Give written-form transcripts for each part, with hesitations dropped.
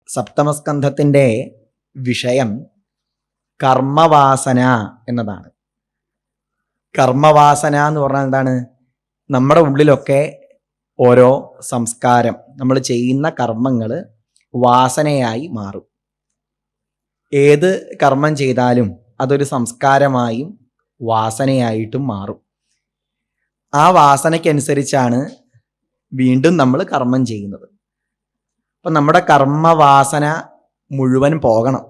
സപ്തമസ്കന്ധത്തിൻ്റെ വിഷയം കർമ്മവാസന എന്നതാണ്. കർമ്മവാസന എന്ന് പറഞ്ഞാൽ എന്താണ്? നമ്മുടെ ഉള്ളിലൊക്കെ ഓരോ സംസ്കാരം, നമ്മൾ ചെയ്യുന്ന കർമ്മങ്ങൾ വാസനയായി മാറും. ഏത് കർമ്മം ചെയ്താലും അതൊരു സംസ്കാരമായും വാസനയായിട്ടും മാറും. ആ വാസനയ്ക്കനുസരിച്ചാണ് വീണ്ടും നമ്മൾ കർമ്മം ചെയ്യുന്നത്. അപ്പം നമ്മുടെ കർമ്മവാസന മുഴുവൻ പോകണം.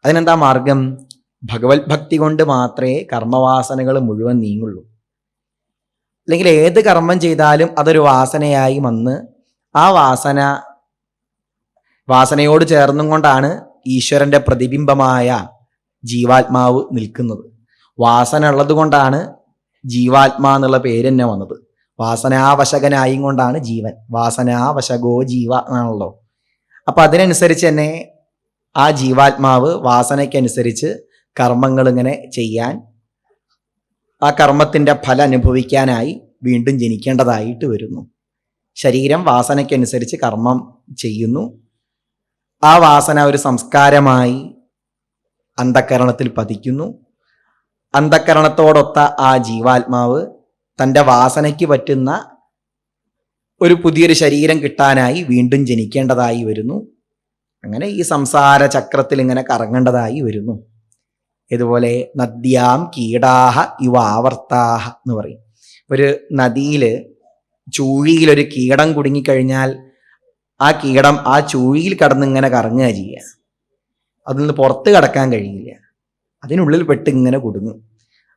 അതിനെന്താ മാർഗം? ഭഗവത് ഭക്തി കൊണ്ട് മാത്രമേ കർമ്മവാസനകൾ മുഴുവൻ നീങ്ങുള്ളൂ. അല്ലെങ്കിൽ ഏത് കർമ്മം ചെയ്താലും അതൊരു വാസനയായി വന്ന് ആ വാസനയോട് ചേർന്നും കൊണ്ടാണ് ഈശ്വരൻ്റെ പ്രതിബിംബമായ ജീവാത്മാവ് നിൽക്കുന്നത്. വാസന ഉള്ളത് കൊണ്ടാണ് ജീവാത്മാ എന്നുള്ള പേര് തന്നെ വന്നത്. വാസനാവശകനായും കൊണ്ടാണ് ജീവൻ. വാസനാവശകോ ജീവ എന്നാണല്ലോ. അപ്പം അതിനനുസരിച്ച് തന്നെ ആ ജീവാത്മാവ് വാസനയ്ക്കനുസരിച്ച് കർമ്മങ്ങൾ ഇങ്ങനെ ചെയ്യാൻ, ആ കർമ്മത്തിൻ്റെ ഫലം അനുഭവിക്കാനായി വീണ്ടും ജനിക്കേണ്ടതായിട്ട് വരുന്നു. ശരീരം വാസനയ്ക്കനുസരിച്ച് കർമ്മം ചെയ്യുന്നു. ആ വാസന ഒരു സംസ്കാരമായി അന്ധക്കരണത്തിൽ പതിക്കുന്നു. അന്ധക്കരണത്തോടൊത്ത ആ ജീവാത്മാവ് തൻ്റെ വാസനയ്ക്ക് പറ്റുന്ന ഒരു പുതിയൊരു ശരീരം കിട്ടാനായി വീണ്ടും ജനിക്കേണ്ടതായി വരുന്നു. അങ്ങനെ ഈ സംസാര ചക്രത്തിൽ ഇങ്ങനെ കറങ്ങേണ്ടതായി വരുന്നു. ഇതുപോലെ നദ്യാം കീടാഹ ഇവ ആവർത്താഹ എന്ന് പറയും. ഒരു നദിയിൽ ചൂഴിയിലൊരു കീടം കുടുങ്ങിക്കഴിഞ്ഞാൽ ആ കീടം ആ ചൂഴിയിൽ കടന്നിങ്ങനെ കറങ്ങുക ചെയ്യുക. അതിൽ നിന്ന് പുറത്ത് കടക്കാൻ കഴിയില്ല, അതിനുള്ളിൽ പെട്ട് ഇങ്ങനെ കുടുങ്ങും.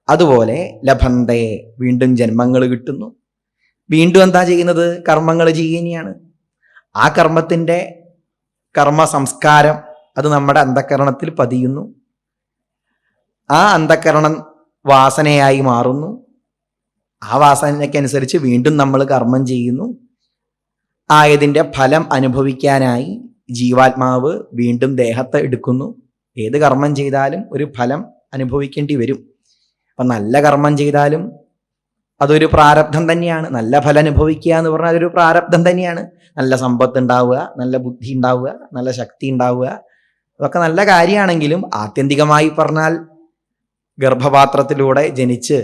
അതുപോലെ ലഭന്തേ, വീണ്ടും ജന്മങ്ങൾ കിട്ടുന്നു. വീണ്ടും എന്താ ചെയ്യുന്നത്? കർമ്മങ്ങൾ ചെയ്യുകയാണ്. ആ കർമ്മത്തിൻ്റെ കർമ്മ സംസ്കാരം അത് നമ്മുടെ അന്ധക്കരണത്തിൽ പതിയുന്നു. ആ അന്ധക്കരണം വാസനയായി മാറുന്നു. ആ വാസനയ്ക്കനുസരിച്ച് വീണ്ടും നമ്മൾ കർമ്മം ചെയ്യുന്നു. ആയതിൻ്റെ ഫലം അനുഭവിക്കാനായി ജീവാത്മാവ് വീണ്ടും ദേഹത്തെ എടുക്കുന്നു. ഏത് കർമ്മം ചെയ്താലും ഒരു ഫലം അനുഭവിക്കേണ്ടി വരും. അപ്പം നല്ല കർമ്മം ചെയ്താലും അതൊരു പ്രാരബ്ധം തന്നെയാണ്. നല്ല ഫലം അനുഭവിക്കുക എന്ന് പറഞ്ഞാൽ അതൊരു പ്രാരബ്ധം തന്നെയാണ്. നല്ല സമ്പത്ത് ഉണ്ടാവുക, നല്ല ബുദ്ധി ഉണ്ടാവുക, നല്ല ശക്തി ഉണ്ടാവുക, അതൊക്കെ നല്ല കാര്യമാണെങ്കിലും ആത്യന്തികമായി പറഞ്ഞാൽ ഗർഭപാത്രത്തിലൂടെ ജനിച്ച്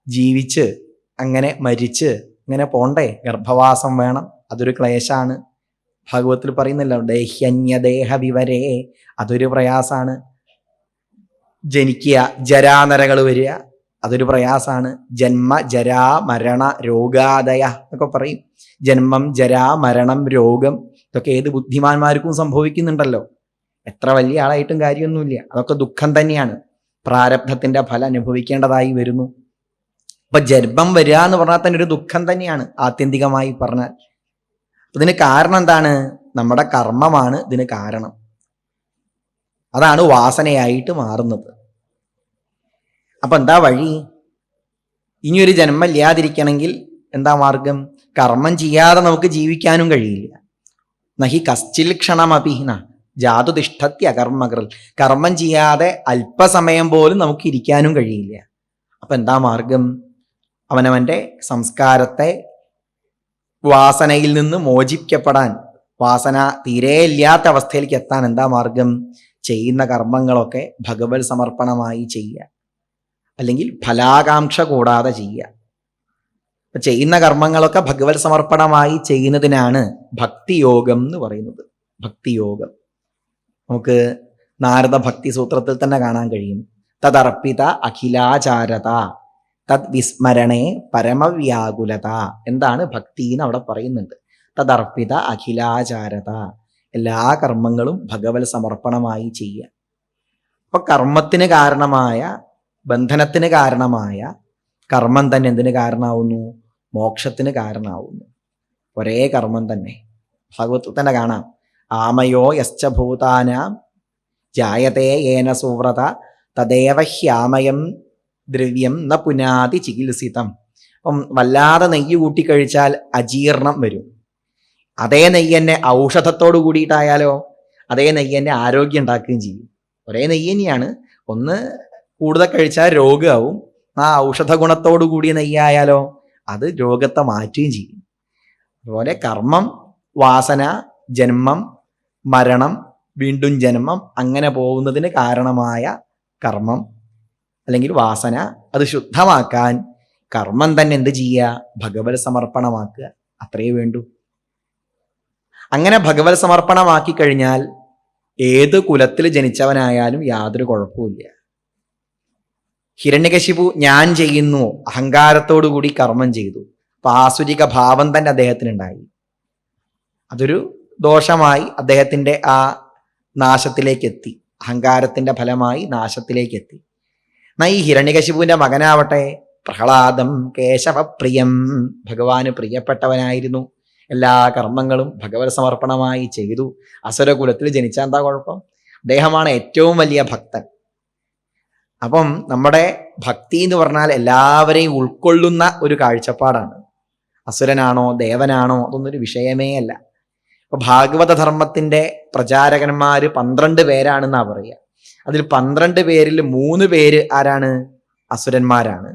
ജീവിച്ച് അങ്ങനെ മരിച്ച് ഇങ്ങനെ പോണ്ടേ? ഗർഭവാസം വേണം, അതൊരു ക്ലേശാണ്. ഭാഗവത്തിൽ പറയുന്നില്ല, ദേഹ്യന്യദേഹ വിവരേ, അതൊരു പ്രയാസാണ്. ജനിക്കുക, ജരാനരകൾ വരിക, അതൊരു പ്രയാസാണ്. ജന്മ ജരാ മരണ രോഗാദയ എന്നൊക്കെ പറയും. ജന്മം, ജരാ, മരണം, രോഗം, ഇതൊക്കെ ഏത് ബുദ്ധിമാന്മാർക്കും സംഭവിക്കുന്നുണ്ടല്ലോ. എത്ര വലിയ ആളായിട്ടും കാര്യമൊന്നുമില്ല, അതൊക്കെ ദുഃഖം തന്നെയാണ്. പ്രാരബ്ധത്തിന്റെ ഫലം അനുഭവിക്കേണ്ടതായി വരുന്നു. അപ്പൊ ജന്മം വരിക എന്ന് പറഞ്ഞാൽ തന്നെ ഒരു ദുഃഖം തന്നെയാണ് ആത്യന്തികമായി പറഞ്ഞാൽ. ഇതിന് കാരണം എന്താണ്? നമ്മുടെ കർമ്മമാണ് ഇതിന് കാരണം. അതാണ് വാസനയായിട്ട് മാറുന്നത്. അപ്പൊ എന്താ വഴി? ഇനിയൊരു ജന്മം ഇല്ലാതിരിക്കണമെങ്കിൽ എന്താ മാർഗം? കർമ്മം ചെയ്യാതെ നമുക്ക് ജീവിക്കാനും കഴിയില്ല. നഹി കശ്ചിൽ ക്ഷണമപിഹ്ന ജാതുതിഷ്ഠത്യ കർമ്മകൃൽ. കർമ്മം ചെയ്യാതെ അല്പസമയം പോലും നമുക്ക് ഇരിക്കാനും കഴിയില്ല. അപ്പൊ എന്താ മാർഗം? അവനവൻ്റെ സംസ്കാരത്തെ വാസനയിൽ നിന്ന് മോചിപ്പിക്കപ്പെടാൻ, വാസന തീരെ ഇല്ലാത്ത അവസ്ഥയിലേക്ക് എത്താൻ എന്താ മാർഗം? ചെയ്യുന്ന കർമ്മങ്ങളൊക്കെ ഭഗവത് സമർപ്പണമായി ചെയ്യുക, അല്ലെങ്കിൽ ഫലാകാംക്ഷ കൂടാതെ ചെയ്യുക. അപ്പൊ ചെയ്യുന്ന കർമ്മങ്ങളൊക്കെ ഭഗവത് സമർപ്പണമായി ചെയ്യുന്നതിനാണ് ഭക്തിയോഗം എന്ന് പറയുന്നത്. ഭക്തിയോഗം നമുക്ക് നാരദ ഭക്തി സൂത്രത്തിൽ തന്നെ കാണാൻ കഴിയും. തദർപ്പിത അഖിലാചാരത തദ് വിസ്മരണേ പരമവ്യാകുലത. എന്താണ് ഭക്തി എന്ന് അവിടെ പറയുന്നുണ്ട്. തദർപ്പിത അഖിലാചാരത, എല്ലാ കർമ്മങ്ങളും ഭഗവത് സമർപ്പണമായി ചെയ്യുക. അപ്പൊ കർമ്മത്തിന് കാരണമായ, ബന്ധനത്തിന് കാരണമായ കർമ്മം തന്നെ എന്തിന് കാരണമാവുന്നു? മോക്ഷത്തിന് കാരണമാവുന്നു. ഒരേ കർമ്മം തന്നെ ഭാഗവത്തിൽ തന്നെ കാണാം. ആമയോ യശ്ച ഭൂതാനാം ജായതേ യേന സുവ്രത തദേവ ഹ്യാമയം ദ്രവ്യം ന പുനാതി ചികിത്സിതം. അപ്പം വല്ലാതെ നെയ്യ് കൂട്ടിക്കഴിച്ചാൽ അജീർണം വരും. അതേ നെയ്യ് തന്നെ ഔഷധത്തോട് കൂടിയിട്ടായാലോ അതേ നെയ്യ് തന്നെ ആരോഗ്യം ഉണ്ടാക്കുകയും ചെയ്യും. ഒരേ നെയ്യ് തന്നെയാണ്, ഒന്ന് കൂടുതൽ കഴിച്ചാൽ രോഗമാവും. ആ ഔഷധ ഗുണത്തോടു കൂടിയ നെയ്യായാലോ അത് രോഗത്തെ മാറ്റുകയും ചെയ്യും. അതുപോലെ കർമ്മം, വാസന, ജന്മം, മരണം, വീണ്ടും ജന്മം, അങ്ങനെ പോകുന്നതിന് കാരണമായ കർമ്മം അല്ലെങ്കിൽ വാസന, അത് ശുദ്ധമാക്കാൻ കർമ്മം തന്നെ എന്ത് ചെയ്യുക? ഭഗവത് സമർപ്പണമാക്കുക. അത്രയേ വേണ്ടൂ. അങ്ങനെ ഭഗവത് സമർപ്പണമാക്കി കഴിഞ്ഞാൽ ഏത് കുലത്തിൽ ജനിച്ചവനായാലും യാതൊരു കുഴപ്പമില്ല. ഹിരണ്യകശിപു ഞാൻ ചെയ്യുന്നു അഹങ്കാരത്തോടു കൂടി കർമ്മം ചെയ്തു. അപ്പൊ ആസുരിക ഭാവം തന്നെ അദ്ദേഹത്തിനുണ്ടായി. അതൊരു ദോഷമായി അദ്ദേഹത്തിന്റെ ആ നാശത്തിലേക്ക് എത്തി. അഹങ്കാരത്തിന്റെ ഫലമായി നാശത്തിലേക്ക് എത്തി. എന്നാ ഈ ഹിരണ്യകശിപുവിന്റെ മകനാവട്ടെ പ്രഹ്ലാദം കേശവപ്രിയം, ഭഗവാന് പ്രിയപ്പെട്ടവനായിരുന്നു. എല്ലാ കർമ്മങ്ങളും ഭഗവത് സമർപ്പണമായി ചെയ്തു. അസുരകുലത്തിൽ ജനിച്ച എന്താ കുഴപ്പം? അദ്ദേഹമാണ് ഏറ്റവും വലിയ ഭക്തൻ. അപ്പം നമ്മുടെ ഭക്തി എന്ന് പറഞ്ഞാൽ എല്ലാവരെയും ഉൾക്കൊള്ളുന്ന ഒരു കാഴ്ചപ്പാടാണ്. അസുരനാണോ ദേവനാണോ അതൊന്നൊരു വിഷയമേ അല്ല. അപ്പൊ ഭാഗവത ധർമ്മത്തിന്റെ പ്രചാരകന്മാര് 12 പേരാണെന്നാ പറയുക. അതിൽ 12 പേരിൽ 3 പേര് ആരാണ്? അസുരന്മാരാണ്.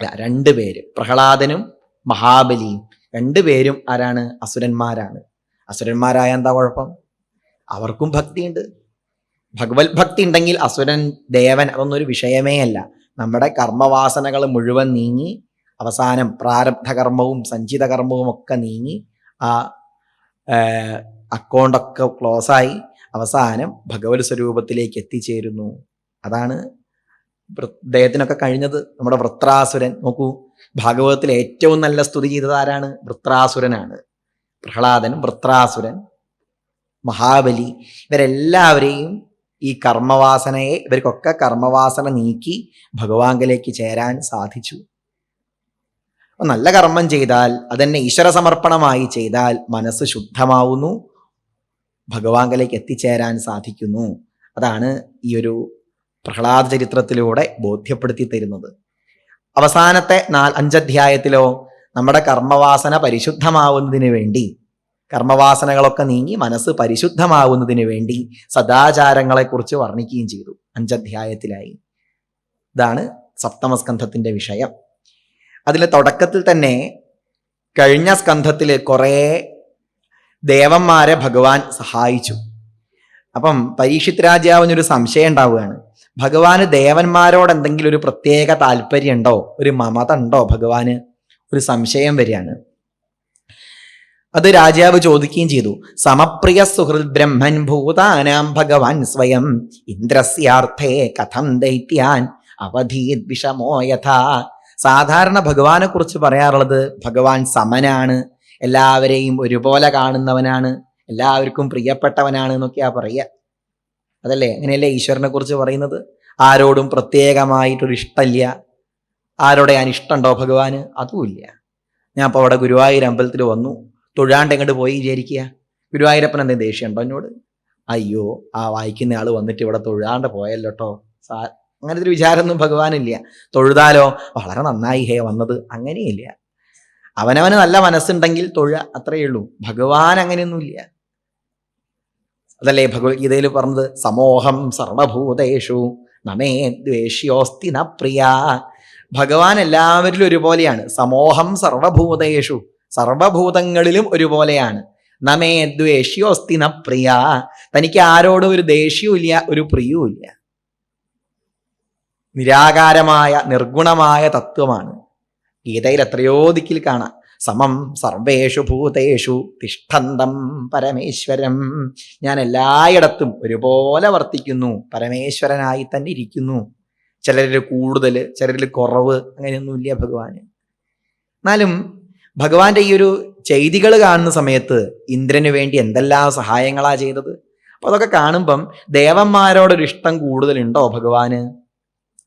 അല്ല, 2 പേര്, പ്രഹ്ലാദനും മഹാബലിയും, 2 പേരും ആരാണ്? അസുരന്മാരാണ്. അസുരന്മാരായ എന്താ കുഴപ്പം? അവർക്കും ഭക്തിയുണ്ട്. ഭഗവത് ഭക്തി ഉണ്ടെങ്കിൽ അസുരൻ ദേവൻ അതൊന്നൊരു വിഷയമേ അല്ല. നമ്മുടെ കർമ്മവാസനകൾ മുഴുവൻ നീങ്ങി അവസാനം പ്രാരബ്ധ കർമ്മവും സഞ്ചിത കർമ്മവും ഒക്കെ നീങ്ങി ആ അക്കൗണ്ടൊക്കെ ക്ലോസായി അവസാനം ഭഗവത് സ്വരൂപത്തിലേക്ക് എത്തിച്ചേരുന്നു. അതാണ് അദ്ദേഹത്തിനൊക്കെ കഴിഞ്ഞത്. നമ്മുടെ വൃത്രാസുരൻ നോക്കൂ, ഭാഗവതത്തിൽ ഏറ്റവും നല്ല സ്തുതി ചെയ്തത് ആരാണ്? വൃത്രാസുരനാണ്. പ്രഹ്ലാദൻ, വൃത്രാസുരൻ, മഹാബലി, ഇവരെല്ലാവരെയും ഈ കർമ്മവാസനയെ, ഇവർക്കൊക്കെ കർമ്മവാസന നീക്കി ഭഗവാങ്കലേക്ക് ചേരാൻ സാധിച്ചു. അപ്പൊ നല്ല കർമ്മം ചെയ്താൽ, അതെന്നെ ഈശ്വര സമർപ്പണമായി ചെയ്താൽ മനസ്സ് ശുദ്ധമാവുന്നു, ഭഗവാങ്കലേക്ക് എത്തിച്ചേരാൻ സാധിക്കുന്നു. അതാണ് ഈ ഒരു പ്രഹ്ലാദ ചരിത്രത്തിലൂടെ ബോധ്യപ്പെടുത്തി തരുന്നത്. അവസാനത്തെ 5 അധ്യായത്തിലോ നമ്മുടെ കർമ്മവാസന പരിശുദ്ധമാവുന്നതിന് വേണ്ടി, കർമ്മവാസനകളൊക്കെ നീങ്ങി മനസ്സ് പരിശുദ്ധമാവുന്നതിന് വേണ്ടി സദാചാരങ്ങളെക്കുറിച്ച് വർണ്ണിക്കുകയും ചെയ്തു 5 അധ്യായത്തിലായി. ഇതാണ് സപ്തമസ്കന്ധത്തിന്റെ വിഷയം. അതിലെ തുടക്കത്തിൽ തന്നെ കഴിഞ്ഞ സ്കന്ധത്തിൽ കുറേ ദേവന്മാരെ ഭഗവാൻ സഹായിച്ചു. അപ്പം പരീക്ഷിത് രാജാവിനൊരു സംശയം ഉണ്ടാവുകയാണ്. ഭഗവാന് ദേവന്മാരോട് എന്തെങ്കിലും ഒരു പ്രത്യേക താല്പര്യം ഉണ്ടോ, ഒരു മമത ഉണ്ടോ ഭഗവാന്? ഒരു സംശയം വരികയാണ്. അത് രാജാവ് ചോദിക്കുകയും ചെയ്തു. സമപ്രിയ സുഹൃത് ബ്രഹ്മൻ ഭൂതാനാം ഭഗവാൻ സ്വയം ഇന്ദ്രസ്യാർത്ഥേ കഥം ദൈത്യാൻ അവധീത് വിഷമോ യഥാ. സാധാരണ ഭഗവാനെ കുറിച്ച് പറയാറുള്ളത് ഭഗവാൻ സമനാണ്, എല്ലാവരെയും ഒരുപോലെ കാണുന്നവനാണ്, എല്ലാവർക്കും പ്രിയപ്പെട്ടവനാണ് എന്നൊക്കെയാ പറയുക. അതല്ലേ, അങ്ങനെയല്ലേ ഈശ്വരനെ കുറിച്ച് പറയുന്നത്? ആരോടും പ്രത്യേകമായിട്ടൊരു ഇഷ്ടമില്ല. ആരോടെ അനിഷ്ടമുണ്ടോ ഭഗവാന്? അതുമില്ല. ഞാൻ ഇപ്പോൾ അവിടെ ഗുരുവായൂർ അമ്പലത്തിൽ വന്നു, തൊഴാണ്ട് എങ്ങോട്ട് പോയി വിചാരിക്കുക. ഗുരുവായൂരപ്പൻ എന്തെങ്കിലും ദേഷ്യമുണ്ടോ എന്നോട്? അയ്യോ, ആ വായിക്കുന്ന ആള് വന്നിട്ട് ഇവിടെ തൊഴാണ്ട് പോയല്ലോ കേട്ടോ, അങ്ങനത്തെ ഒരു വിചാരമൊന്നും ഭഗവാനില്ല. തൊഴുതാലോ വളരെ നന്നായി ഹേ വന്നത്, അങ്ങനെയില്ല. അവനവന് നല്ല മനസ്സുണ്ടെങ്കിൽ തൊഴ, അത്രയേ ഉള്ളൂ. ഭഗവാൻ അങ്ങനെയൊന്നുമില്ല. അതല്ലേ ഭഗവത്ഗീതയിൽ പറഞ്ഞത്, സമോഹം സർവഭൂതേഷു നമേ ദ്വേഷ്യോസ്തി ന പ്രിയ. ഭഗവാൻ എല്ലാവരിലും ഒരുപോലെയാണ്. സമോഹം സർവഭൂതേഷു, സർവഭൂതങ്ങളിലും ഒരുപോലെയാണ്. നമേ ദ്വേഷ്യോസ്തി ന പ്രിയ, തനിക്ക് ആരോടും ഒരു ദേഷ്യവും ഇല്ല, ഒരു പ്രിയവും ഇല്ല. നിരാകാരമായ നിർഗുണമായ തത്വമാണ്. ഗീതയിൽ എത്രയോ ദിക്കിൽ കാണാം. സമം സർവേഷു ഭൂതേഷു തിഷ്ഠന്തം പരമേശ്വരം, ഞാൻ എല്ലായിടത്തും ഒരുപോലെ വർത്തിക്കുന്നു, പരമേശ്വരനായി തന്നെ ഇരിക്കുന്നു. ചിലരിൽ കൂടുതൽ, ചിലരിൽ കുറവ്, അങ്ങനെയൊന്നുമില്ല ഭഗവാന്. എന്നാലും ഭഗവാന്റെ ഈ ഒരു ചെയ്തികൾ കാണുന്ന സമയത്ത് ഇന്ദ്രന് വേണ്ടി എന്തെല്ലാം സഹായങ്ങളാ ചെയ്തത്. അപ്പൊ അതൊക്കെ കാണുമ്പം ദേവന്മാരോടൊരു ഇഷ്ടം കൂടുതലുണ്ടോ ഭഗവാന്?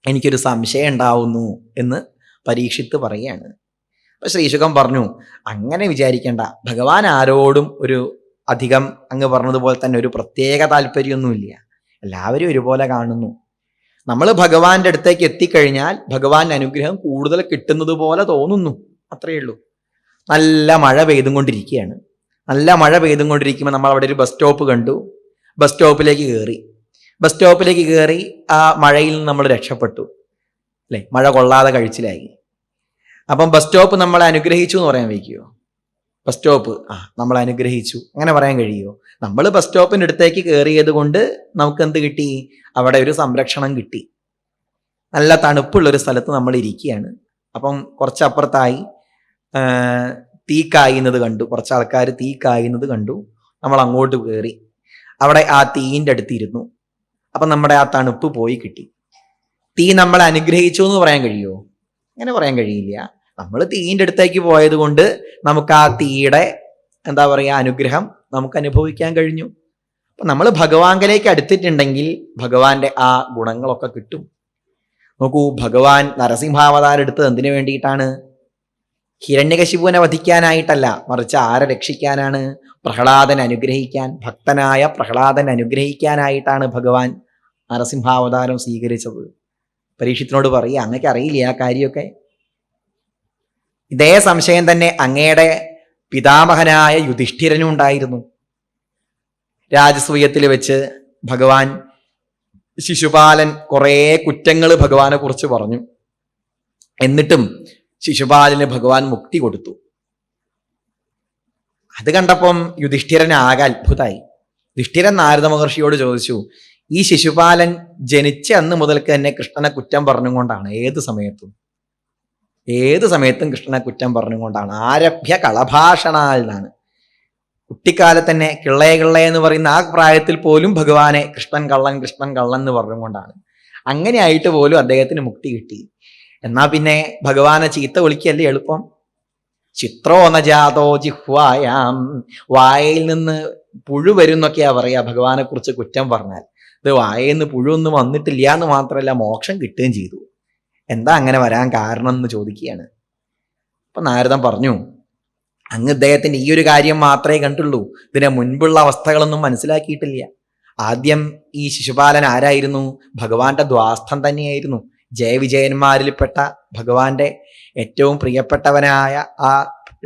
എനിക്കൊരു സംശയം ഉണ്ടാവുന്നു എന്ന് പരീക്ഷിത്ത് പറയുകയാണ്. അപ്പൊ ശ്രീശുഖൻ പറഞ്ഞു, അങ്ങനെ വിചാരിക്കേണ്ട, ഭഗവാൻ ആരോടും ഒരു അധികം അങ്ങ് പറഞ്ഞതുപോലെ തന്നെ ഒരു പ്രത്യേക താല്പര്യമൊന്നുമില്ല, എല്ലാവരും ഒരുപോലെ കാണുന്നു. നമ്മൾ ഭഗവാന്റെ അടുത്തേക്ക് എത്തിക്കഴിഞ്ഞാൽ ഭഗവാന്റെ അനുഗ്രഹം കൂടുതൽ കിട്ടുന്നത് പോലെ തോന്നുന്നു, അത്രയേ ഉള്ളൂ. നല്ല മഴ പെയ്തും കൊണ്ടിരിക്കുകയാണ്. നല്ല മഴ പെയ്തും കൊണ്ടിരിക്കുമ്പോൾ നമ്മൾ അവിടെ ഒരു ബസ് സ്റ്റോപ്പ് കണ്ടു. ബസ് സ്റ്റോപ്പിലേക്ക് കയറി ആ മഴയിൽ നിന്ന് നമ്മൾ രക്ഷപ്പെട്ടു അല്ലേ, മഴ കൊള്ളാതെ കഴിച്ചിലായി. അപ്പം ബസ് സ്റ്റോപ്പ് നമ്മളെ അനുഗ്രഹിച്ചു എന്ന് പറയാൻ വയ്ക്കുമോ? ബസ് സ്റ്റോപ്പ്, നമ്മൾ അനുഗ്രഹിച്ചു, അങ്ങനെ പറയാൻ കഴിയുമോ? നമ്മൾ ബസ് സ്റ്റോപ്പിൻ്റെ അടുത്തേക്ക് കയറിയത് കൊണ്ട് നമുക്ക് എന്ത് കിട്ടി? അവിടെ ഒരു സംരക്ഷണം കിട്ടി. നല്ല തണുപ്പുള്ളൊരു സ്ഥലത്ത് നമ്മൾ ഇരിക്കുകയാണ്. അപ്പം കുറച്ചപ്പുറത്തായി തീ കായുന്നത് കണ്ടു, കുറച്ച് ആൾക്കാർ തീ കായുന്നത് കണ്ടു. നമ്മൾ അങ്ങോട്ട് കയറി, അവിടെ ആ തീയിൻ്റെ അടുത്തിരുന്നു. അപ്പം നമ്മുടെ ആ തണുപ്പ് പോയി കിട്ടി. തീ നമ്മളെ അനുഗ്രഹിച്ചു എന്ന് പറയാൻ കഴിയുമോ? അങ്ങനെ പറയാൻ കഴിയില്ല. നമ്മൾ തീയിൻ്റെ അടുത്തേക്ക് പോയത് കൊണ്ട് നമുക്ക് ആ തീയുടെ എന്താ പറയുക അനുഗ്രഹം നമുക്ക് അനുഭവിക്കാൻ കഴിഞ്ഞു. അപ്പം നമ്മൾ ഭഗവാങ്കലേക്ക് അടുത്തിട്ടുണ്ടെങ്കിൽ ഭഗവാന്റെ ആ ഗുണങ്ങളൊക്കെ കിട്ടും. നോക്കൂ, ഭഗവാൻ നരസിംഹാവതാരം എടുത്തത് എന്തിനു വേണ്ടിയിട്ടാണ്? ഹിരണ്യകശിപുവിനെ വധിക്കാനായിട്ടല്ല, മറിച്ച് ആരെ രക്ഷിക്കാനാണ്? പ്രഹ്ലാദൻ അനുഗ്രഹിക്കാൻ, ഭക്തനായ പ്രഹ്ലാദൻ അനുഗ്രഹിക്കാനായിട്ടാണ് ഭഗവാൻ നരസിംഹാവതാരം സ്വീകരിച്ചത്. പരീക്ഷത്തിനോട് പറയുക, അങ്ങക്ക് അറിയില്ല ആ കാര്യമൊക്കെ? ഇതേ സംശയം തന്നെ അങ്ങയുടെ പിതാമഹനായ യുധിഷ്ഠിരനും ഉണ്ടായിരുന്നു. രാജസൂയത്തിൽ വെച്ച് ഭഗവാൻ ശിശുപാലൻ കുറേ കുറ്റങ്ങൾ ഭഗവാനെ കുറിച്ച് പറഞ്ഞു. എന്നിട്ടും ശിശുപാലന് ഭഗവാൻ മുക്തി കൊടുത്തു. അത് കണ്ടപ്പം യുധിഷ്ഠിരൻ ആകെ അത്ഭുതമായി. യുധിഷ്ഠിരൻ നാരദ മഹർഷിയോട് ചോദിച്ചു, ഈ ശിശുപാലൻ ജനിച്ച അന്ന് മുതൽക്ക് തന്നെ കൃഷ്ണനെ കുറ്റം പറഞ്ഞുകൊണ്ടാണ്, ഏത് സമയത്തും കൃഷ്ണനെ കുറ്റം പറഞ്ഞുകൊണ്ടാണ്. ആരഭ്യ കളഭാഷണാൽ എന്നാണ്. കുട്ടിക്കാലത്ത് തന്നെ കിള്ളേ എന്ന് പറയുന്ന ആ പ്രായത്തിൽ പോലും ഭഗവാനെ കൃഷ്ണൻ കള്ളൻ എന്ന് പറഞ്ഞുകൊണ്ടാണ്. അങ്ങനെ ആയിട്ട് പോലും അദ്ദേഹത്തിന് മുക്തി കിട്ടി. എന്നാ പിന്നെ ഭഗവാനെ ചീത്ത വിളിക്കല്ലേ എളുപ്പം? ചിത്രോ നജാതോ ജിഹ്വായാം, വായയിൽ നിന്ന് പുഴു വരും എന്നൊക്കെയാ പറയാ ഭഗവാനെ കുറിച്ച് കുറ്റം പറഞ്ഞാൽ. ഇത് വായയിൽ നിന്ന് പുഴുവൊന്നും വന്നിട്ടില്ല എന്ന് മാത്രമല്ല, മോക്ഷം കിട്ടുകയും ചെയ്തു. എന്താ അങ്ങനെ വരാൻ കാരണം എന്ന് ചോദിക്കുകയാണ്. അപ്പൊ നാരദൻ പറഞ്ഞു, അങ്ങ് ഇദ്ദേഹത്തിന് ഈ ഒരു കാര്യം മാത്രമേ കണ്ടുള്ളൂ, ഇതിനെ മുൻപുള്ള അവസ്ഥകളൊന്നും മനസ്സിലാക്കിയിട്ടില്ല. ആദ്യം ഈ ശിശുപാലൻ ആരായിരുന്നു? ഭഗവാന്റെ ദ്വാസ്ഥം തന്നെയായിരുന്നു. ജയവിജയന്മാരിൽപ്പെട്ട ഭഗവാന്റെ ഏറ്റവും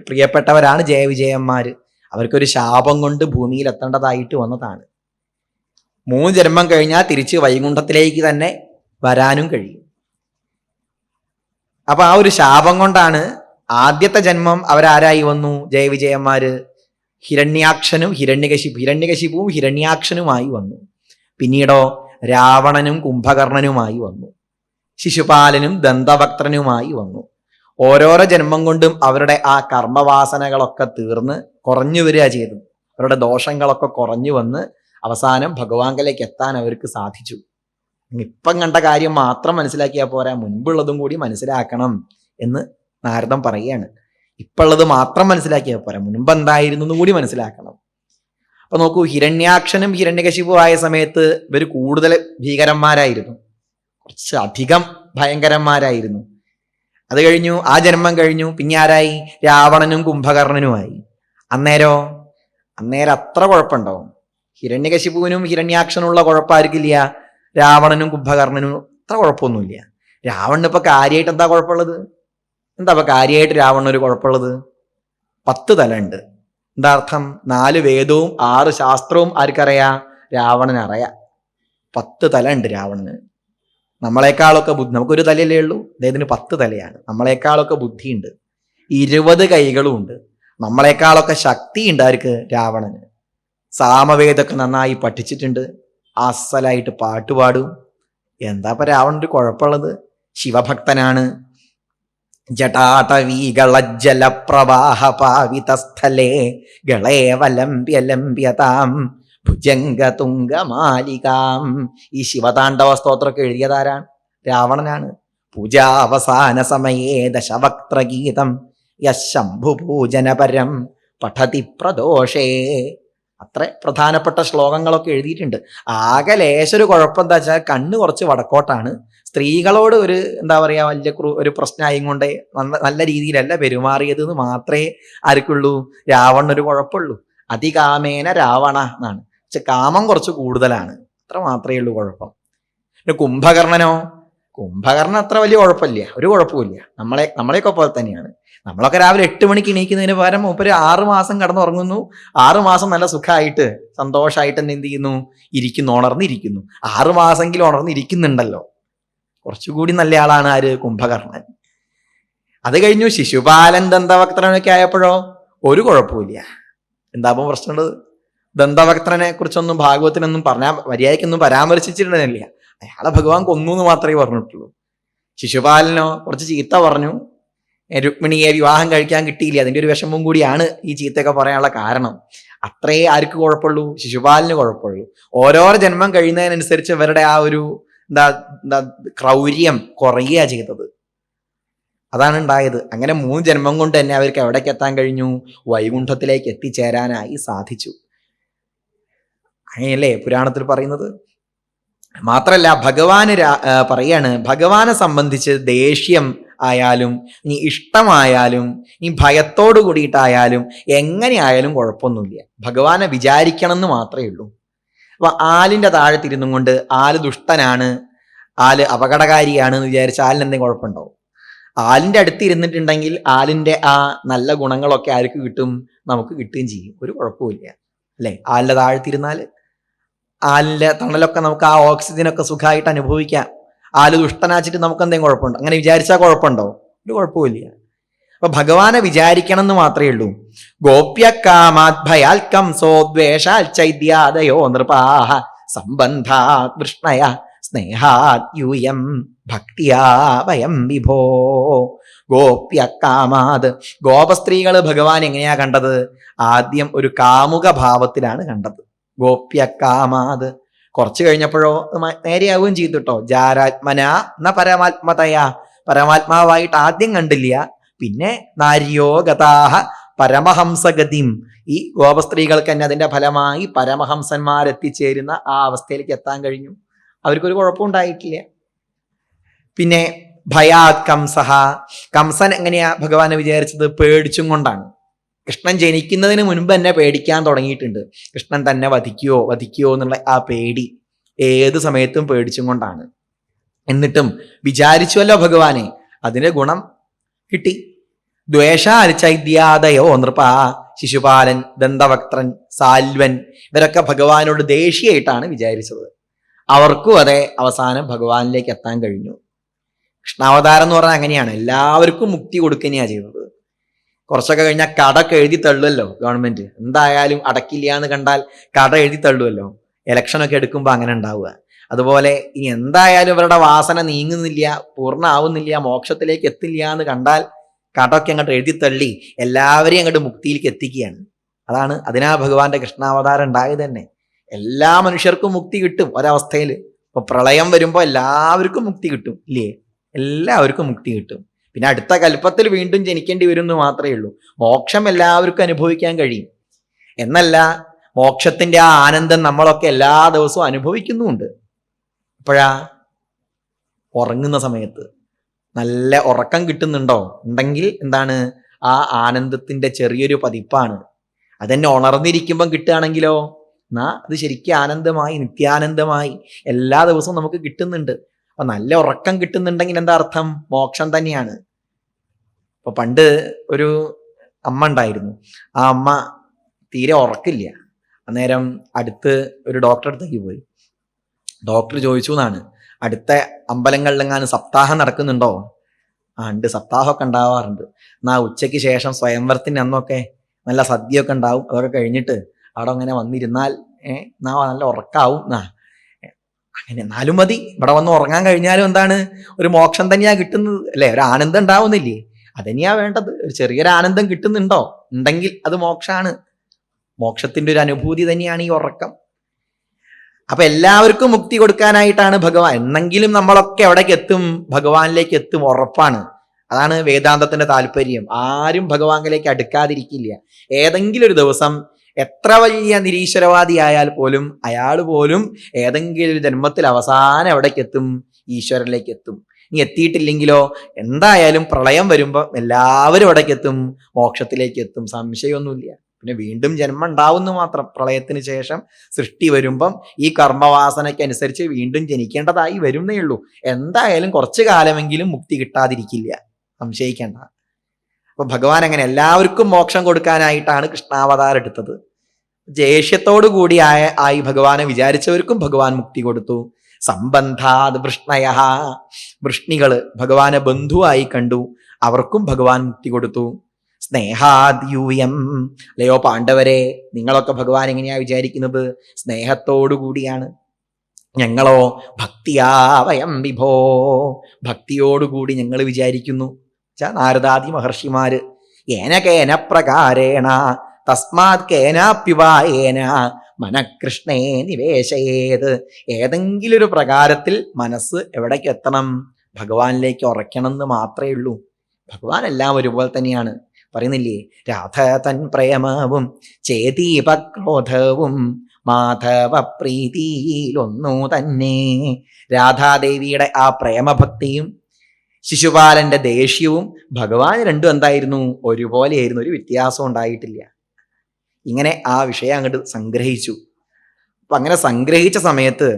പ്രിയപ്പെട്ടവരാണ് ജയവിജയന്മാര്. അവർക്കൊരു ശാപം കൊണ്ട് ഭൂമിയിൽ എത്തേണ്ടതായിട്ട് വന്നതാണ്. 3 ജന്മം കഴിഞ്ഞാൽ തിരിച്ച് വൈകുണ്ഠത്തിലേക്ക് തന്നെ വരാനും കഴിയും. അപ്പൊ ആ ഒരു ശാപം കൊണ്ടാണ് ആദ്യത്തെ ജന്മം അവരാരായി വന്നു? ജയവിജയന്മാര് ഹിരണ്യകശിപുവും ഹിരണ്യാക്ഷനുമായി വന്നു. പിന്നീടോ രാവണനും കുംഭകർണനുമായി വന്നു. ശിശുപാലനും ദന്തവക്ത്രനുമായി വന്നു. ഓരോരോ ജന്മം കൊണ്ടും അവരുടെ ആ കർമ്മവാസനകളൊക്കെ തീർന്ന് കുറഞ്ഞു വരിക ചെയ്തു. അവരുടെ ദോഷങ്ങളൊക്കെ കുറഞ്ഞു വന്ന് അവസാനം ഭഗവാങ്കലേക്ക് എത്താൻ അവർക്ക് സാധിച്ചു. ഇപ്പം കണ്ട കാര്യം മാത്രം മനസ്സിലാക്കിയാൽ പോരാ, മുൻപുള്ളതും കൂടി മനസ്സിലാക്കണം എന്ന് നാരദൻ പറയുകയാണ്. ഇപ്പുള്ളത് മാത്രം മനസ്സിലാക്കിയാൽ പോരാ, മുൻപ് എന്തായിരുന്നു കൂടി മനസ്സിലാക്കണം. അപ്പൊ നോക്കൂ, ഹിരണ്യാക്ഷനും ഹിരണ്യകശിപുവും ആയ സമയത്ത് ഇവർ കൂടുതൽ ഭീകരന്മാരായിരുന്നു, കുറച്ച് അധികം ഭയങ്കരന്മാരായിരുന്നു. അത് കഴിഞ്ഞു, ആ ജന്മം കഴിഞ്ഞു. പിന്നെ ആരായി? രാവണനും കുംഭകർണനുമായി. അന്നേരം അത്ര കുഴപ്പമുണ്ടാവും. ഹിരണ്യകശിപുവിനും ഹിരണ്യാക്ഷനുള്ള കുഴപ്പമായിരിക്കില്ല, രാവണനും കുംഭകർണനും അത്ര കുഴപ്പമൊന്നുമില്ല. രാവണന് ഇപ്പൊ കാര്യമായിട്ട് എന്താ കുഴപ്പമുള്ളത്? കാര്യമായിട്ട് രാവണനൊരു കുഴപ്പമുള്ളത്? 10 തല ഉണ്ട്. എന്താ അർത്ഥം? 4 വേദവും 6 ശാസ്ത്രവും ആർക്കറിയാ? രാവണന് അറിയാം. 10 തല ഉണ്ട് രാവണന്. നമ്മളെക്കാളൊക്കെ ബുദ്ധി, നമുക്കൊരു തലയല്ലേ ഉള്ളൂ, അദ്ദേഹത്തിന് 10 തലയാണ്. നമ്മളെക്കാളൊക്കെ ബുദ്ധിയുണ്ട്. 20 കൈകളും ഉണ്ട്. നമ്മളെക്കാളൊക്കെ ശക്തിയുണ്ട് ആർക്ക്? രാവണന്. സാമവേദമൊക്കെ നന്നായി പഠിച്ചിട്ടുണ്ട്, അസലായിട്ട് പാട്ടുപാടും. എന്താ ഇപ്പൊ രാവണനൊരു കുഴപ്പമുള്ളത്? ശിവഭക്തനാണ്. ജടാടവീകളജ്ജലപ്രവാഹ പാവിതസ്ഥലേ ഗളേവലംബ്യലംബ്യതാം ഭുജംഗതുംഗമാലികാം. ഈ ശിവതാണ്ഡവ സ്തോത്രമൊക്കെ എഴുതിയതാരാണ്? രാവണനാണ്. പൂജാവസാന സമയേ ദശവക്ത്രഗീതം യശംഭുപൂജനപരം പഠതി പ്രദോഷേ. അത്ര പ്രധാനപ്പെട്ട ശ്ലോകങ്ങളൊക്കെ എഴുതിയിട്ടുണ്ട്. ആകെ ലേശൊരു കുഴപ്പം എന്താ വെച്ചാൽ കണ്ണ് കുറച്ച് വടക്കോട്ടാണ്. സ്ത്രീകളോട് ഒരു എന്താ പറയുക വലിയ ഒരു പ്രശ്നമായും കൊണ്ടേ നല്ല രീതിയിലല്ല പെരുമാറിയത് എന്ന് മാത്രമേ ആർക്കുള്ളൂ? രാവണനൊരു കുഴപ്പമുള്ളൂ. അതികാമേന രാവണ എന്നാണ്. പക്ഷെ കാമം കുറച്ച് കൂടുതലാണ്, അത്ര മാത്രമേ ഉള്ളൂ കുഴപ്പം. പിന്നെ കുംഭകർണൻ അത്ര വലിയ കുഴപ്പമില്ല, ഒരു കുഴപ്പമില്ല. നമ്മളെയൊക്കെ പോലെ തന്നെയാണ്. നമ്മളൊക്കെ രാവിലെ 8 മണിക്ക് എണീക്കുന്നതിന് പകരം മൂപ്പര് 6 മാസം കിടന്നുറങ്ങുന്നു. 6 മാസം നല്ല സുഖമായിട്ട് സന്തോഷമായിട്ട് തന്നെ എന്ത് ചെയ്യുന്നു? ഉണർന്നിരിക്കുന്നു. 6 മാസമെങ്കിലും ഉണർന്നിരിക്കുന്നുണ്ടല്ലോ. കുറച്ചുകൂടി നല്ല ആളാണ് ആര്? കുംഭകർണൻ. അത് കഴിഞ്ഞു ശിശുപാലൻ ദന്തവക്ത്രനൊക്കെ ആയപ്പോഴോ ഒരു കുഴപ്പമില്ല. എന്താ അപ്പം പ്രശ്നമുള്ളത്? ദന്തവക്ത്രനെ കുറിച്ചൊന്നും ഭാഗവത്തിനൊന്നും മര്യാദയ്ക്കൊന്നും പരാമർശിച്ചിട്ടുന്നില്ല. അയാളെ ഭഗവാൻ കൊന്നു എന്ന് മാത്രമേ പറഞ്ഞിട്ടുള്ളൂ. ശിശുപാലനോ കുറച്ച് ചീത്ത പറഞ്ഞു, രുക്മിണിയെ വിവാഹം കഴിക്കാൻ കിട്ടിയില്ല, അതിൻ്റെ ഒരു വിഷമം കൂടിയാണ് ഈ ചീത്തയൊക്കെ പറയാനുള്ള കാരണം. അത്രേ ആർക്ക് കുഴപ്പമുള്ളൂ? ശിശുപാലന് കുഴപ്പമുള്ളൂ. ഓരോരോ ജന്മം കഴിയുന്നതിനനുസരിച്ച് ഇവരുടെ ആ ഒരു എന്താ ക്രൗര്യം കുറയുക ചെയ്തത്. അതാണ് ഉണ്ടായത്. അങ്ങനെ 3 ജന്മം കൊണ്ട് തന്നെ അവർക്ക് എവിടേക്ക് എത്താൻ കഴിഞ്ഞു? വൈകുണ്ഠത്തിലേക്ക് എത്തിച്ചേരാനായി സാധിച്ചു. അങ്ങനെയല്ലേ പുരാണത്തിൽ പറയുന്നത്. മാത്രല്ല ഭഗവാന് പറയാണ്, ഭഗവാനെ സംബന്ധിച്ച് ദേഷ്യം ആയാലും ഇനി ഇഷ്ടമായാലും ഇനി ഭയത്തോട് കൂടിയിട്ടായാലും എങ്ങനെയായാലും കുഴപ്പമൊന്നുമില്ല. ഭഗവാനെ വിചാരിക്കണം എന്ന് മാത്രമേ ഉള്ളൂ. അപ്പൊ ആലിന്റെ താഴെ തിരുന്നും കൊണ്ട് ആല് ദുഷ്ടനാണ്, ആല് അപകടകാരിയാണ് എന്ന് വിചാരിച്ച ആലിന് എന്തെങ്കിലും കുഴപ്പമുണ്ടാവും? ആലിന്റെ അടുത്ത് ഇരുന്നിട്ടുണ്ടെങ്കിൽ ആലിന്റെ ആ നല്ല ഗുണങ്ങളൊക്കെ ആർക്ക് കിട്ടും? നമുക്ക് കിട്ടുകയും ചെയ്യും. ഒരു കുഴപ്പമില്ല അല്ലെ? ആലിന്റെ താഴ്ത്തിരുന്നാൽ ആലിന്റെ തണലൊക്കെ നമുക്ക് ആ ഓക്സിജനൊക്കെ സുഖമായിട്ട് അനുഭവിക്കാം. ആല് ദുഷ്ടനാച്ചിട്ട് നമുക്ക് എന്തെങ്കിലും കുഴപ്പമുണ്ടോ? അങ്ങനെ വിചാരിച്ചാൽ കുഴപ്പമുണ്ടോ? ഒരു കുഴപ്പമില്ല. അപ്പൊ ഭഗവാനെ വിചാരിക്കണം എന്ന് മാത്രമേ ഉള്ളൂ. ഗോപ്യകാമാത് കംസോദ്വേഷാൽ ചൈദ്യാദയോ നൃപാഹ സംബന്ധാത് വൃഷ്ണയ സ്നേഹാത് യൂയം ഭക്തിയാ വയം വിഭോ. ഗോപ്യകാമാത്, ഗോപസ്ത്രീകൾ ഭഗവാൻ എങ്ങനെയാ കണ്ടത്? ആദ്യം ഒരു കാമുക ഭാവത്തിലാണ് കണ്ടത്. ഗോപ്യകാമാത്. കുറച്ച് കഴിഞ്ഞപ്പോഴോ നേരെയാവുകയും ചെയ്തു കേട്ടോ. ജാരാത്മന ന പരമാത്മതയാ, പരമാത്മാവായിട്ട് ആദ്യം കണ്ടില്ല. പിന്നെ നാര്യോ ഗതാഹ പരമഹംസഗതിം. ഈ ഗോപസ്ത്രീകൾക്ക് തന്നെ അതിന്റെ ഫലമായി പരമഹംസന്മാരെത്തിച്ചേരുന്ന ആ അവസ്ഥയിലേക്ക് എത്താൻ കഴിഞ്ഞു. അവർക്കൊരു കുഴപ്പമുണ്ടായിട്ടില്ല. പിന്നെ ഭയാത് കംസഹ, കംസൻ എങ്ങനെയാ ഭഗവാനെ വിചാരിച്ചത്? പേടിച്ചും കൊണ്ടാണ്. കൃഷ്ണൻ ജനിക്കുന്നതിന് മുൻപ് തന്നെ പേടിക്കാൻ തുടങ്ങിയിട്ടുണ്ട്. കൃഷ്ണൻ തന്നെ വധിക്കുവോ എന്നുള്ള ആ പേടി ഏത് സമയത്തും പേടിച്ചും കൊണ്ടാണ്. എന്നിട്ടും വിചാരിച്ചുവല്ലോ ഭഗവാനെ, അതിന്റെ ഗുണം കിട്ടി. ദ്വേഷാൽ ചൈദ്യാദയോ നൃപ, ശിശുപാലൻ, ദന്തവക്ത്രൻ, സാൽവൻ, ഇവരൊക്കെ ഭഗവാനോട് ദേഷ്യായിട്ടാണ് വിചാരിച്ചത്. അവർക്കും അതെ അവസാനം ഭഗവാനിലേക്ക് എത്താൻ കഴിഞ്ഞു. കൃഷ്ണാവതാരം എന്ന് പറഞ്ഞാൽ അങ്ങനെയാണ്, എല്ലാവർക്കും മുക്തി കൊടുക്കുകയാണ് ചെയ്തത്. കുറച്ചൊക്കെ കഴിഞ്ഞാൽ കടക്ക് എഴുതി തള്ളുമല്ലോ ഗവൺമെന്റ്. എന്തായാലും അടക്കില്ല എന്ന് കണ്ടാൽ കട എഴുതി തള്ളുമല്ലോ. ഇലക്ഷനൊക്കെ എടുക്കുമ്പോൾ അങ്ങനെ ഉണ്ടാവുക. അതുപോലെ ഇനി എന്തായാലും ഇവരുടെ വാസന നീങ്ങുന്നില്ല, പൂർണ്ണമാവുന്നില്ല, മോക്ഷത്തിലേക്ക് എത്തില്ല എന്ന് കണ്ടാൽ കടമൊക്കെ അങ്ങോട്ട് എഴുതി തള്ളി എല്ലാവരെയും അങ്ങോട്ട് മുക്തിയിലേക്ക് എത്തിക്കുകയാണ്. അതിനാ ഭഗവാന്റെ കൃഷ്ണാവതാരം ഉണ്ടായത് തന്നെ. എല്ലാ മനുഷ്യർക്കും മുക്തി കിട്ടും ഒരവസ്ഥയിൽ. ഇപ്പൊ പ്രളയം വരുമ്പോൾ എല്ലാവർക്കും മുക്തി കിട്ടും ഇല്ലേ? എല്ലാവർക്കും മുക്തി കിട്ടും. പിന്നെ അടുത്ത കൽപ്പത്തിൽ വീണ്ടും ജനിക്കേണ്ടി വരും എന്ന് മാത്രമേ ഉള്ളൂ. മോക്ഷം എല്ലാവർക്കും അനുഭവിക്കാൻ കഴിയും എന്നല്ല, മോക്ഷത്തിന്റെ ആ ആനന്ദം നമ്മളൊക്കെ എല്ലാ ദിവസവും അനുഭവിക്കുന്നുമുണ്ട്. ഇപ്പോഴാ ഉറങ്ങുന്ന സമയത്ത് നല്ല ഉറക്കം കിട്ടുന്നുണ്ടോ? ഉണ്ടെങ്കിൽ എന്താണ്? ആ ആനന്ദത്തിന്റെ ചെറിയൊരു പതിപ്പാണ്. അതെന്നെ ഉണർന്നിരിക്കുമ്പം കിട്ടുകയാണെങ്കിലോ അത് ശരിക്കും ആനന്ദമായി, നിത്യാനന്ദമായി എല്ലാ ദിവസവും നമുക്ക് കിട്ടുന്നുണ്ട്. അപ്പൊ നല്ല ഉറക്കം കിട്ടുന്നുണ്ടെങ്കിൽ എന്താ അർത്ഥം? മോക്ഷം തന്നെയാണ്. അപ്പൊ പണ്ട് ഒരു അമ്മ ഉണ്ടായിരുന്നു. ആ അമ്മ തീരെ ഉറക്കില്ല. അന്നേരം അടുത്ത് ഒരു ഡോക്ടറെ അടുത്തേക്ക് പോയി. ഡോക്ടർ ചോദിച്ചു എന്നാണ്, അടുത്ത അമ്പലങ്ങളിലെങ്ങാനും സപ്താഹം നടക്കുന്നുണ്ടോ? ഉണ്ട്, സപ്താഹമൊക്കെ ഉണ്ടാവാറുണ്ട്. എന്നാ ഉച്ചയ്ക്ക് ശേഷം സ്വയംവരത്തിന് അന്നൊക്കെ നല്ല സദ്യയൊക്കെ ഉണ്ടാവും. അതൊക്കെ കഴിഞ്ഞിട്ട് അവിടെ അങ്ങനെ വന്നിരുന്നാൽ എന്നാ നല്ല ഉറക്കാവും. അങ്ങനെ എന്നാലും മതി, ഇവിടെ വന്ന് ഉറങ്ങാൻ കഴിഞ്ഞാലും എന്താണ്? ഒരു മോക്ഷം തന്നെയാ കിട്ടുന്നത് അല്ലെ? ഒരു ആനന്ദം ഉണ്ടാവുന്നില്ലേ? അതന്നെയാ വേണ്ടത്. ഒരു ചെറിയൊരു ആനന്ദം കിട്ടുന്നുണ്ടോ? ഉണ്ടെങ്കിൽ അത് മോക്ഷാണ്. മോക്ഷത്തിന്റെ ഒരു അനുഭൂതി തന്നെയാണ് ഈ ഉറക്കം. അപ്പൊ എല്ലാവർക്കും മുക്തി കൊടുക്കാനായിട്ടാണ് ഭഗവാൻ. എന്നെങ്കിലും നമ്മളൊക്കെ എവിടേക്ക് എത്തും? ഭഗവാനിലേക്ക് എത്തും, ഉറപ്പാണ്. അതാണ് വേദാന്തത്തിന്റെ താല്പര്യം. ആരും ഭഗവാനിലേക്ക് അടുക്കാതിരിക്കില്ല. ഏതെങ്കിലും ഒരു ദിവസം എത്ര വലിയ നിരീശ്വരവാദി ആയാൽ പോലും അയാൾ പോലും ഏതെങ്കിലും ഒരു ജന്മത്തിൽ അവസാനം എവിടേക്ക് എത്തും? ഈശ്വരനിലേക്ക് എത്തും. ഇനി എത്തിയിട്ടില്ലെങ്കിലോ എന്തായാലും പ്രളയം വരുമ്പോൾ എല്ലാവരും എവിടേക്ക് എത്തും? മോക്ഷത്തിലേക്ക് എത്തും. സംശയമൊന്നുമില്ല. പിന്നെ വീണ്ടും ജന്മം ഉണ്ടാവുന്നു മാത്രം. പ്രളയത്തിന് ശേഷം സൃഷ്ടി വരുമ്പം ഈ കർമ്മവാസനയ്ക്ക് അനുസരിച്ച് വീണ്ടും ജനിക്കേണ്ടതായി വരുന്നേ ഉള്ളൂ. എന്തായാലും കുറച്ചു കാലമെങ്കിലും മുക്തി കിട്ടാതിരിക്കില്ല, സംശയിക്കേണ്ട. അപ്പൊ ഭഗവാൻ അങ്ങനെ എല്ലാവർക്കും മോക്ഷം കൊടുക്കാനായിട്ടാണ് കൃഷ്ണാവതാരം എടുത്തത്. ദേഷ്യത്തോടു കൂടി ആയി ഭഗവാനെ വിചാരിച്ചവർക്കും ഭഗവാൻ മുക്തി കൊടുത്തു. സംബന്ധാത് വൃഷ്ണയ, വൃഷ്ണികള് ഭഗവാനെ ബന്ധുവായി കണ്ടു, അവർക്കും ഭഗവാൻ മുക്തി കൊടുത്തു. സ്നേഹാദ്യൂയം. അല്ലയോ പാണ്ഡവരെ, നിങ്ങളൊക്കെ ഭഗവാൻ എങ്ങനെയാ വിചാരിക്കുന്നത്? സ്നേഹത്തോടുകൂടിയാണ്. ഞങ്ങളോ ഭക്തിയാ വയം വിഭോ, ഭക്തിയോടുകൂടി ഞങ്ങൾ വിചാരിക്കുന്നു. നാരദാദി മഹർഷിമാര് ഏന കേന പ്രകാരേണ തസ്മാത് കേനാപ്യുവായേന മനഃകൃഷ്ണേ നിവേശയേത്. ഏതെങ്കിലും ഒരു പ്രകാരത്തിൽ മനസ്സ് എവിടേക്ക് എത്തണം? ഭഗവാനിലേക്ക് ഉറയ്ക്കണം എന്ന് മാത്രമേ ഉള്ളൂ. ഭഗവാൻ എല്ലാം ഒരുപോലെ തന്നെയാണ്. പറയുന്നില്ലേ, രാധ തൻ പ്രേമവും ചേതീപക്രോധവും മാധവ പ്രീതിയിലൊന്നു തന്നെ. രാധാദേവിയുടെ ആ പ്രേമഭക്തിയും ശിശുപാലന്റെ ദേഷ്യവും ഭഗവാൻ രണ്ടും എന്തായിരുന്നു? ഒരുപോലെയായിരുന്നു. ഒരു വ്യത്യാസം ഉണ്ടായിട്ടില്ല. ഇങ്ങനെ ആ വിഷയം അങ്ങോട്ട് സംഗ്രഹിച്ചു. അപ്പൊ അങ്ങനെ സംഗ്രഹിച്ച സമയത്ത്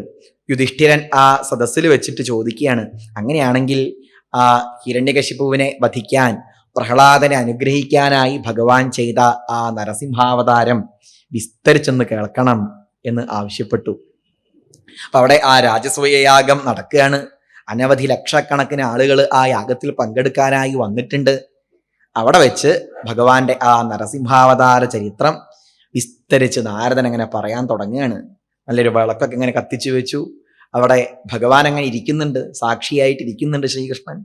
യുധിഷ്ഠിരൻ ആ സദസ്സിൽ വെച്ചിട്ട് ചോദിക്കുകയാണ്, അങ്ങനെയാണെങ്കിൽ ആ ഹിരണ്യകശിപുവിനെ വധിക്കാൻ, പ്രഹ്ലാദനെ അനുഗ്രഹിക്കാനായി ഭഗവാൻ ചെയ്ത ആ നരസിംഹാവതാരം വിസ്തരിച്ചെന്ന് കേൾക്കണം എന്ന് ആവശ്യപ്പെട്ടു. അപ്പൊ അവിടെ ആ രാജസൂയയാഗം നടക്കുകയാണ്. അനവധി ലക്ഷക്കണക്കിന് ആളുകൾ ആ യാഗത്തിൽ പങ്കെടുക്കാനായി വന്നിട്ടുണ്ട്. അവിടെ വെച്ച് ഭഗവാന്റെ ആ നരസിംഹാവതാര ചരിത്രം വിസ്തരിച്ച് നാരദൻ അങ്ങനെ പറയാൻ തുടങ്ങുകയാണ്. നല്ലൊരു വിളക്കൊക്കെ ഇങ്ങനെ കത്തിച്ചു വെച്ചു. അവിടെ ഭഗവാൻ അങ്ങനെ ഇരിക്കുന്നുണ്ട്, സാക്ഷിയായിട്ട് ഇരിക്കുന്നുണ്ട് ശ്രീകൃഷ്ണൻ.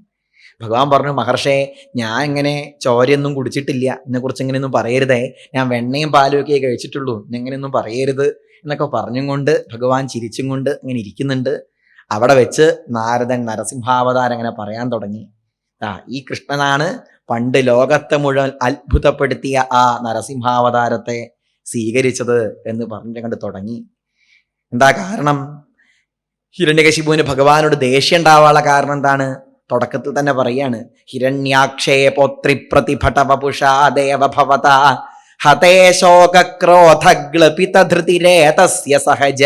ഭഗവാൻ പറഞ്ഞു, മഹർഷേ, ഞാൻ ഇങ്ങനെ ചോരയൊന്നും കുടിച്ചിട്ടില്ല, എന്നെക്കുറിച്ച് ഇങ്ങനെയൊന്നും പറയരുതേ, ഞാൻ വെണ്ണയും പാലും ഒക്കെ കഴിച്ചിട്ടുള്ളൂ, എന്നെങ്ങനെയൊന്നും പറയരുത് എന്നൊക്കെ പറഞ്ഞും കൊണ്ട് ഭഗവാൻ ചിരിച്ചും കൊണ്ട് അങ്ങനെ ഇരിക്കുന്നുണ്ട്. അവിടെ വെച്ച് നാരദൻ നരസിംഹാവതാരം അങ്ങനെ പറയാൻ തുടങ്ങി. ഈ കൃഷ്ണനാണ് പണ്ട് ലോകത്തെ മുഴുവൻ അത്ഭുതപ്പെടുത്തിയ ആ നരസിംഹാവതാരത്തെ സ്വീകരിച്ചത് എന്ന് പറഞ്ഞുകൊണ്ട് തുടങ്ങി. എന്താ കാരണം? ഹിരണ്യകശിപുവിന് ഭഗവാനോട് ദേഷ്യം ഉണ്ടാവാനുള്ള കാരണം എന്താണ്? തുടക്കത്തിൽ തന്നെ പറയാണ്, ഹിരണ്യാക്ഷേ പോത്രി പ്രതിഭടവപുഷാ ദേവഭവത ഹതേ ശോകക്രോധഗ്ലപിതധൃതിരേതസ്യ സഹജ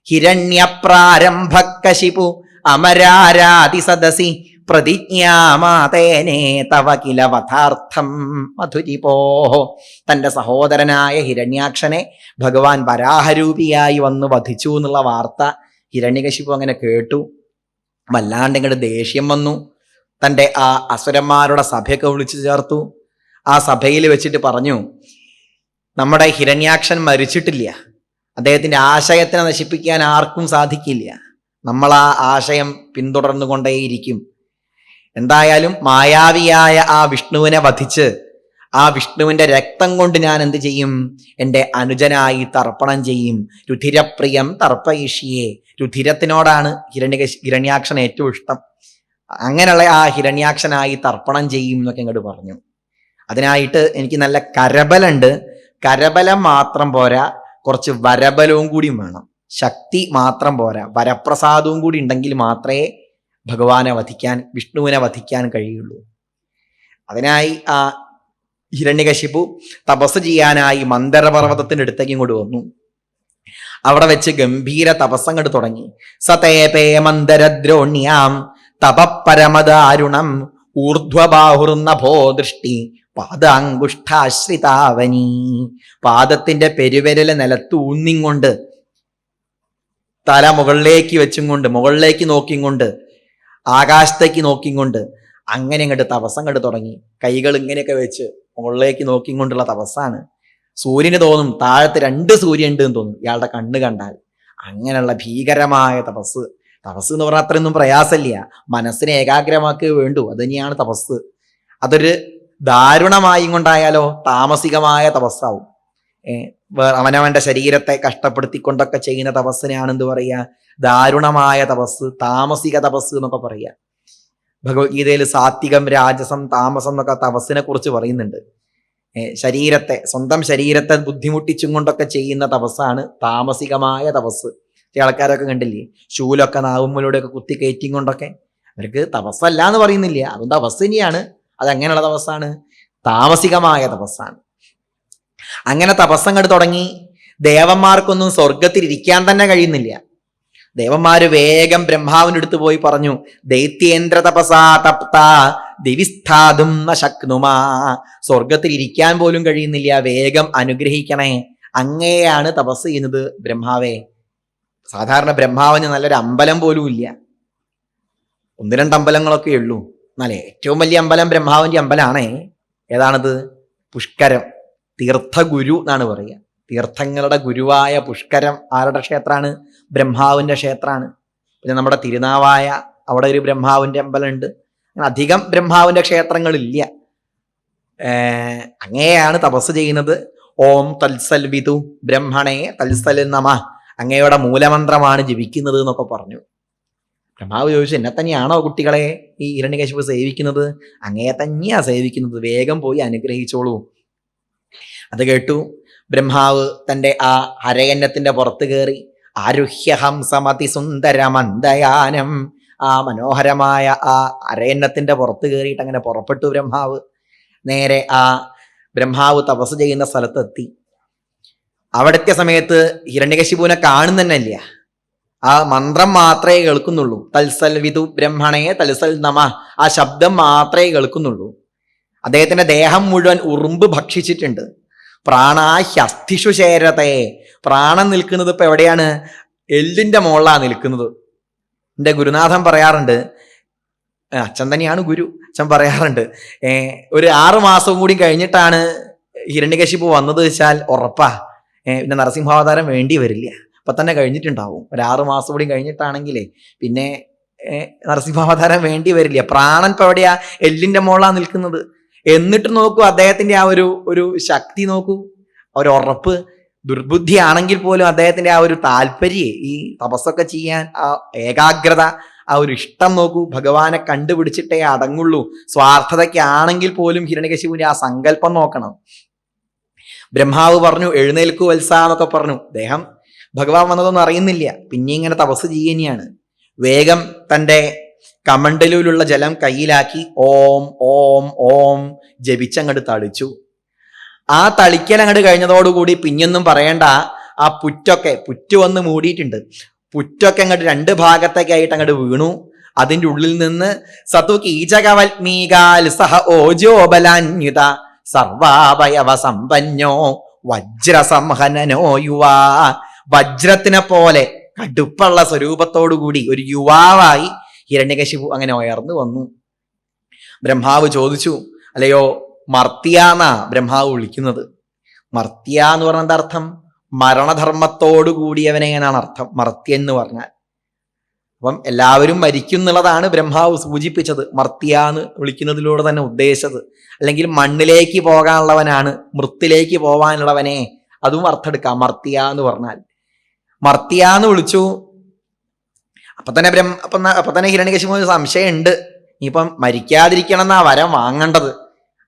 ഹിരണ്യപ്രാരംഭകശിപു അമരാരാതി സദസി പ്രതിജ്ഞാമാതേനേ തവ കില വധാർത്ഥം മധുരിപോ. തൻ്റെ സഹോദരനായ ഹിരണ്യാക്ഷനെ ഭഗവാൻ വരാഹരൂപിയായി വന്ന് വധിച്ചു എന്നുള്ള വാർത്ത ഹിരണ്യകശിപു അങ്ങനെ കേട്ടു. വല്ലാണ്ട് ഇങ്ങോട്ട് ദേഷ്യം വന്നു. തൻ്റെ ആ അസുരന്മാരുടെ സഭയൊക്കെ വിളിച്ചു ചേർത്തു. ആ സഭയിൽ വെച്ചിട്ട് പറഞ്ഞു, നമ്മുടെ ഹിരണ്യാക്ഷൻ മരിച്ചിട്ടില്ല, അദ്ദേഹത്തിൻ്റെ ആശയത്തിനെ നശിപ്പിക്കാൻ ആർക്കും സാധിക്കില്ല, നമ്മൾ ആ ആശയം പിന്തുടർന്നുകൊണ്ടേയിരിക്കും. എന്തായാലും മായാവിയായ ആ വിഷ്ണുവിനെ വധിച്ച് ആ വിഷ്ണുവിൻ്റെ രക്തം കൊണ്ട് ഞാൻ എന്ത് ചെയ്യും? എൻ്റെ അനുജനായി തർപ്പണം ചെയ്യും. രുധിരപ്രിയം തർപ്പയിഷ്യെ. രുധിരത്തിനോടാണ് ഹിരണ്യാക്ഷൻ ഏറ്റവും ഇഷ്ടം. അങ്ങനെയുള്ള ആ ഹിരണ്യാക്ഷനായി തർപ്പണം ചെയ്യും എന്നൊക്കെ ഇങ്ങോട്ട് പറഞ്ഞു. അതിനായിട്ട് എനിക്ക് നല്ല കരബലുണ്ട്. കരബലം മാത്രം പോരാ, കുറച്ച് വരബലവും കൂടി വേണം. ശക്തി മാത്രം പോരാ, വരപ്രസാദവും കൂടി ഉണ്ടെങ്കിൽ മാത്രമേ ഭഗവാനെ വധിക്കാൻ, വിഷ്ണുവിനെ വധിക്കാൻ കഴിയുള്ളൂ. അതിനായി ആ ഹിരണ്യകശിപു തപസ് ചെയ്യാനായി മന്ദരപർവ്വതത്തിന്റെ അടുത്തേക്ക് ഇങ്ങോട്ട് വന്നു. അവിടെ വെച്ച് ഗംഭീര തപസ്സങ്ങോട്ട് തുടങ്ങി. സതേപേ മന്ദരദ്രോണ്യാം തപപരമദാരുണം ഊർധ്വബാഹുർനഭോ ദൃഷ്ടി പാദാങ്കുഷ്ഠാശ്രിതാവനി. പാദത്തിന്റെ പെരുവിരല് നിലത്ത് ഊന്നിക്കൊണ്ട്, തല മുകളിലേക്ക് വെച്ചും കൊണ്ട്, മുകളിലേക്ക് നോക്കിക്കൊണ്ട്, ആകാശത്തേക്ക് നോക്കിക്കൊണ്ട് അങ്ങനെ അങ്ങോട്ട് തപസ്സങ്ങോട്ട് തുടങ്ങി. കൈകൾ ഇങ്ങനെയൊക്കെ വെച്ച് മുകളിലേക്ക് നോക്കിക്കൊണ്ടുള്ള തപസ്സാണ്. സൂര്യന് തോന്നും താഴത്ത് 2 സൂര്യൻ ഉണ്ട് എന്ന് തോന്നും ഇയാളുടെ കണ്ണ് കണ്ടാൽ. അങ്ങനെയുള്ള ഭീകരമായ തപസ്. തപസ് എന്ന് പറഞ്ഞാൽ അത്രയൊന്നും പ്രയാസമില്ല, മനസ്സിനെ ഏകാഗ്രമാക്കുക വേണ്ടു. അത് തന്നെയാണ് തപസ്. അതൊരു ദാരുണമായി കൊണ്ടായാലോ താമസികമായ തപസ്സാവും. അവനവന്റെ ശരീരത്തെ കഷ്ടപ്പെടുത്തിക്കൊണ്ടൊക്കെ ചെയ്യുന്ന തപസ്സിനെയാണ് എന്ത് പറയുക? ദാരുണമായ തപസ്, താമസിക തപസ് എന്നൊക്കെ പറയുക. ഭഗവത്ഗീതയിൽ സാത്വികം, രാജസം, താമസം എന്നൊക്കെ തപസ്സിനെ കുറിച്ച് പറയുന്നുണ്ട്. ശരീരത്തെ, സ്വന്തം ശരീരത്തെ ബുദ്ധിമുട്ടിച്ചും കൊണ്ടൊക്കെ ചെയ്യുന്ന തപസ്സാണ് താമസികമായ തപസ്. ചില ആൾക്കാരൊക്കെ കണ്ടില്ലേ, ശൂലൊക്കെ നാവുമ്മലൂടെയൊക്കെ കുത്തി കയറ്റിയും കൊണ്ടൊക്കെ. അവർക്ക് തപസ്സല്ല എന്ന് പറയുന്നില്ല, അതും തപസ് തന്നെയാണ്. അതെങ്ങനെയുള്ള തപസ്സാണ്? താമസികമായ തപസ്സാണ്. അങ്ങനെ തപസ്സങ്ങോട്ട് തുടങ്ങി. ദേവന്മാർക്കൊന്നും സ്വർഗത്തിൽ ഇരിക്കാൻ തന്നെ കഴിയുന്നില്ല. ദേവന്മാര് വേഗം ബ്രഹ്മാവിൻ്റെ അടുത്ത് പോയി പറഞ്ഞു, ദൈത്യേന്ദ്ര തപസാ തപ്ത ദിവിസ്ഥാതും ന ശക്നുമാ. സ്വർഗത്തിൽ ഇരിക്കാൻ പോലും കഴിയുന്നില്ല, വേഗം അനുഗ്രഹിക്കണേ. അങ്ങനെയാണ് തപസ് ചെയ്യുന്നത് ബ്രഹ്മാവേ. സാധാരണ ബ്രഹ്മാവിന് നല്ലൊരു അമ്പലം പോലും ഇല്ല, 1-2 അമ്പലങ്ങളൊക്കെ ഉള്ളൂ. എന്നാലേ ഏറ്റവും വലിയ അമ്പലം ബ്രഹ്മാവിൻ്റെ അമ്പലമാണേ. ഏതാണത്? പുഷ്കരം, തീർത്ഥഗുരു എന്നാണ് പറയുക. തീർത്ഥങ്ങളുടെ ഗുരുവായ പുഷ്കരം ആരുടെ ക്ഷേത്രമാണ്? ബ്രഹ്മാവിൻ്റെ ക്ഷേത്രമാണ്. പിന്നെ നമ്മുടെ തിരുനാവായ അവിടെ ഒരു ബ്രഹ്മാവിൻ്റെ അമ്പലമുണ്ട്. അധികം ബ്രഹ്മാവിൻ്റെ ക്ഷേത്രങ്ങളില്ല. അങ്ങനെയാണ് തപസ് ചെയ്യുന്നത്. ഓം തൽസൽ വിതു ബ്രഹ്മണേ തൽസൽ നമ, അങ്ങയുടെ മൂലമന്ത്രമാണ് ജപിക്കുന്നത് എന്നൊക്കെ പറഞ്ഞു. ബ്രഹ്മാവ് ചോദിച്ചു, എന്നെ തന്നെയാണോ കുട്ടികളെ ഈ ഹിരണ്യകശിപു സേവിക്കുന്നത്? അങ്ങയെ തന്നെയാ സേവിക്കുന്നത്, വേഗം പോയി അനുഗ്രഹിച്ചോളൂ. അത് കേട്ടു ബ്രഹ്മാവ് തൻ്റെ ആ അരയന്നത്തിൻ്റെ പുറത്ത് കയറി ആരുഹ്യഹംസമതി സുന്ദരമന്ദയാനം, ആ മനോഹരമായ ആ അരയന്നത്തിൻ്റെ പുറത്ത് കയറിയിട്ട് അങ്ങനെ പുറപ്പെട്ടു ബ്രഹ്മാവ്. നേരെ ആ ബ്രഹ്മാവ് തപസ് ചെയ്യുന്ന സ്ഥലത്തെത്തി. അവിടുത്തെ സമയത്ത് ഹിരണ്യകശിപുവിനെ കാണുന്നതന്നെയില്ല, ആ മന്ത്രം മാത്രമേ കേൾക്കുന്നുള്ളൂ. തൽസൽ വിതു ബ്രഹ്മണേ തൽസൽ നമ, ആ ശബ്ദം മാത്രമേ കേൾക്കുന്നുള്ളൂ. അദ്ദേഹത്തിന്റെ ദേഹം മുഴുവൻ ഉറുമ്പ് ഭക്ഷിച്ചിട്ടുണ്ട്. പ്രാണാഹ്യസ്ഥിഷു ചേരത്തെ, പ്രാണൻ നിൽക്കുന്നത് ഇപ്പൊ എവിടെയാണ്? എല്ലിന്റെ മുകളിലാണ് നിൽക്കുന്നത്. എൻ്റെ ഗുരുനാഥൻ പറയാറുണ്ട്, അച്ഛൻ തന്നെയാണ് ഗുരു, അച്ഛൻ പറയാറുണ്ട്, ഒരു 6 മാസവും കൂടി കഴിഞ്ഞിട്ടാണ് ഹിരണ്യകശിപു വന്നത് വെച്ചാൽ ഉറപ്പാ പിന്നെ നരസിംഹാവതാരം വേണ്ടി വരില്ല, അപ്പൊ തന്നെ കഴിഞ്ഞിട്ടുണ്ടാവും. ഒരു 6 മാസം കൂടി കഴിഞ്ഞിട്ടാണെങ്കിലേ പിന്നെ നരസിംഹാവതാരം വേണ്ടി വരില്ല. പ്രാണൻ ഇപ്പൊ എവിടെയാ? എല്ലിന്റെ മുകളിലാണ് നിൽക്കുന്നത്. എന്നിട്ട് നോക്കൂ അദ്ദേഹത്തിന്റെ ആ ഒരു ശക്തി നോക്കൂ, ഒരു ഉറപ്പ്. ദുർബുദ്ധി ആണെങ്കിൽ പോലും അദ്ദേഹത്തിന്റെ ആ ഒരു താല്പര്യം, ഈ തപസ്സൊക്കെ ചെയ്യാൻ ആ ഏകാഗ്രത, ആ ഒരു ഇഷ്ടം നോക്കൂ. ഭഗവാനെ കണ്ടുപിടിച്ചിട്ടേ അടങ്ങുള്ളൂ. സ്വാർത്ഥതയ്ക്കാണെങ്കിൽ പോലും ഹിരണ്യകശിപുവിന്റെ ആ സങ്കല്പം നോക്കണം. ബ്രഹ്മാവ് പറഞ്ഞു എഴുന്നേൽക്കൂ വത്സ എന്നൊക്കെ പറഞ്ഞു. അദ്ദേഹം ഭഗവാൻ വന്നതൊന്നും അറിയുന്നില്ല, പിന്നെ ഇങ്ങനെ തപസ് ചെയ്യുകയാണ്. വേഗം തൻ്റെ കമണ്ടലൂലുള്ള ജലം കയ്യിലാക്കി ഓം ഓം ഓം ജപിച്ചങ്ങോട്ട് തളിച്ചു. ആ തളിക്കൽ അങ്ങോട്ട് കഴിഞ്ഞതോടുകൂടി പിന്നൊന്നും പറയണ്ട, ആ പുറ്റ് വന്ന് മൂടിയിട്ടുണ്ട്. പുറ്റൊക്കെ അങ്ങോട്ട് 2 ഭാഗത്തേക്കായിട്ട് അങ്ങോട്ട് വീണു. അതിൻ്റെ ഉള്ളിൽ നിന്ന് സതുകീചകവൽമീകാൽ സഹ ഓജോബലാന്യുത സർവാവയവ സമ്പന്നോ വജ്രസംഹനനോ യുവാ, വജ്രത്തിനെ പോലെ കടുപ്പുള്ള സ്വരൂപത്തോടുകൂടി ഒരു യുവാവായി ഹിരണ്യകശിപു അങ്ങനെ ഉയർന്നു വന്നു. ബ്രഹ്മാവ് ചോദിച്ചു, അല്ലയോ മർത്യാന്നാ ബ്രഹ്മാവ് വിളിക്കുന്നത്. മർത്യ എന്ന് പറഞ്ഞ അർത്ഥം മരണധർമ്മത്തോടു കൂടിയവനെ എന്നാണ് അർത്ഥം, മർത്യ എന്ന് പറഞ്ഞാൽ. അപ്പം എല്ലാവരും മരിക്കും എന്നുള്ളതാണ് ബ്രഹ്മാവ് സൂചിപ്പിച്ചത്, മർത്യ എന്ന് വിളിക്കുന്നതിലൂടെ തന്നെ ഉദ്ദേശിച്ചത്. അല്ലെങ്കിൽ മണ്ണിലേക്ക് പോകാനുള്ളവനാണ്, മൃത്തിലേക്ക് പോകാനുള്ളവനെ, അതും അർത്ഥമെടുക്കാം മർത്യ എന്ന് പറഞ്ഞാൽ. മർത്യ എന്ന് വിളിച്ചു. അപ്പൊ തന്നെ ഹിരണ്യകശിപുവിന് സംശയമുണ്ട്, ഇനിയിപ്പം മരിക്കാതിരിക്കണം എന്നാ വരം വാങ്ങേണ്ടത്,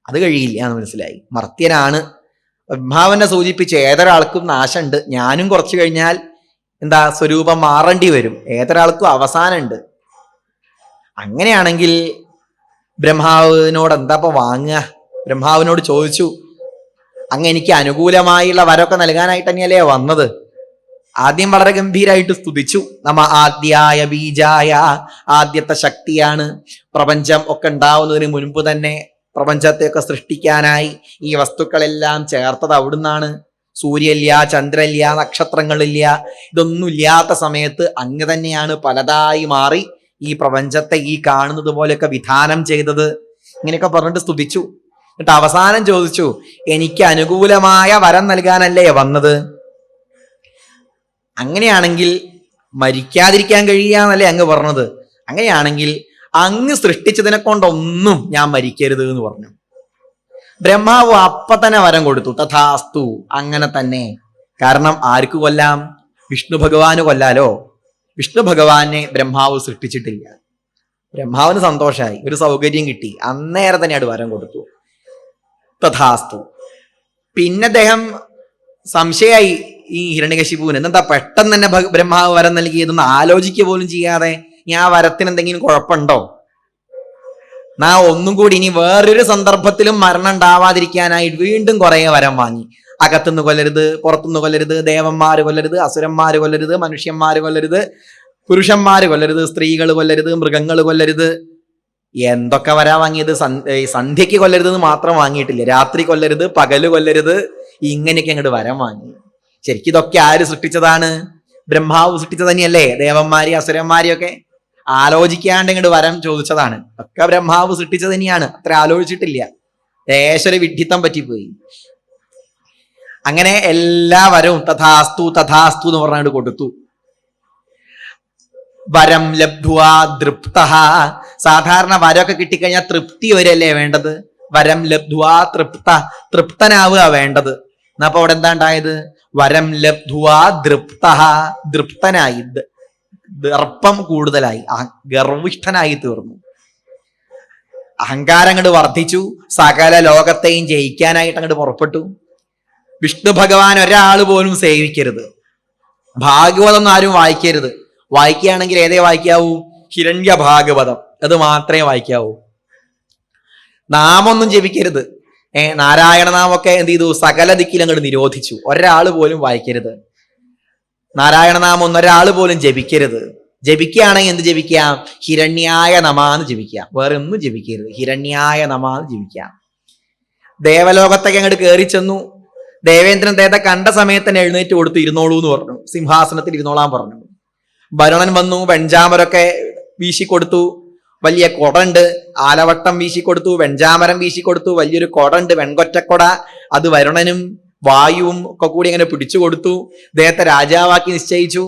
അത് കഴിയില്ല എന്ന് മനസ്സിലായി. മർത്യനാണ്. ബ്രഹ്മാവിനെ സൂചിപ്പിച്ച് ഏതൊരാൾക്കും നാശമുണ്ട്, ഞാനും കുറച്ചു കഴിഞ്ഞാൽ സ്വരൂപം മാറേണ്ടി വരും, ഏതൊരാൾക്കും അവസാനമുണ്ട്. അങ്ങനെയാണെങ്കിൽ ബ്രഹ്മാവിനോട് എന്താ വാങ്ങുക? ബ്രഹ്മാവിനോട് ചോദിച്ചു, അങ്ങ് എനിക്ക് അനുകൂലമായുള്ള വരമൊക്കെ നൽകാനായിട്ട് തന്നെയല്ലേ വന്നത്? ആദ്യം വളരെ ഗംഭീരമായിട്ട് സ്തുതിച്ചു. നമ്മ ആദ്യായ ബീജായ, ആദ്യത്തെ ശക്തിയാണ്. പ്രപഞ്ചം ഒക്കെ ഉണ്ടാവുന്നതിന് മുൻപ് തന്നെ പ്രപഞ്ചത്തെയൊക്കെ സൃഷ്ടിക്കാനായി ഈ വസ്തുക്കളെല്ലാം ചേർത്തത് അവിടുന്നാണ്. സൂര്യനില്ല, ചന്ദ്രനില്ല, നക്ഷത്രങ്ങളില്ല, ഇതൊന്നും ഇല്ലാത്ത സമയത്ത് അങ്ങ് തന്നെയാണ് പലതായി മാറി ഈ പ്രപഞ്ചത്തെ ഈ കാണുന്നത് പോലെയൊക്കെ വിധാനം ചെയ്തത്. ഇങ്ങനെയൊക്കെ പറഞ്ഞിട്ട് സ്തുതിച്ചു. എന്നിട്ട് അവസാനം ചോദിച്ചു, എനിക്ക് അനുകൂലമായ വരം നൽകാനല്ലേ വന്നത്? അങ്ങനെയാണെങ്കിൽ മരിക്കാതിരിക്കാൻ കഴിയാന്നല്ലേ അങ്ങ് പറഞ്ഞത്? അങ്ങനെയാണെങ്കിൽ അങ്ങ് സൃഷ്ടിച്ചതിനെ കൊണ്ടൊന്നും ഞാൻ മരിക്കരുത് എന്ന് പറഞ്ഞു. ബ്രഹ്മാവ് അപ്പൊ തന്നെ വരം കൊടുത്തു, തഥാസ്തു, അങ്ങനെ തന്നെ. കാരണം ആർക്ക് കൊല്ലാം? വിഷ്ണു ഭഗവാന് കൊല്ലാലോ. വിഷ്ണു ഭഗവാനെ ബ്രഹ്മാവ് സൃഷ്ടിച്ചിട്ടില്ല. ബ്രഹ്മാവിന് സന്തോഷമായി, ഒരു സൗകര്യം കിട്ടി, അന്നേരം തന്നെ വരം കൊടുത്തു, തഥാസ്തു. പിന്നെ അദ്ദേഹം സംശയായി ഈ ഹിരണ്യകശിപുവിന്, എന്താ പെട്ടെന്ന് തന്നെ ബ്രഹ്മാവ് വരം നൽകിയതൊന്ന് ആലോചിക്കുക പോലും ചെയ്യാതെ, ഞാൻ വരത്തിന് എന്തെങ്കിലും കുഴപ്പമുണ്ടോ? ഒന്നും കൂടി ഇനി വേറൊരു സന്ദർഭത്തിലും മരണം ഉണ്ടാവാതിരിക്കാനായി വീണ്ടും കുറെ വരം വാങ്ങി. അകത്തുനിന്ന് കൊല്ലരുത്, പുറത്തുനിന്ന് കൊല്ലരുത്, ദേവന്മാര് കൊല്ലരുത്, അസുരന്മാര് കൊല്ലരുത്, മനുഷ്യന്മാര് കൊല്ലരുത്, പുരുഷന്മാര് കൊല്ലരുത്, സ്ത്രീകൾ കൊല്ലരുത്, മൃഗങ്ങൾ കൊല്ലരുത്. എന്തൊക്കെ വരാ വാങ്ങിയത്? സന്ധ്യയ്ക്ക് കൊല്ലരുത് എന്ന് മാത്രം വാങ്ങിയിട്ടില്ല, രാത്രി കൊല്ലരുത്, പകല് കൊല്ലരുത്, ഇങ്ങനെയൊക്കെ അങ്ങോട്ട് വരം വാങ്ങി. ശരിക്കും ഇതൊക്കെ ആര് സൃഷ്ടിച്ചതാണ്? ബ്രഹ്മാവ് സൃഷ്ടിച്ചത് തന്നെയല്ലേ ദേവന്മാരി അസുരന്മാരിയൊക്കെ? ആലോചിക്കാണ്ട് ഇങ്ങോട്ട് വരം ചോദിച്ചതാണ്. ഒക്കെ ബ്രഹ്മാവ് സൃഷ്ടിച്ചത് തന്നെയാണ്, അത്ര ആലോചിച്ചിട്ടില്ല. ലേശൊരു വിഡ്ഢിത്തം പറ്റിപ്പോയി. അങ്ങനെ എല്ലാ വരവും തഥാസ്തു തഥാസ്തു എന്ന് പറഞ്ഞാണ്ട് കൊടുത്തു. വരം ലബ്ധ്വാ തൃപ്ത. സാധാരണ വരമൊക്കെ കിട്ടിക്കഴിഞ്ഞാൽ തൃപ്തി വരെയല്ലേ വേണ്ടത്? വരം ലബ്ധ്വാ തൃപ്ത, തൃപ്തനാവുക വേണ്ടത്. എന്നപ്പോ അവിടെ എന്താ ഉണ്ടായത്? വരം ലബ്ധ്വാ തൃപ്ത, തൃപ്തനായി, ദർപ്പം കൂടുതലായി, ഗർവിഷ്ഠനായി തീർന്നു. അഹങ്കാരം അങ്ങോട്ട് വർദ്ധിച്ചു. സകല ലോകത്തെയും ജയിക്കാനായിട്ട് അങ്ങോട്ട് പുറപ്പെട്ടു. വിഷ്ണു ഭഗവാൻ ഒരാൾ പോലും സേവിക്കരുത്. ഭാഗവതം ആരും വായിക്കരുത്. വായിക്കുകയാണെങ്കിൽ ഏതേ വായിക്കാവൂ? ഹിരണ്യ ഭാഗവതം, അത് മാത്രമേ വായിക്കാവൂ. നാമൊന്നും ജപിക്കരുത്. നാരായണ നാമൊക്കെ എന്ത് ചെയ്തു? സകല ദിക്കിൽ അങ്ങോട്ട് നിരോധിച്ചു. ഒരാൾ പോലും വായിക്കരുത്. നാരായണനാമം ഒന്നൊരാൾ പോലും ജപിക്കരുത്. ജപിക്കുകയാണെങ്കിൽ എന്ത് ജപിക്കാം? ഹിരണ്യായ നമാന്ന് ജപിക്കാം. വേറെ ഒന്നും ജപിക്കരുത്. ഹിരണ്യായ നമാന്ന് ജപിക്കാം. ദേവലോകത്തൊക്കെ അങ്ങോട്ട് കയറി ചെന്നു. ദേവേന്ദ്രൻ ദേവത്തെ കണ്ട സമയത്ത് തന്നെ എഴുന്നേറ്റ് കൊടുത്തു, ഇരുന്നോളൂ എന്ന് പറഞ്ഞു. സിംഹാസനത്തിൽ ഇരുന്നോളാൻ പറഞ്ഞു. വരുണൻ വന്നു, വെഞ്ചാമരൊക്കെ വീശിക്കൊടുത്തു. വലിയ കൊടണ്ട്, ആലവട്ടം വീശിക്കൊടുത്തു, വെഞ്ചാമരം വീശിക്കൊടുത്തു. വലിയൊരു കൊടണ്ട്, വെൺകൊറ്റക്കൊട. അത് വരുണനും വായുവും ഒക്കെ കൂടി അങ്ങനെ പിടിച്ചു കൊടുത്തു. ദേഹത്തെ രാജാവാക്കി നിശ്ചയിച്ചു.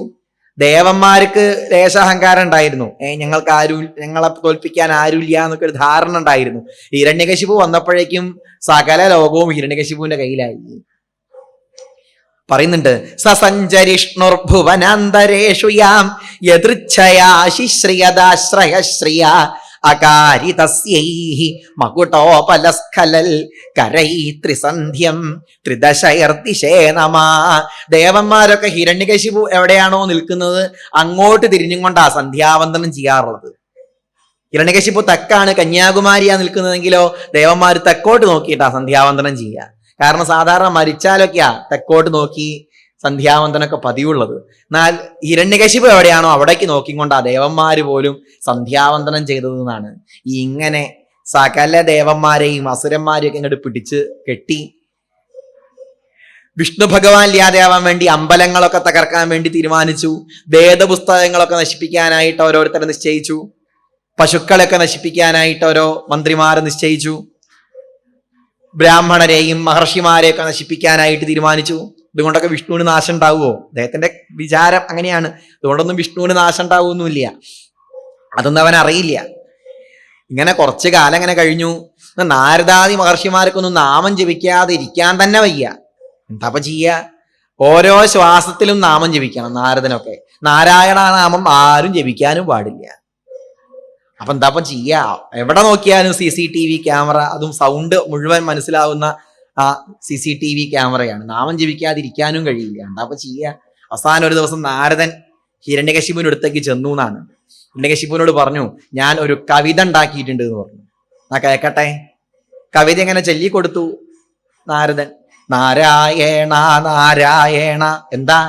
ദേവന്മാർക്ക് ലേശാഹങ്കാരം ഉണ്ടായിരുന്നു. ഞങ്ങളെ തോൽപ്പിക്കാൻ ആരുമില്ല എന്നൊക്കെ ഒരു ധാരണ ഉണ്ടായിരുന്നു. ഹിരണ്യകശിപു വന്നപ്പോഴേക്കും സകല ലോകവും ഹിരണ്യകശിപുവിന്റെ കയ്യിലായി. പറയുന്നുണ്ട്, സസഞ്ചരിഷ്ണുർഭുവനാന്തരേഷു യാം യദൃച്ഛയാശിശ്രിയദാശ്രയശ്രിയ അകാരിതസ്യൈഹി മകുടോപലസ്ഖലൽ കരൈത്രിസന്ധ്യം ത്രിദശൈർദിശേ നമാ. ദേവന്മാരൊക്കെ ഹിരണ്യകശിപു എവിടെയാണോ നിൽക്കുന്നത് അങ്ങോട്ട് തിരിഞ്ഞും കൊണ്ടാ സന്ധ്യാവന്ദനം ചെയ്യാറുള്ളത്. ഹിരണ്യകശിപു തെക്കാണ്, കന്യാകുമാരിയാ നിൽക്കുന്നതെങ്കിലോ ദേവന്മാർ തെക്കോട്ട് നോക്കിയിട്ടാ സന്ധ്യാവന്ദനം ചെയ്യുക. കാരണം സാധാരണ മരിച്ചാലൊക്കെയാ തെക്കോട്ട് നോക്കി സന്ധ്യാവന്തനൊക്കെ പതിവുള്ളത്. എന്നാൽ ഹിരണ്യകശിപു എവിടെയാണോ അവിടേക്ക് നോക്കിക്കൊണ്ടാ ദേവന്മാര് പോലും സന്ധ്യാവന്തനം ചെയ്തതെന്നാണ്. ഇങ്ങനെ സകല ദേവന്മാരെയും അസുരന്മാരെയൊക്കെ ഇങ്ങോട്ട് പിടിച്ച് കെട്ടി വിഷ്ണു ഭഗവാൻ ഇല്ലാതെയാവാൻ വേണ്ടി അമ്പലങ്ങളൊക്കെ തകർക്കാൻ വേണ്ടി തീരുമാനിച്ചു. വേദപുസ്തകങ്ങളൊക്കെ നശിപ്പിക്കാനായിട്ട് ഓരോരുത്തരെ നിശ്ചയിച്ചു. പശുക്കളൊക്കെ നശിപ്പിക്കാനായിട്ട് ഓരോ മന്ത്രിമാരെ നിശ്ചയിച്ചു. ബ്രാഹ്മണരെയും മഹർഷിമാരെയൊക്കെ നശിപ്പിക്കാനായിട്ട് തീരുമാനിച്ചു. ഇതുകൊണ്ടൊക്കെ വിഷ്ണുവിന് നാശം ഉണ്ടാവുമോ? അദ്ദേഹത്തിന്റെ വിചാരം അങ്ങനെയാണ്. ഇതുകൊണ്ടൊന്നും വിഷ്ണുവിന് നാശം ഉണ്ടാവുമൊന്നുമില്ല. അതൊന്നും അവൻ അറിയില്ല. ഇങ്ങനെ കുറച്ചു കാലം ഇങ്ങനെ കഴിഞ്ഞു. നാരദാദി മഹർഷിമാർക്കൊന്നും നാമം ജപിക്കാതെ ഇരിക്കാൻ തന്നെ വയ്യ. എന്താപ്പ ചെയ്യുക? ഓരോ ശ്വാസത്തിലും നാമം ജപിക്കണം. നാരദനൊക്കെ നാരായണ നാമം ആരും ജപിക്കാനും പാടില്ല. അപ്പൊ എന്താപ്പം ചെയ്യാ? എവിടെ നോക്കിയാലും CCTV ക്യാമറ, അതും സൗണ്ട് മുഴുവൻ മനസ്സിലാവുന്ന ആ CCTV ക്യാമറയാണ്. നാമം ജപിക്കാതിരിക്കാനും കഴിയില്ല. എന്താപ്പം ചെയ്യാ? അവസാനം ഒരു ദിവസം നാരദൻ ഹിരണ്യകശിപുവിന്റെ അടുത്തേക്ക് ചെന്നു എന്നാണ്. ഹിരണ്യകശിപുവിനോട് പറഞ്ഞു, ഞാൻ ഒരു കവിത ഉണ്ടാക്കിയിട്ടുണ്ട് എന്ന് പറഞ്ഞു. ആ കേക്കട്ടെ. കവിത എങ്ങനെ ചൊല്ലിക്കൊടുത്തു നാരദൻ. നാരായണ നാരായണ. എന്താ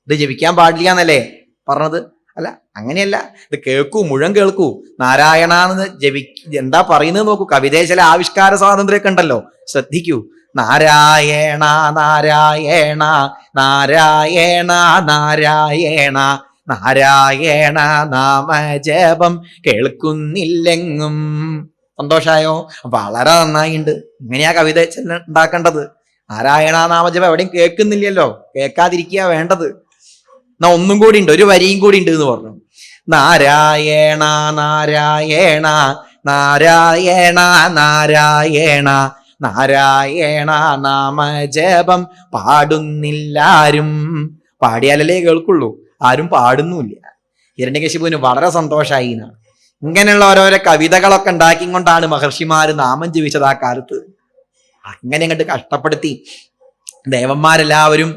ഇത് ജപിക്കാൻ പാടില്ല എന്നല്ലേ പറഞ്ഞത്? അല്ല, അങ്ങനെയല്ല. ഇത് കേൾക്കൂ, മുഴുവൻ കേൾക്കൂ. നാരായണ എന്ന് എന്താ പറയുന്നത് നോക്കൂ. കവിതയെ ചില ആവിഷ്കാര സ്വാതന്ത്ര്യമൊക്കെ ഉണ്ടല്ലോ, ശ്രദ്ധിക്കൂ. നാരായണ നാരായണ നാരായണ നാരായണ നാരായണ നാമജപം കേൾക്കുന്നില്ലെങ്ങും. സന്തോഷായോ? വളരെ നന്നായിണ്ട്. ഇങ്ങനെയാ കവിത ഉണ്ടാക്കേണ്ടത്. നാരായണ നാമജപം എവിടെയും കേൾക്കുന്നില്ലല്ലോ, കേൾക്കാതിരിക്കുക വേണ്ടത്. എന്നാ ഒന്നും കൂടി ഉണ്ട്, ഒരു വരിയും കൂടി ഉണ്ട് എന്ന് പറഞ്ഞു. നാരായണ നാരായണ നാരായണ നാരായണ നാരായണ നാമജപം പാടുന്നില്ലാരും. പാടിയാലല്ലേ കേൾക്കുള്ളൂ, ആരും പാടുന്നുമില്ല. ഹിരണ്യകശിപുവിന് വളരെ സന്തോഷമായി എന്നാണ്. ഇങ്ങനെയുള്ള ഓരോരോ കവിതകളൊക്കെ ഉണ്ടാക്കിക്കൊണ്ടാണ് മഹർഷിമാര് നാമം ജപിച്ചത് ആ കാലത്ത്. അങ്ങനെ അങ്ങോട്ട് കഷ്ടപ്പെടുത്തി ദേവന്മാരെല്ലാവരും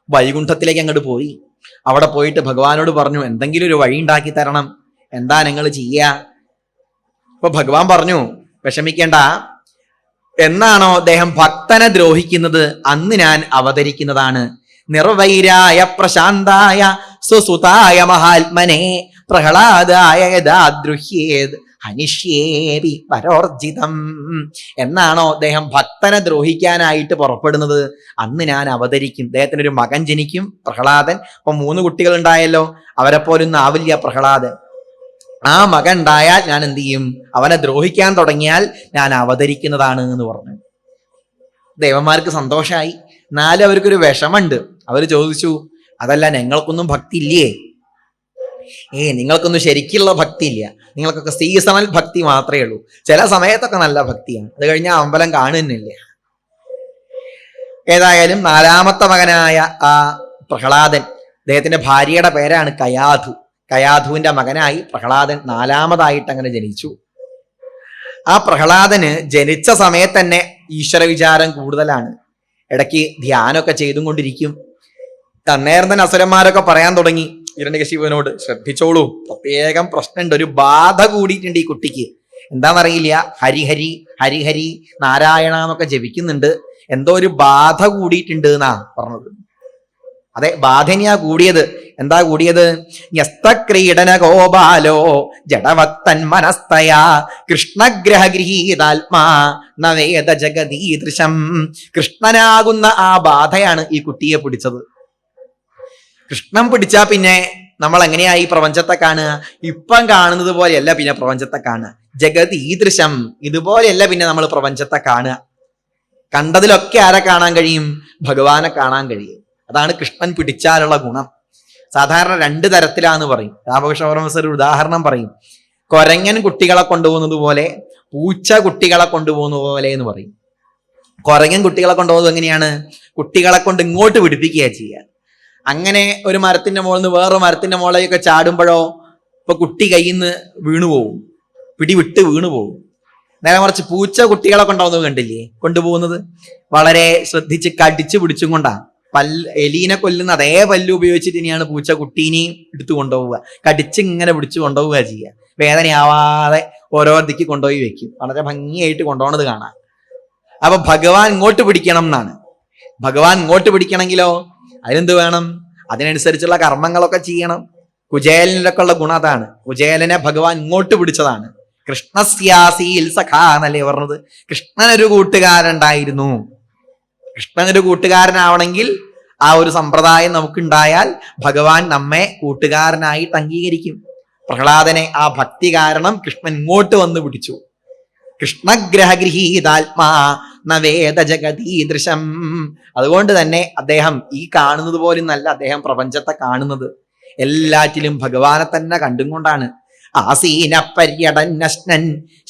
വൈകുണ്ഠത്തിലേക്ക് അങ്ങോട്ട് പോയി. അവിടെ പോയിട്ട് ഭഗവാനോട് പറഞ്ഞു, എന്തെങ്കിലും ഒരു വഴി ഉണ്ടാക്കി തരണം, എന്താ നിങ്ങൾ ചെയ്യുക? അപ്പൊ ഭഗവാൻ പറഞ്ഞു, വിഷമിക്കേണ്ട. എന്നാണോ അദ്ദേഹം ഭക്തനെ ദ്രോഹിക്കുന്നത് അന്ന് ഞാൻ അവതരിക്കുന്നതാണ്. നിർവൈരായ പ്രശാന്തായ സുസുതായ മഹാത്മനെ പ്രഹ്ലാദായ യഥാദ്രുഹ്യേത് ഹനിഷ്യേവി പരോർജിതം. എന്നാണോ അദ്ദേഹം ഭക്തനെ ദ്രോഹിക്കാനായിട്ട് പുറപ്പെടുന്നത് അന്ന് ഞാൻ അവതരിക്കും. അദ്ദേഹത്തിന് ഒരു മകൻ ജനിക്കും, പ്രഹ്ലാദൻ. അപ്പൊ 3 കുട്ടികൾ ഉണ്ടായല്ലോ, അവരെ പോലൊന്നും ആവില്ല പ്രഹ്ലാദൻ. ആ മകൻ ഉണ്ടായാൽ ഞാൻ എന്ത് ചെയ്യും? അവനെ ദ്രോഹിക്കാൻ തുടങ്ങിയാൽ ഞാൻ അവതരിക്കുന്നതാണ് എന്ന് പറഞ്ഞു. ദേവന്മാർക്ക് സന്തോഷമായി. എന്നാലും അവർക്കൊരു വിഷമുണ്ട്. അവർ ചോദിച്ചു, അതല്ല, ഞങ്ങൾക്കൊന്നും ഭക്തി ഇല്ലേ? നിങ്ങൾക്കൊന്നും ശരിക്കുള്ള ഭക്തി ഇല്ല, നിങ്ങൾക്കൊക്കെ സീസണൽ ഭക്തി മാത്രമേ ഉള്ളൂ. ചില സമയത്തൊക്കെ നല്ല ഭക്തിയാണ്, അത് കഴിഞ്ഞാൽ അമ്പലം കാണുന്നില്ല. ഏതായാലും നാലാമത്തെ മകനായ ആ പ്രഹ്ലാദൻ, അദ്ദേഹത്തിന്റെ ഭാര്യയുടെ പേരാണ് കയാധു. കയാധുവിന്റെ മകനായി പ്രഹ്ലാദൻ നാലാമതായിട്ട് അങ്ങനെ ജനിച്ചു. ആ പ്രഹ്ലാദന് ജനിച്ച സമയത്ത് തന്നെ ഈശ്വര വിചാരം കൂടുതലാണ്. ഇടയ്ക്ക് ധ്യാനമൊക്കെ ചെയ്തും കൊണ്ടിരിക്കും. അന്നേരം തന്നെ അസുരന്മാരൊക്കെ പറയാൻ തുടങ്ങി ഹിരണ്യകശിപുവിനോട്, ശ്രദ്ധിച്ചോളൂ, പ്രത്യേകം പ്രശ്നമുണ്ട്, ഒരു ബാധ കൂടിയിട്ടുണ്ട് ഈ കുട്ടിക്ക്. എന്താണെന്നറിയില്ല, ഹരിഹരി ഹരിഹരി നാരായണ എന്നൊക്കെ ജപിക്കുന്നുണ്ട്, എന്തോ ഒരു ബാധ കൂടിയിട്ടുണ്ട് എന്നാ പറഞ്ഞത്. അതെ, ബാധനിയാ കൂടിയത്. എന്താ കൂടിയത്? ന്യസ്തക്രീഡന ഗോപാലോ ജഡവക്തൻ മനസ്തയാ കൃഷ്ണഗ്രഹഗൃഹീതാത്മാ നവേദ ജഗദീദൃശം. കൃഷ്ണനാകുന്ന ആ ബാധയാണ് ഈ കുട്ടിയെ പിടിച്ചത്. കൃഷ്ണൻ പിടിച്ചാ പിന്നെ നമ്മൾ എങ്ങനെയായി പ്രപഞ്ചത്തെ കാണുക? ഇപ്പം കാണുന്നത് പോലെയല്ല പിന്നെ പ്രപഞ്ചത്തെ കാണുക. ജഗദീദൃശം, ഇതുപോലെയല്ല പിന്നെ നമ്മൾ പ്രപഞ്ചത്തെ കാണുക. കണ്ടതിലൊക്കെ ആരെ കാണാൻ കഴിയും? ഭഗവാനെ കാണാൻ കഴിയും. അതാണ് കൃഷ്ണൻ പിടിച്ചാലുള്ള ഗുണം. സാധാരണ 2 തരത്തിലാന്ന് പറയും. രാമകൃഷ്ണ പരമഹംസർ ഒരു ഉദാഹരണം പറയും. കൊരങ്ങൻ കുട്ടികളെ കൊണ്ടുപോകുന്നത് പോലെ, പൂച്ച കുട്ടികളെ കൊണ്ടുപോകുന്ന പോലെ എന്ന് പറയും. കൊരങ്ങൻ കുട്ടികളെ കൊണ്ടുപോകുന്നത് എങ്ങനെയാണ്? കുട്ടികളെ കൊണ്ട് ഇങ്ങോട്ട് പിടിപ്പിക്കുക ചെയ്യുക. അങ്ങനെ ഒരു മരത്തിന്റെ മുകളിൽ നിന്ന് വേറൊരു മരത്തിന്റെ മുകളിലേക്ക് ചാടുമ്പോഴോ ഇപ്പൊ കുട്ടി കയ്യിൽ നിന്ന് വീണുപോകും, പിടിവിട്ട് വീണുപോകും. നേരെ മറിച്ച് പൂച്ച കുട്ടികളെ കൊണ്ടുപോകുന്നത് കണ്ടില്ലേ? കൊണ്ടുപോകുന്നത് വളരെ ശ്രദ്ധിച്ച് കടിച്ചു പിടിച്ചും കൊണ്ടാണ്. എലീനെ കൊല്ലുന്ന അതേ പല്ല് ഉപയോഗിച്ചിട്ട് തന്നെയാണ് പൂച്ച കുട്ടീനെയും എടുത്തു കൊണ്ടുപോവുക. കടിച്ച് ഇങ്ങനെ പിടിച്ചു കൊണ്ടുപോവുക ചെയ്യുക. വേദനയാവാതെ ഓരോ ദിക്ക് കൊണ്ടുപോയി വെക്കും. വളരെ ഭംഗിയായിട്ട് കൊണ്ടുപോകണത് കാണാം. അപ്പൊ ഭഗവാൻ ഇങ്ങോട്ട് പിടിക്കണം എന്നാണ്. ഭഗവാൻ ഇങ്ങോട്ട് പിടിക്കണമെങ്കിലോ അതിനെന്ത് വേണം? അതിനനുസരിച്ചുള്ള കർമ്മങ്ങളൊക്കെ ചെയ്യണം. കുചേലനിലൊക്കെ ഉള്ള ഗുണം അതാണ്. കുചേലനെ ഭഗവാൻ ഇങ്ങോട്ട് പിടിച്ചതാണ്. കൃഷ്ണസ്യാസീൽ സഖാ എന്നല്ലേ പറഞ്ഞത്? കൃഷ്ണനൊരു കൂട്ടുകാരുണ്ടായിരുന്നു. കൃഷ്ണനൊരു കൂട്ടുകാരനാവണമെങ്കിൽ ആ ഒരു സമ്പ്രദായം നമുക്കുണ്ടായാൽ ഭഗവാൻ നമ്മെ കൂട്ടുകാരനായിട്ട് അംഗീകരിക്കും. പ്രഹ്ലാദനെ ആ ഭക്തി കാരണം കൃഷ്ണൻ ഇങ്ങോട്ട് വന്ന് പിടിച്ചു. കൃഷ്ണഗ്രഹഗൃഹീതാത്മാ നവേദ ജഗദീദൃശം. അതുകൊണ്ട് തന്നെ അദ്ദേഹം ഈ കാണുന്നത് പോലും നല്ല, അദ്ദേഹം പ്രപഞ്ചത്തെ കാണുന്നത് എല്ലാറ്റിലും ഭഗവാനെ തന്നെ കണ്ടും കൊണ്ടാണ്. ആസീന പര്യടന്നശ്നൻ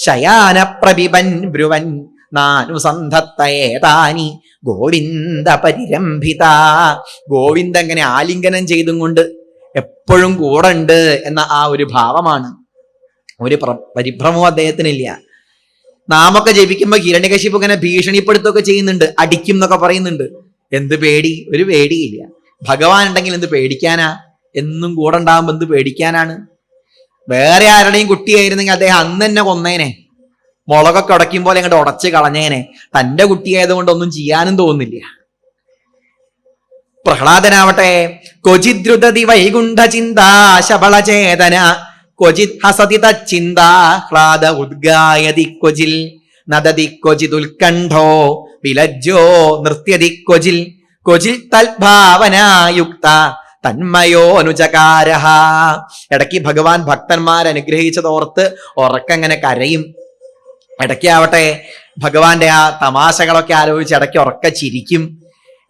ശയാന പ്രഭിപൻ ബ്രുവൻ നാനുസന്ധത്തേതാനി ഗോവിന്ദ പരിരംഭിത. ഗോവിന്ദ അങ്ങനെ ആലിംഗനം ചെയ്തും കൊണ്ട് എപ്പോഴും കൂടെ ഉണ്ട് എന്ന ആ ഒരു ഭാവമാണ്. ഒരു പരിഭ്രമവും അദ്ദേഹത്തിനില്ല. നാമൊക്കെ ജപിക്കുമ്പോ ഹിരണ്യകശിപു ഇങ്ങനെ ഭീഷണിപ്പെടുത്തൊക്കെ ചെയ്യുന്നുണ്ട്, അടിക്കും എന്നൊക്കെ പറയുന്നുണ്ട്. എന്ത് പേടി? ഒരു പേടിയില്ല. ഭഗവാൻ ഉണ്ടെങ്കിൽ എന്ത് പേടിക്കാനാ? എന്നും കൂടെ ഉണ്ടാകുമ്പോ എന്ത് പേടിക്കാനാണ്? വേറെ ആരുടെയും കുട്ടിയായിരുന്നെങ്കിൽ അദ്ദേഹം അന്ന് തന്നെ കൊന്നേനെ, മുളകൊക്കെ ഉടയ്ക്കും പോലെ അങ്ങോട്ട് ഉടച്ച് കളഞ്ഞേനെ. തന്റെ കുട്ടിയായതുകൊണ്ട് ഒന്നും ചെയ്യാനും തോന്നുന്നില്ല. പ്രഹ്ലാദനാവട്ടെ, ക്വചിദ്രുതതി വൈകുണ്ഠ ചിന്താ ശബളചേതന ക്വചിത് ഹസതി തച്ചിന്താഹ്ലാദ ഉദ്ഗായതി ക്വചിൽ നദതി ക്വചിതുൽക്കണ്ഠോ വിലജ്ജോ നൃത്യതി ക്വചിൽ ക്വചിൽ തൽഭാവനായുക്ത തന്മയോനുചകാരഃ. ഇടയ്ക്ക് ഭഗവാൻ ഭക്തന്മാരനുഗ്രഹിച്ചതോർത്ത് ഉറക്കങ്ങനെ കരയും. ഇടയ്ക്കാവട്ടെ ഭഗവാന്റെ ആ തമാശകളൊക്കെ ആലോചിച്ച് ഇടയ്ക്ക് ഉറക്ക ചിരിക്കും.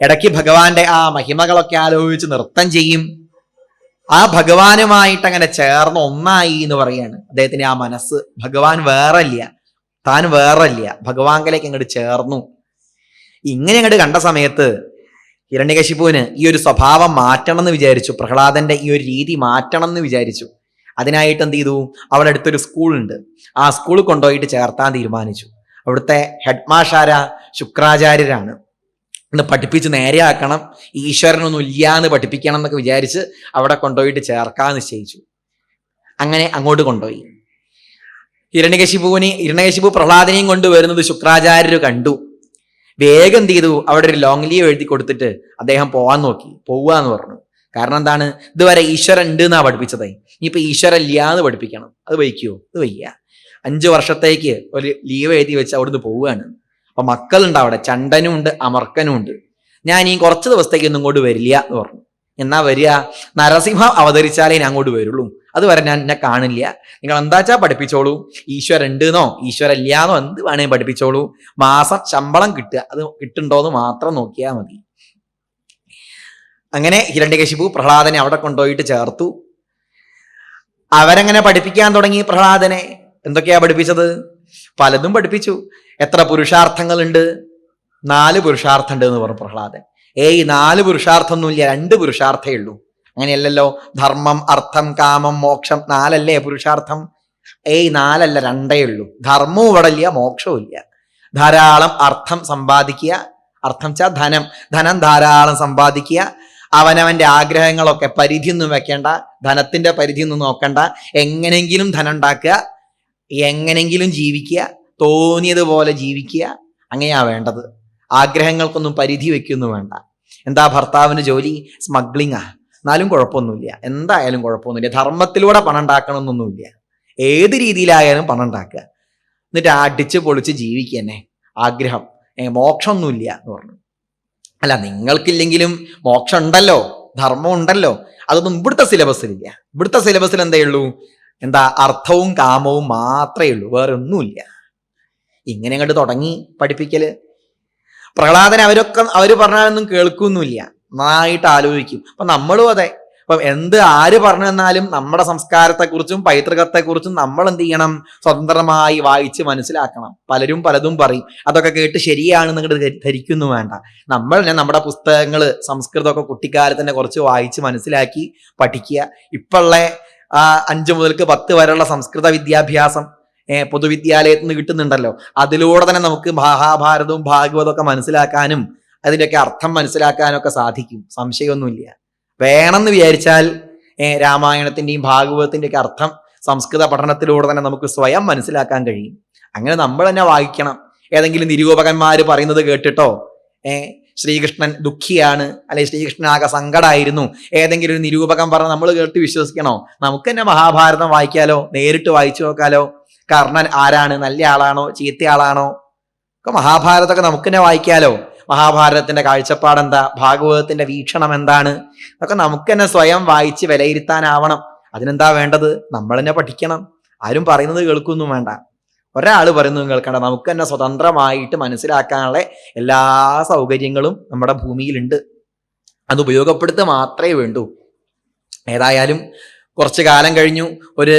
ഇടയ്ക്ക് ഭഗവാന്റെ ആ മഹിമകളൊക്കെ ആലോചിച്ച് നൃത്തം ചെയ്യും. ആ ഭഗവാനുമായിട്ട് അങ്ങനെ ചേർന്ന് ഒന്നായി എന്ന് പറയാണ് അദ്ദേഹത്തിന്റെ ആ മനസ്സ്. ഭഗവാൻ വേറല്ല, താൻ വേറല്ല, ഭഗവാങ്കലേക്ക് അങ്ങോട്ട് ചേർന്നു. ഇങ്ങനെ അങ്ങോട്ട് കണ്ട സമയത്ത് ഹിരണ്യകശിപുവിന് ഈ ഒരു സ്വഭാവം മാറ്റണം എന്ന് വിചാരിച്ചു. പ്രഹ്ലാദന്റെ ഈ ഒരു രീതി മാറ്റണം എന്ന് വിചാരിച്ചു. അതിനായിട്ട് എന്ത് ചെയ്തു? അവിടെ അടുത്തൊരു സ്കൂളുണ്ട്, ആ സ്കൂളിൽ കൊണ്ടുപോയിട്ട് ചേർത്താൻ തീരുമാനിച്ചു. അവിടുത്തെ ഹെഡ് മാഷാര ശുക്രാചാര്യരാണ്. ഒന്ന് പഠിപ്പിച്ച് നേരെയാക്കണം, ഈശ്വരനൊന്നും ഇല്ലാന്ന് പഠിപ്പിക്കണം എന്നൊക്കെ വിചാരിച്ച് അവിടെ കൊണ്ടുപോയിട്ട് ചേർക്കാൻ നിശ്ചയിച്ചു. അങ്ങനെ അങ്ങോട്ട് കൊണ്ടുപോയി. ഹിരണ്യകശിപു പ്രഹ്ലാദനെയും കൊണ്ടുവരുന്നത് ശുക്രാചാര്യര് കണ്ടു. വേഗം എന്ത് ചെയ്തു? അവിടെ ഒരു ലോങ് ലീവ് എഴുതി കൊടുത്തിട്ട് അദ്ദേഹം പോവാൻ നോക്കി. പോവാന്ന് പറഞ്ഞു. കാരണം എന്താണ്? ഇതുവരെ ഈശ്വരൻ ഉണ്ട് എന്നാ പഠിപ്പിച്ചത്. ഇനിയിപ്പോ ഈശ്വരൻ ഇല്ലാന്ന് പഠിപ്പിക്കണം. അത് വയ്ക്കുവോ? അത് വയ്യ. 5 വർഷത്തേക്ക് ഒരു ലീവ് എഴുതി വെച്ച് അവിടുന്ന് പോവുകയാണ്. അപ്പൊ മക്കളുണ്ട് അവിടെ, ചണ്ടനും ഉണ്ട് അമർക്കനും ഉണ്ട്. ഞാൻ ഈ കുറച്ച് ദിവസത്തേക്ക് ഒന്നും ഇങ്ങോട്ട് വരില്ല എന്ന് പറഞ്ഞു. എന്നാ വരിക? നരസിംഹം അവതരിച്ചാലേ ഞാൻ അങ്ങോട്ട് വരുള്ളൂ, അതുവരെ ഞാൻ എന്നെ കാണില്ല. നിങ്ങൾ എന്താച്ചാ പഠിപ്പിച്ചോളൂ. ഈശ്വരൻ ഉണ്ടെന്നോ ഈശ്വരൻ ഇല്ലാന്നോ എന്ത് വേണേലും പഠിപ്പിച്ചോളൂ. മാസം ശമ്പളം കിട്ടുക, അത് കിട്ടുന്നുണ്ടോന്ന് മാത്രം നോക്കിയാൽ മതി. അങ്ങനെ ഹിരണ്യകശിപു പ്രഹ്ലാദനെ അവിടെ കൊണ്ടുപോയിട്ട് ചേർത്തു. അവരങ്ങനെ പഠിപ്പിക്കാൻ തുടങ്ങി പ്രഹ്ലാദനെ. എന്തൊക്കെയാ പഠിപ്പിച്ചത്? പലതും പഠിപ്പിച്ചു. എത്ര പുരുഷാർത്ഥങ്ങളുണ്ട്? 4 പുരുഷാർത്ഥം ഉണ്ട് എന്ന് പറഞ്ഞു പ്രഹ്ലാദൻ. 4 പുരുഷാർത്ഥമൊന്നുമില്ല, 2 പുരുഷാർത്ഥേ ഉള്ളൂ. അങ്ങനെയല്ലല്ലോ, ധർമ്മം, അർത്ഥം, കാമം, മോക്ഷം 4 അല്ലേ പുരുഷാർത്ഥം? 4 അല്ല, 2 ഉള്ളൂ. ധർമ്മവും ഇവിടെ ഇല്ല, മോക്ഷവും ഇല്ല. ധാരാളം അർത്ഥം സമ്പാദിക്കുക, അർത്ഥം വെച്ചാൽ ധനം, ധനം ധാരാളം സമ്പാദിക്കുക. അവനവന്റെ ആഗ്രഹങ്ങളൊക്കെ പരിധിയൊന്നും വെക്കേണ്ട, ധനത്തിന്റെ പരിധിയൊന്നും നോക്കണ്ട. എങ്ങനെങ്കിലും ധനം ഉണ്ടാക്കുക, എങ്ങനെങ്കിലും ജീവിക്കുക, തോന്നിയതുപോലെ ജീവിക്കുക. അങ്ങനെയാ വേണ്ടത്. ആഗ്രഹങ്ങൾക്കൊന്നും പരിധി വെക്കൊന്നും വേണ്ട. എന്താ ഭർത്താവിന് ജോലി? സ്മഗ്ലിങ്ങാ. എന്നാലും കുഴപ്പമൊന്നുമില്ല, എന്തായാലും കുഴപ്പമൊന്നുമില്ല. ധർമ്മത്തിലൂടെ പണം ഉണ്ടാക്കണമെന്നൊന്നുമില്ല, ഏത് രീതിയിലായാലും പണം ഉണ്ടാക്കുക, എന്നിട്ട് അടിച്ച് പൊളിച്ച് ജീവിക്കുക തന്നെ ആഗ്രഹം. മോക്ഷമൊന്നുമില്ല എന്ന് പറഞ്ഞു. അല്ല, നിങ്ങൾക്കില്ലെങ്കിലും മോക്ഷം ഉണ്ടല്ലോ, ധർമ്മം ഉണ്ടല്ലോ. അതൊന്നും ഇവിടുത്തെ സിലബസിലില്ല. ഇവിടുത്തെ സിലബസിൽ എന്തേ ഉള്ളൂ? എന്താ? അർത്ഥവും കാമവും മാത്രമേ ഉള്ളൂ, വേറെ ഒന്നുമില്ല. ഇങ്ങനെ അങ്ങോട്ട് തുടങ്ങി പഠിപ്പിക്കല്. പ്രഹ്ലാദൻ അവര് പറഞ്ഞാലൊന്നും കേൾക്കൊന്നുമില്ല, നന്നായിട്ട് ആലോചിക്കും. അപ്പൊ നമ്മളും അതെ. അപ്പം ആര് പറഞ്ഞു തന്നാലും നമ്മുടെ സംസ്കാരത്തെക്കുറിച്ചും പൈതൃകത്തെക്കുറിച്ചും നമ്മൾ എന്ത് ചെയ്യണം? സ്വതന്ത്രമായി വായിച്ച് മനസ്സിലാക്കണം. പലരും പലതും പറയും, അതൊക്കെ കേട്ട് ശരിയാണെന്ന് ഇങ്ങോട്ട് ധരിക്കുന്നു വേണ്ട. നമ്മുടെ പുസ്തകങ്ങൾ സംസ്കൃതമൊക്കെ കുട്ടിക്കാലത്ത് തന്നെ കുറച്ച് വായിച്ച് മനസ്സിലാക്കി പഠിക്കുക. ഇപ്പോഴുള്ള 5 മുതൽ 10 വരെയുള്ള സംസ്കൃത വിദ്യാഭ്യാസം പൊതുവിദ്യാലയത്തിൽ നിന്ന് കിട്ടുന്നുണ്ടല്ലോ. അതിലൂടെ തന്നെ നമുക്ക് മഹാഭാരതവും ഭാഗവതവും ഒക്കെ മനസ്സിലാക്കാനും അതിൻ്റെയൊക്കെ അർത്ഥം മനസ്സിലാക്കാനും ഒക്കെ സാധിക്കും, സംശയമൊന്നുമില്ല. വേണമെന്ന് വിചാരിച്ചാൽ രാമായണത്തിൻ്റെയും ഭാഗവതത്തിൻ്റെയൊക്കെ അർത്ഥം സംസ്കൃത പഠനത്തിലൂടെ തന്നെ നമുക്ക് സ്വയം മനസ്സിലാക്കാൻ കഴിയും. അങ്ങനെ നമ്മൾ തന്നെ വായിക്കണം. ഏതെങ്കിലും നിരൂപകന്മാർ പറയുന്നത് കേട്ടിട്ടോ ശ്രീകൃഷ്ണൻ ദുഃഖിയാണ്, അല്ലെങ്കിൽ ശ്രീകൃഷ്ണൻ ആകെ സങ്കടമായിരുന്നു, ഏതെങ്കിലും ഒരു നിരൂപകൻ പറഞ്ഞ് നമ്മൾ കേട്ട് വിശ്വസിക്കണോ? നമുക്ക് തന്നെ മഹാഭാരതം വായിക്കാലോ, നേരിട്ട് വായിച്ചു നോക്കാലോ. കർണൻ ആരാണ്? നല്ല ആളാണോ ചീത്ത ആളാണോ? ഒക്കെ മഹാഭാരതമൊക്കെ നമുക്ക് തന്നെ വായിക്കാലോ. മഹാഭാരതത്തിന്റെ കാഴ്ചപ്പാടെന്താ, ഭാഗവതത്തിന്റെ വീക്ഷണം എന്താണ്, അതൊക്കെ നമുക്ക് തന്നെ സ്വയം വായിച്ച് വിലയിരുത്താനാവണം. അതിനെന്താ വേണ്ടത്? നമ്മൾ തന്നെ പഠിക്കണം. ആരും പറയുന്നത് കേൾക്കൊന്നും വേണ്ട, ഒരാൾ പറയുന്നതും കേൾക്കണ്ട. നമുക്ക് തന്നെ സ്വതന്ത്രമായിട്ട് മനസ്സിലാക്കാനുള്ള എല്ലാ സൗകര്യങ്ങളും നമ്മുടെ ഭൂമിയിലുണ്ട്. അത് ഉപയോഗപ്പെടുത്തുക മാത്രമേ വേണ്ടൂ. ഏതായാലും കുറച്ചു കാലം കഴിഞ്ഞു. ഒരു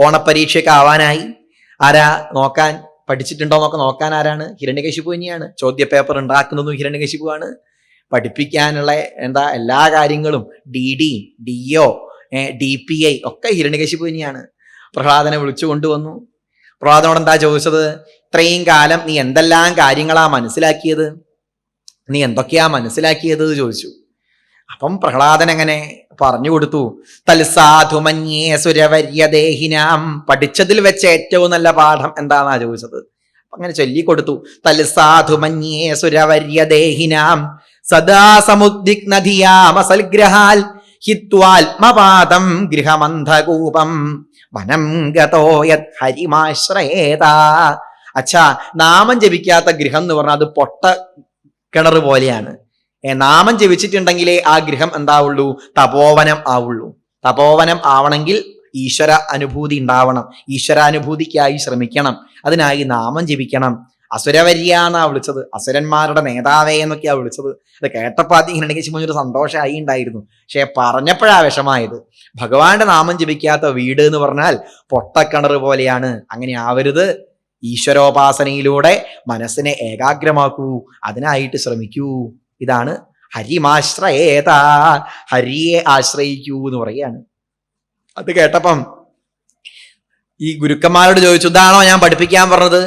ഓണപ്പരീക്ഷയൊക്കെ ആവാനായി. ആരാ നോക്കാൻ? പഠിച്ചിട്ടുണ്ടോന്നൊക്കെ നോക്കാൻ ആരാണ്? ഹിരണ്യകശിപു തന്നെയാണ്. ചോദ്യ പേപ്പർ ഉണ്ടാക്കുന്നതും ഹിരണ്യകശിപുവാണ്. പഠിപ്പിക്കാനുള്ള എല്ലാ കാര്യങ്ങളും DD, DO, DPI ഒക്കെ ഹിരണ്യകശിപു തന്നെയാണ്. പ്രഹ്ലാദനെ വിളിച്ചു കൊണ്ടുവന്നു. പ്രഹ്ലാദനോട് എന്താ ചോദിച്ചത്? ഇത്രയും കാലം നീ എന്തെല്ലാം കാര്യങ്ങളാ മനസ്സിലാക്കിയത്, നീ എന്തൊക്കെയാ മനസ്സിലാക്കിയത് ചോദിച്ചു. അപ്പം പ്രഹ്ലാദൻ എങ്ങനെ പറഞ്ഞു കൊടുത്തു? തൽസാധുമന്യേ സുരവര്യദേഹിനാം. പഠിച്ചതിൽ വെച്ച ഏറ്റവും നല്ല പാഠം എന്താന്നാ ചോദിച്ചത്. അങ്ങനെ ചൊല്ലിക്കൊടുത്തു. തൽസാധുമന്യേ സുരവര്യദേഹിനാം സദാ സമുദ്വിഗ്നധിയാമസൽഗ്രഹാൽ ഹിത്വാത്മപാദം ഗൃഹമന്ധകൂപം വനം ഗതോയത് ഹരിമാശ്രയേത. അച്ഛാ, നാമം ജപിക്കാത്ത ഗൃഹം എന്ന് പറഞ്ഞാൽ അത് പൊട്ട കിണർ പോലെയാണ്. നാമം ജപിച്ചിട്ടുണ്ടെങ്കിലേ ആ ഗൃഹം എന്താവുള്ളൂ? തപോവനം ആവുള്ളൂ. തപോവനം ആവണമെങ്കിൽ ഈശ്വര അനുഭൂതി ഉണ്ടാവണം. ഈശ്വരാനുഭൂതിക്കായി ശ്രമിക്കണം. അതിനായി നാമം ജപിക്കണം. അസുരവര്യ എന്നാ വിളിച്ചത്, അസുരന്മാരുടെ നേതാവേ എന്നൊക്കെയാ വിളിച്ചത്. അത് കേട്ടപ്പോൾ ആദ്യം ഹിരണ്യകശിപുവിനൊരു സന്തോഷമായി ഉണ്ടായിരുന്നു. പക്ഷെ പറഞ്ഞപ്പോഴാ വിഷമായത്. ഭഗവാന്റെ നാമം ജപിക്കാത്ത വീട് എന്ന് പറഞ്ഞാൽ പൊട്ടക്കിണർ പോലെയാണ്. അങ്ങനെ ആവരുത്. ഈശ്വരോപാസനയിലൂടെ മനസ്സിനെ ഏകാഗ്രമാക്കൂ, അതിനായിട്ട് ശ്രമിക്കൂ. ഇതാണ് ഹരിമാശ്രയേത, ഹരിയെ ആശ്രയിക്കൂ എന്ന് പറയുകയാണ്. അത് കേട്ടപ്പം ഈ ഗുരുക്കന്മാരോട് ചോദിച്ചു, ഇതാണോ ഞാൻ പഠിപ്പിക്കാൻ പറഞ്ഞത്?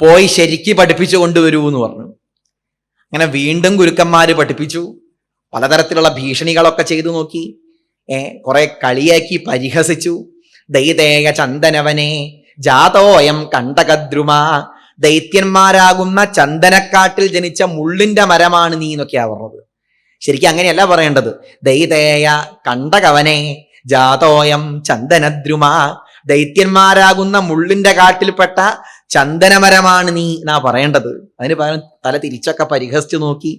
പോയി ശരിക്ക് പഠിപ്പിച്ചു കൊണ്ടുവരൂ എന്ന് പറഞ്ഞു. അങ്ങനെ വീണ്ടും ഗുരുക്കന്മാര് പഠിപ്പിച്ചു. പലതരത്തിലുള്ള ഭീഷണികളൊക്കെ ചെയ്തു നോക്കി. കുറെ കളിയാക്കി പരിഹസിച്ചു. ദൈതേയ ചന്ദനവനെ ജാതോയം കണ്ടകദ്രുമ. ദൈത്യന്മാരാകുന്ന ചന്ദനക്കാട്ടിൽ ജനിച്ച മുള്ളിന്റെ മരമാണ് നീ എന്നൊക്കെയാ പറഞ്ഞത്. ശരിക്കും അങ്ങനെയല്ല പറയേണ്ടത്. ദൈതേയ കണ്ടകവനെ ജാതോയം ചന്ദനദ്രുമ. ദൈത്യന്മാരാകുന്ന മുള്ളിന്റെ കാട്ടിൽപ്പെട്ട ചന്ദനമരമാണ് നീ എന്നാ പറയേണ്ടത്. അതിന് പകരം തല തിരിച്ചൊക്കെ പരിഹസിച്ചു നോക്കി.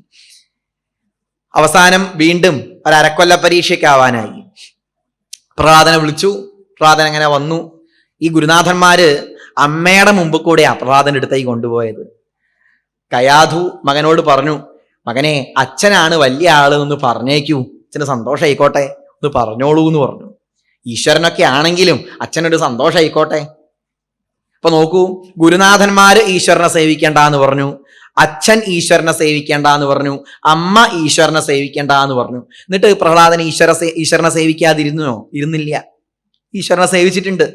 അവസാനം വീണ്ടും 1 അരക്കൊല്ല പരീക്ഷയ്ക്കാവാനായി. പ്രഹ്ലാദനെ വിളിച്ചു. പ്രഹ്ലാദൻ അങ്ങനെ വന്നു. ഈ ഗുരുനാഥന്മാര് അമ്മയുടെ മുമ്പ് കൂടെയാ പ്രഹ്ലാദന്റെ അടുത്തേക്ക് കൊണ്ടുപോയത്. കയാധു മകനോട് പറഞ്ഞു, മകനെ അച്ഛനാണ് വലിയ ആള് എന്ന് പറഞ്ഞേക്കൂ, അച്ഛന് സന്തോഷമായിക്കോട്ടെ, ഒന്ന് പറഞ്ഞോളൂ എന്ന് പറഞ്ഞു. ഈശ്വരനൊക്കെ ആണെങ്കിലും അച്ഛനൊരു സന്തോഷമായിക്കോട്ടെ. അപ്പൊ നോക്കൂ, ഗുരുനാഥന്മാര് ഈശ്വരനെ സേവിക്കേണ്ട എന്ന് പറഞ്ഞു, അച്ഛൻ ഈശ്വരനെ സേവിക്കേണ്ട എന്ന് പറഞ്ഞു, അമ്മ ഈശ്വരനെ സേവിക്കേണ്ട എന്ന് പറഞ്ഞു. എന്നിട്ട് പ്രഹ്ലാദൻ ഈശ്വരനെ സേവിക്കാതിരുന്നോ? ഇരുന്നില്ല, ഈശ്വരനെ സേവിച്ചിട്ടുണ്ട്.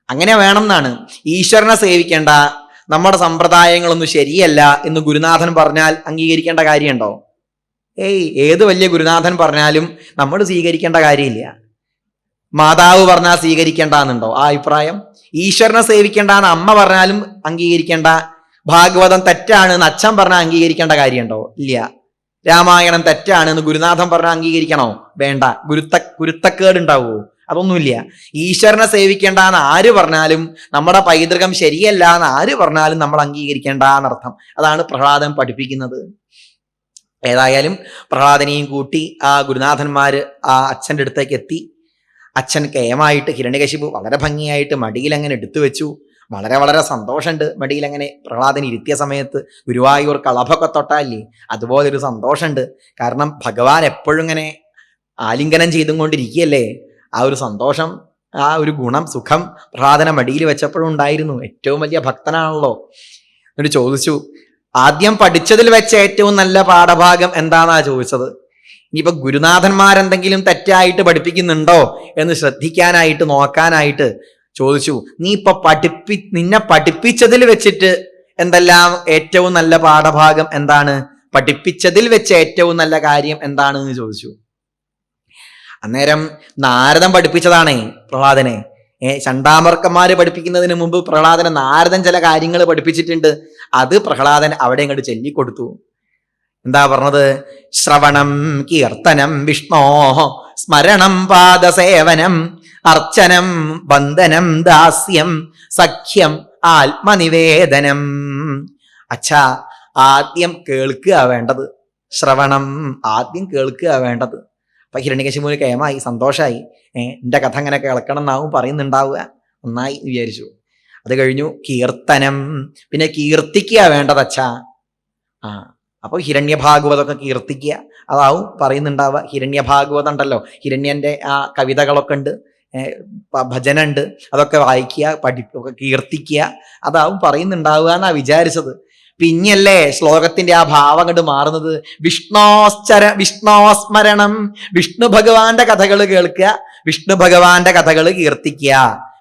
അങ്ങനെ വേണം എന്നാണ്. ഈശ്വരനെ സേവിക്കേണ്ട, നമ്മുടെ സമ്പ്രദായങ്ങളൊന്നും ശരിയല്ല എന്ന് ഗുരുനാഥൻ പറഞ്ഞാൽ അംഗീകരിക്കേണ്ട കാര്യമുണ്ടോ? ഏത് വലിയ ഗുരുനാഥൻ പറഞ്ഞാലും നമ്മൾ സ്വീകരിക്കേണ്ട കാര്യമില്ല. മാതാവ് പറഞ്ഞാൽ സ്വീകരിക്കേണ്ട എന്നുണ്ടോ ആ അഭിപ്രായം? ഈശ്വരനെ സേവിക്കേണ്ട എന്ന് അമ്മ പറഞ്ഞാലും അംഗീകരിക്കേണ്ട. ഭാഗവതം തെറ്റാണ് എന്ന് അച്ഛൻ പറഞ്ഞാൽ അംഗീകരിക്കേണ്ട കാര്യമുണ്ടോ? ഇല്ല. രാമായണം തെറ്റാണ് എന്ന് ഗുരുനാഥൻ പറഞ്ഞാൽ അംഗീകരിക്കണോ? വേണ്ട. ഗുരുത്തക്കേട് ഉണ്ടാവുമോ? അതൊന്നുമില്ല. ഈശ്വരനെ സേവിക്കേണ്ട എന്ന് ആര് പറഞ്ഞാലും, നമ്മുടെ പൈതൃകം ശരിയല്ല എന്ന് ആര് പറഞ്ഞാലും നമ്മൾ അംഗീകരിക്കേണ്ട എന്നർത്ഥം. അതാണ് പ്രഹ്ലാദൻ പഠിപ്പിക്കുന്നത്. ഏതായാലും പ്രഹ്ലാദനെയും കൂട്ടി ആ ഗുരുനാഥന്മാര് ആ അച്ഛൻ്റെ അടുത്തേക്ക് എത്തി. അച്ഛൻ കേമായിട്ട് ഹിരണ്യകശിപു വളരെ ഭംഗിയായിട്ട് മടിയിൽ അങ്ങനെ എടുത്തു വെച്ചു. വളരെ വളരെ സന്തോഷമുണ്ട് മടിയിൽ അങ്ങനെ പ്രഹ്ലാദൻ ഇരുത്തിയ സമയത്ത്. ഗുരുവായൂർ കളഭൊക്കെ തൊട്ടാല്ലേ അതുപോലൊരു സന്തോഷമുണ്ട്. കാരണം ഭഗവാൻ എപ്പോഴും ഇങ്ങനെ ആലിംഗനം ചെയ്തും കൊണ്ടിരിക്കുകയല്ലേ. ആ ഒരു സന്തോഷം, ആ ഒരു ഗുണം, സുഖം പ്രഹ്ലാദനെ മടിയിൽ വെച്ചപ്പോഴും ഉണ്ടായിരുന്നു. ഏറ്റവും വലിയ ഭക്തനാണല്ലോ. എന്നിട്ട് ചോദിച്ചു, ആദ്യം പഠിച്ചതിൽ വെച്ച് ഏറ്റവും നല്ല പാഠഭാഗം എന്താന്നാ ചോദിച്ചത്. ഇനിയിപ്പോ ഗുരുനാഥന്മാരെന്തെങ്കിലും തെറ്റായിട്ട് പഠിപ്പിക്കുന്നുണ്ടോ എന്ന് ശ്രദ്ധിക്കാനായിട്ട് നോക്കാനായിട്ട് ചോദിച്ചു. നീ ഇപ്പൊ നിന്നെ പഠിപ്പിച്ചതിൽ വെച്ചിട്ട് എന്തെല്ലാം ഏറ്റവും നല്ല പാഠഭാഗം എന്താണ്? പഠിപ്പിച്ചതിൽ വെച്ച് ഏറ്റവും നല്ല കാര്യം എന്താണ് എന്ന് ചോദിച്ചു. അന്നേരം നാരദൻ പഠിപ്പിച്ചതാണേ പ്രഹ്ലാദനെ. ചണ്ടാമർക്കന്മാര് പഠിപ്പിക്കുന്നതിന് മുമ്പ് പ്രഹ്ലാദനെ നാരദൻ ചില കാര്യങ്ങൾ പഠിപ്പിച്ചിട്ടുണ്ട്. അത് പ്രഹ്ലാദൻ അവിടെ ഇങ്ങോട്ട് ചൊല്ലിക്കൊടുത്തു. എന്താ പറഞ്ഞത്? ശ്രവണം കീർത്തനം വിഷ്ണോ സ്മരണം പാദസേവനം അർച്ചനം വന്ദനം ദാസ്യം സഖ്യം ആത്മനിവേദനം. അച്ഛാ, ആദ്യം കേൾക്കുക വേണ്ടത്. ശ്രവണം, ആദ്യം കേൾക്കുക വേണ്ടത്. അപ്പൊ ഹിരണ്യകശിപുവിന് കേമായി, സന്തോഷമായി. എൻ്റെ കഥ അങ്ങനെ കേൾക്കണം എന്നാവും പറയുന്നുണ്ടാവുക. നന്നായി വിചാരിച്ചു. അത് കഴിഞ്ഞു കീർത്തനം, പിന്നെ കീർത്തിക്കുക വേണ്ടത് അച്ഛാ. അപ്പോൾ ഹിരണ്യഭാഗവതമൊക്കെ കീർത്തിക്കുക, അതാവും പറയുന്നുണ്ടാവുക. ഹിരണ്യഭാഗവതം ഉണ്ടല്ലോ, ഹിരണ്യൻ്റെ ആ കവിതകളൊക്കെ ഉണ്ട്, ഭജനുണ്ട്, അതൊക്കെ വായിക്കുക, കീർത്തിക്കുക, അതാവും പറയുന്നുണ്ടാവുക എന്നാ വിചാരിച്ചത്. പിന്നെയല്ലേ ശ്ലോകത്തിന്റെ ആ ഭാവം കണ്ട് മാറുന്നത്. വിഷ്ണോസ്മരണം, വിഷ്ണു ഭഗവാന്റെ കഥകൾ കേൾക്കുക, വിഷ്ണു ഭഗവാന്റെ കഥകൾ കീർത്തിക്കുക,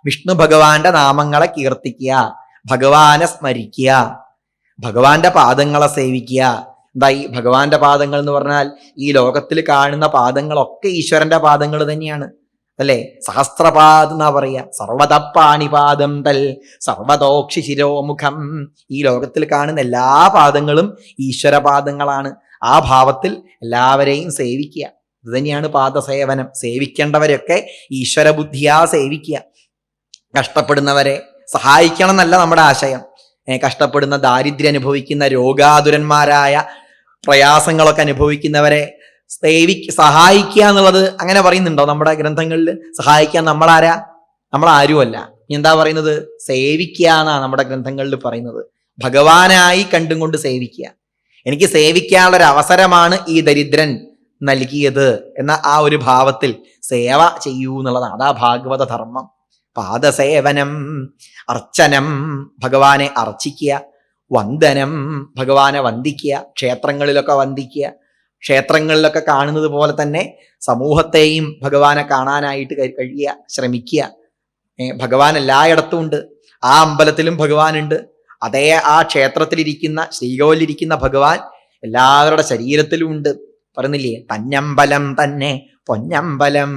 വിഷ്ണു ഭഗവാന്റെ നാമങ്ങളെ കീർത്തിക്കുക, ഭഗവാനെ സ്മരിക്കുക, ഭഗവാന്റെ പാദങ്ങളെ സേവിക്കുക. എന്തായി ഭഗവാന്റെ പാദങ്ങൾ എന്ന് പറഞ്ഞാൽ ഈ ലോകത്തിൽ കാണുന്ന പാദങ്ങളൊക്കെ ഈശ്വരന്റെ പാദങ്ങൾ തന്നെയാണ് അല്ലേ? സഹസ്രപാദം എന്നാ പറയാ. സർവതപ്പാണിപാദം തൽ സർവതോക്ഷി ശിരോമുഖം. ഈ ലോകത്തിൽ കാണുന്ന എല്ലാ പാദങ്ങളും ഈശ്വരപാദങ്ങളാണ്. ആ ഭാവത്തിൽ എല്ലാവരെയും സേവിക്കുക. ഇത് തന്നെയാണ് പാദസേവനം. സേവിക്കേണ്ടവരൊക്കെ ഈശ്വര ബുദ്ധിയാ സേവിക്കുക. കഷ്ടപ്പെടുന്നവരെ സഹായിക്കണം എന്നല്ല നമ്മുടെ ആശയം. കഷ്ടപ്പെടുന്ന, ദാരിദ്ര്യം അനുഭവിക്കുന്ന, രോഗാതുരന്മാരായ, പ്രയാസങ്ങളൊക്കെ അനുഭവിക്കുന്നവരെ സഹായിക്കുക എന്നുള്ളത് അങ്ങനെ പറയുന്നുണ്ടോ നമ്മുടെ ഗ്രന്ഥങ്ങളിൽ? സഹായിക്കാൻ നമ്മളാരാ? നമ്മളാരുമല്ല. എന്താ പറയുന്നത്? സേവിക്കുക എന്നാ നമ്മുടെ ഗ്രന്ഥങ്ങളിൽ പറയുന്നത്. ഭഗവാനായി കണ്ടും കൊണ്ട് സേവിക്കുക. എനിക്ക് സേവിക്കാനുള്ളൊരു അവസരമാണ് ഈ ദരിദ്രൻ നൽകിയത് എന്ന ആ ഒരു ഭാവത്തിൽ സേവ ചെയ്യൂ എന്നുള്ളതാണ്. അതാ ഭാഗവത ധർമ്മം. പാദസേവനം, അർച്ചനം, ഭഗവാനെ അർച്ചിക്കുക, വന്ദനം, ഭഗവാനെ വന്ദിക്കുക, ക്ഷേത്രങ്ങളിലൊക്കെ വന്ദിക്കുക. ക്ഷേത്രങ്ങളിലൊക്കെ കാണുന്നത് പോലെ തന്നെ സമൂഹത്തെയും ഭഗവാനെ കാണാനായിട്ട് കഴിയുക, ശ്രമിക്കുക. ഭഗവാൻ എല്ലായിടത്തും ഉണ്ട്. ആ അമ്പലത്തിലും ഭഗവാനുണ്ട്. അതേ ആ ക്ഷേത്രത്തിലിരിക്കുന്ന, ശ്രീകോവിലിരിക്കുന്ന ഭഗവാൻ എല്ലാവരുടെ ശരീരത്തിലും ഉണ്ട്. പറയുന്നില്ലേ, തന്നമ്പലം തന്നെ പൊന്നമ്പലം.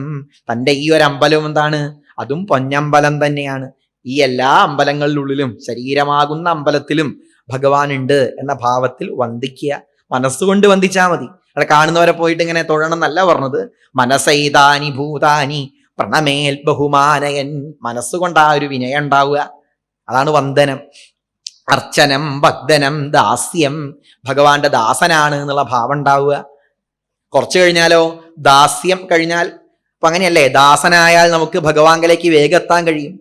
തൻ്റെ ഈ ഒരു അമ്പലം എന്താണ്? അതും പൊന്നമ്പലം തന്നെയാണ്. ഈ എല്ലാ അമ്പലങ്ങളിലുള്ളിലും, ശരീരമാകുന്ന അമ്പലത്തിലും ഭഗവാനുണ്ട് എന്ന ഭാവത്തിൽ വന്ദിക്കുക. മനസ്സുകൊണ്ട് വന്ദിച്ചാൽ മതി. അവിടെ കാണുന്നവരെ പോയിട്ട് ഇങ്ങനെ തൊഴണം എന്നല്ല പറഞ്ഞത്. മനസ്സൈതാനി ഭൂതാനി പ്രണമേൽ ബഹുമാനയൻ. മനസ്സുകൊണ്ട് ആ ഒരു വിനയം ഉണ്ടാവുക, അതാണ് വന്ദനം. അർച്ചനം, ഭക്തനം, ദാസ്യം, ഭഗവാന്റെ ദാസനാണ് എന്നുള്ള ഭാവം ഉണ്ടാവുക. കുറച്ചു കഴിഞ്ഞാലോ, ദാസ്യം കഴിഞ്ഞാൽ അപ്പൊ അങ്ങനെയല്ലേ, ദാസനായാൽ നമുക്ക് ഭഗവാങ്കലേക്ക് വേഗം എത്താൻ കഴിയും.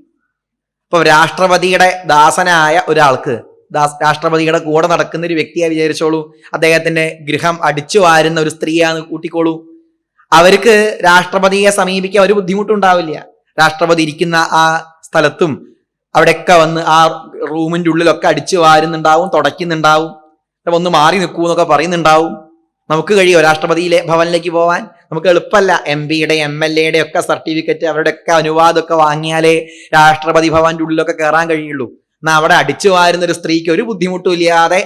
ഇപ്പൊ രാഷ്ട്രപതിയുടെ ദാസനായ ഒരാൾക്ക്, രാഷ്ട്രപതിയുടെ കൂടെ നടക്കുന്ന ഒരു വ്യക്തിയെ വിചാരിച്ചോളൂ, അദ്ദേഹത്തിന്റെ ഗൃഹം അടിച്ചു വാരുന്ന ഒരു സ്ത്രീയാന്ന് കൂട്ടിക്കോളൂ. അവർക്ക് രാഷ്ട്രപതിയെ സമീപിക്കാൻ ഒരു ബുദ്ധിമുട്ടുണ്ടാവില്ല. രാഷ്ട്രപതി ഇരിക്കുന്ന ആ സ്ഥലത്തും അവിടെയൊക്കെ വന്ന് ആ റൂമിന്റെ ഉള്ളിലൊക്കെ അടിച്ചു വാരുന്നുണ്ടാവും, തുടയ്ക്കുന്നുണ്ടാവും, ഒന്ന് മാറി നിൽക്കൂ എന്നൊക്കെ പറയുന്നുണ്ടാവും. നമുക്ക് കഴിയോ രാഷ്ട്രപതിയിലെ ഭവനിലേക്ക് പോവാൻ? നമുക്ക് എളുപ്പമല്ല. MP-യുടെ MLA-യുടെ ഒക്കെ സർട്ടിഫിക്കറ്റ്, അവരുടെയൊക്കെ അനുവാദമൊക്കെ വാങ്ങിയാലേ രാഷ്ട്രപതി ഭവന്റെ ഉള്ളിലൊക്കെ കയറാൻ കഴിയുള്ളൂ. എന്നാൽ അവിടെ അടിച്ചു വാരുന്ന ഒരു സ്ത്രീക്ക് ഒരു ബുദ്ധിമുട്ടും ഇല്ലാതെ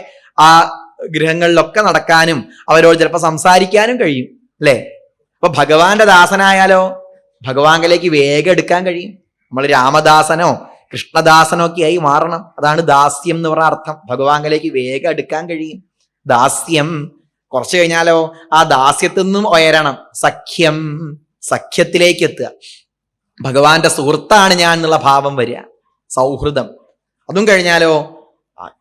ആ ഗൃഹങ്ങളിലൊക്കെ നടക്കാനും അവരോട് ചിലപ്പോൾ സംസാരിക്കാനും കഴിയും, അല്ലേ? അപ്പൊ ഭഗവാന്റെ ദാസനായാലോ ഭഗവാങ്കലേക്ക് വേഗം എടുക്കാൻ കഴിയും. നമ്മൾ രാമദാസനോ കൃഷ്ണദാസനോ ഒക്കെ ആയി മാറണം. അതാണ് ദാസ്യം എന്ന് പറഞ്ഞ അർത്ഥം. ഭഗവാങ്കലേക്ക് വേഗം എടുക്കാൻ കഴിയും. ദാസ്യം കുറച്ചു കഴിഞ്ഞാലോ ആ ദാസ്യത്തിൽ നിന്നും ഉയരണം. സഖ്യം, സഖ്യത്തിലേക്ക് എത്തുക. ഭഗവാന്റെ സുഹൃത്താണ് ഞാൻ എന്നുള്ള ഭാവം വരിക. സൗഹൃദം. അതും കഴിഞ്ഞാലോ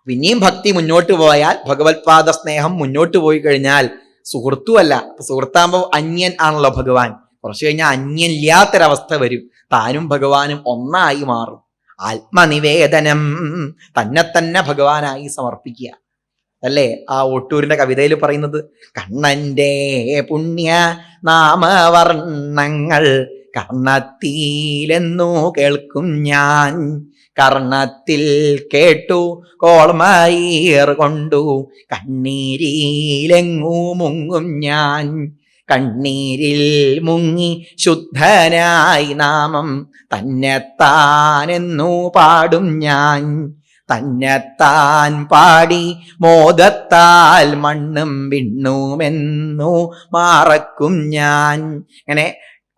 പിന്നെയും ഭക്തി മുന്നോട്ട് പോയാൽ, ഭഗവത്പാദ സ്നേഹം മുന്നോട്ട് പോയി കഴിഞ്ഞാൽ സുഹൃത്തുമല്ല. സുഹൃത്താകുമ്പോൾ അന്യൻ ആണല്ലോ ഭഗവാൻ. കുറച്ചു കഴിഞ്ഞാൽ അന്യനില്ലാത്തൊരവസ്ഥ വരും. താനും ഭഗവാനും ഒന്നായി മാറും. ആത്മനിവേദനം, തന്നെ ഭഗവാനായി സമർപ്പിക്കുക. അല്ലേ ആ ഒട്ടൂരിന്റെ കവിതയിൽ പറയുന്നത്? കണ്ണന്റെ പുണ്യ നാമവർണ്ണങ്ങൾ കർണത്തിലെന്നു കേൾക്കും ഞാൻ, കർണത്തിൽ കേട്ടു കോൾമയർ കൊണ്ടു കണ്ണീരിലെങ്ങു മുങ്ങും ഞാൻ, കണ്ണീരിൽ മുങ്ങി ശുദ്ധനായി നാമം തന്നെത്താനെന്നു പാടും ഞാൻ, തന്നെത്താൻ പാടി മോദത്താൽ മണ്ണും വിണ്ണുമെന്നു മാറക്കും ഞാൻ. അങ്ങനെ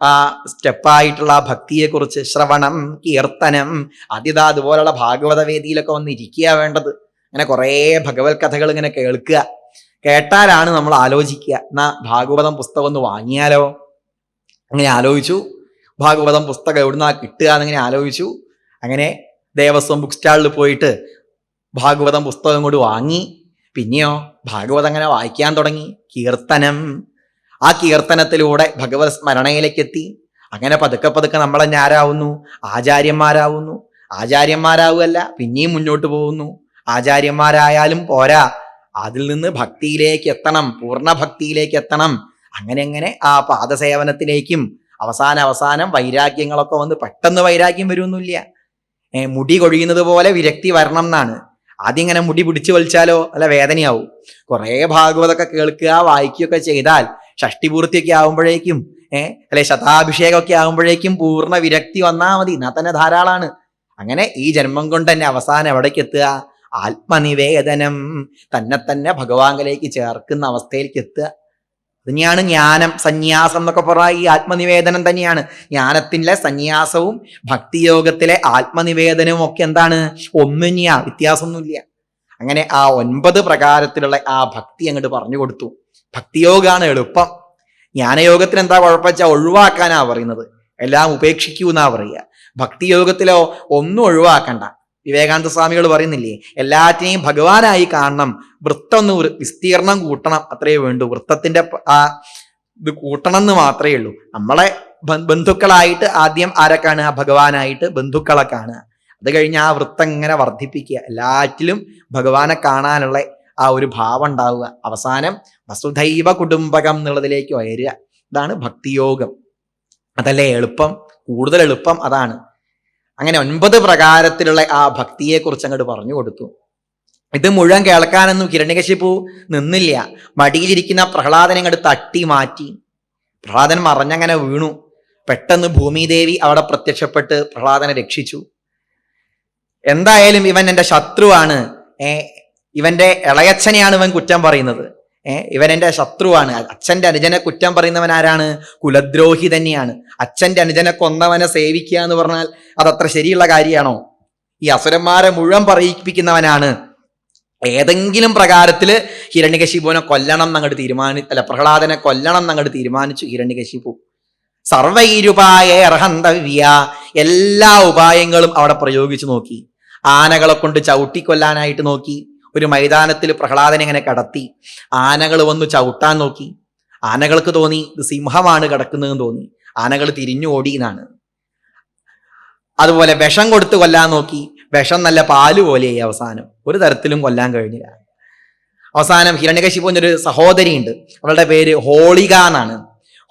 ആ സ്റ്റെപ്പായിട്ടുള്ള ആ ഭക്തിയെക്കുറിച്ച് ശ്രവണം, കീർത്തനം, ആദ്യത അതുപോലുള്ള ഭാഗവത വേദിയിലൊക്കെ വന്ന് ഇരിക്കുക വേണ്ടത്. അങ്ങനെ കുറേ ഭഗവത് കഥകൾ ഇങ്ങനെ കേൾക്കുക. കേട്ടാലാണ് നമ്മൾ ആലോചിക്കുക. എന്നാ ഭാഗവതം പുസ്തകം ഒന്ന് വാങ്ങിയാലോ? അങ്ങനെ ആലോചിച്ചു. ഭാഗവതം പുസ്തകം എവിടുന്നാ കിട്ടുക എന്നിങ്ങനെ ആലോചിച്ചു. അങ്ങനെ ദേവസ്വം ബുക്ക് സ്റ്റാളിൽ പോയിട്ട് ഭാഗവതം പുസ്തകം കൊണ്ട് വാങ്ങി. പിന്നെയോ ഭാഗവതം അങ്ങനെ വായിക്കാൻ തുടങ്ങി. കീർത്തനം, ആ കീർത്തനത്തിലൂടെ ഭഗവത് സ്മരണയിലേക്ക് എത്തി. അങ്ങനെ പതുക്കെ പതുക്കെ നമ്മൾ തന്നെ ആരാവുന്നു? ആചാര്യന്മാരാവുന്നു. ആചാര്യന്മാരാവുകയല്ല, പിന്നെയും മുന്നോട്ട് പോകുന്നു. ആചാര്യന്മാരായാലും പോരാ, അതിൽ നിന്ന് ഭക്തിയിലേക്ക് എത്തണം, പൂർണ്ണ ഭക്തിയിലേക്ക് എത്തണം. അങ്ങനെ അങ്ങനെ ആ പാദസേവനത്തിലേക്കും അവസാനം വൈരാഗ്യങ്ങളൊക്കെ വന്ന് പെട്ടെന്ന് വൈരാഗ്യം വരുമൊന്നുമില്ല. മുടി കൊഴിയുന്നത് പോലെ വിരക്തി വരണം എന്നാണ്. ആദ്യം ഇങ്ങനെ മുടി പിടിച്ചു വലിച്ചാലോ നല്ല വേദനയാവും. കുറേ ഭാഗവതൊക്കെ കേൾക്കുക, വായിക്കുകയൊക്കെ ചെയ്താൽ ഷഷ്ടിപൂർത്തിയൊക്കെ ആകുമ്പോഴേക്കും അല്ലെ ശതാഭിഷേകമൊക്കെ ആകുമ്പോഴേക്കും പൂർണ്ണ വിരക്തി വന്നാൽ മതി. എന്നാൽ തന്നെ ധാരാളമാണ്. അങ്ങനെ ഈ ജന്മം കൊണ്ട് തന്നെ അവസാനം എവിടേക്ക് എത്തുക? ആത്മനിവേദനം, തന്നെ ഭഗവാനിലേക്ക് ചേർക്കുന്ന അവസ്ഥയിലേക്ക് എത്തുക. തന്നെയാണ് ജ്ഞാനം, സന്യാസം എന്നൊക്കെ പറഞ്ഞാൽ ഈ ആത്മനിവേദനം തന്നെയാണ്. ജ്ഞാനത്തിലെ സന്യാസവും ഭക്തിയോഗത്തിലെ ആത്മനിവേദനവും ഒക്കെ എന്താണ്? ഒന്നു തന്നെയാ, വ്യത്യാസമൊന്നുമില്ല. അങ്ങനെ ആ 9 പ്രകാരത്തിലുള്ള ആ ഭക്തി അങ്ങോട്ട് പറഞ്ഞു കൊടുത്തു. ഭക്തിയോഗമാണ് എളുപ്പം. ജ്ഞാനയോഗത്തിന് എന്താ കുഴപ്പമെച്ചാൽ ഒഴിവാക്കാനാ പറയുന്നത്, എല്ലാം ഉപേക്ഷിക്കൂ എന്നാ പറയുക. ഭക്തിയോഗത്തിലോ ഒന്നും ഒഴിവാക്കണ്ട. വിവേകാനന്ദ സ്വാമികൾ പറയുന്നില്ലേ, എല്ലാറ്റിനെയും ഭഗവാനായി കാണണം, വൃത്തം ഒന്ന് വിസ്തീർണം കൂട്ടണം, അത്രയേ വേണ്ടൂ. വൃത്തത്തിന്റെ ആ ഇത് കൂട്ടണം എന്ന് മാത്രമേ ഉള്ളൂ. നമ്മളെ ബന്ധുക്കളായിട്ട് ആദ്യം ആരെ കാണുക? ഭഗവാനായിട്ട് ബന്ധുക്കളെ കാണുക. അത് കഴിഞ്ഞ് ആ വൃത്തം ഇങ്ങനെ വർദ്ധിപ്പിക്കുക. എല്ലാറ്റിലും ഭഗവാനെ കാണാനുള്ള ആ ഒരു ഭാവം ഉണ്ടാവുക. അവസാനം വസുധൈവ കുടുംബകം എന്നുള്ളതിലേക്ക് ഉയരുക. ഇതാണ് ഭക്തിയോഗം. അതല്ലേ എളുപ്പം, കൂടുതൽ എളുപ്പം അതാണ്. അങ്ങനെ 9 പ്രകാരത്തിലുള്ള ആ ഭക്തിയെക്കുറിച്ച് അങ്ങോട്ട് പറഞ്ഞു കൊടുത്തു. ഇത് മുഴുവൻ കേൾക്കാനൊന്നും ഹിരണ്യകശിപു നിന്നില്ല. മടിയിലിരിക്കുന്ന പ്രഹ്ലാദനെ അങ്ങോട്ട് തട്ടി മാറ്റി. പ്രഹ്ലാദൻ മറഞ്ഞങ്ങനെ വീണു. പെട്ടെന്ന് ഭൂമിദേവി അവിടെ പ്രത്യക്ഷപ്പെട്ട് പ്രഹ്ലാദനെ രക്ഷിച്ചു. എന്തായാലും ഇവൻ എൻ്റെ ശത്രുവാണ്, ഇവന്റെ ഇളയച്ഛനെയാണ് ഇവൻ കുറ്റം പറയുന്നത്, ഇവൻ എൻ്റെ ശത്രുവാണ്. അച്ഛൻ്റെ അനുജനെ കുറ്റം പറയുന്നവൻ ആരാണ്? കുലദ്രോഹി തന്നെയാണ്. അച്ഛൻ്റെ അനുജനെ കൊന്നവനെ സേവിക്കുക എന്ന് പറഞ്ഞാൽ അതത്ര ശരിയുള്ള കാര്യമാണോ? ഈ അസുരന്മാരെ മുഴുവൻ പറയിപ്പിക്കുന്നവനാണ്. ഏതെങ്കിലും പ്രകാരത്തിൽ ഹിരണ്യകശിപുവിനെ കൊല്ലണം എന്നങ്ങോട്ട് പ്രഹ്ലാദനെ കൊല്ലണം എന്നങ്ങോട്ട് തീരുമാനിച്ചു ഹിരണ്യകശിപു. സർവൈരുപായ അർഹന്തവ്യ, എല്ലാ ഉപായങ്ങളും അവിടെ പ്രയോഗിച്ചു നോക്കി. ആനകളെ കൊണ്ട് ചവിട്ടിക്കൊല്ലാനായിട്ട് നോക്കി. ഒരു മൈതാനത്തിൽ പ്രഹ്ലാദനെ ഇങ്ങനെ കടത്തി. ആനകൾ വന്നു ചവിട്ടാൻ നോക്കി. ആനകൾക്ക് തോന്നി ഇത് സിംഹമാണ് കിടക്കുന്നതെന്ന് തോന്നി. ആനകൾ തിരിഞ്ഞു ഓടി എന്നാണ്. അതുപോലെ വിഷം കൊടുത്ത് കൊല്ലാൻ നോക്കി, വിഷം നല്ല പാല് പോലെയായി. അവസാനം ഒരു തരത്തിലും കൊല്ലാൻ കഴിഞ്ഞില്ല. അവസാനം ഹിരണ്യകശിപുവിന്റെ ഒരു സഹോദരിയുണ്ട്, അവളുടെ പേര് ഹോളിക എന്നാണ്.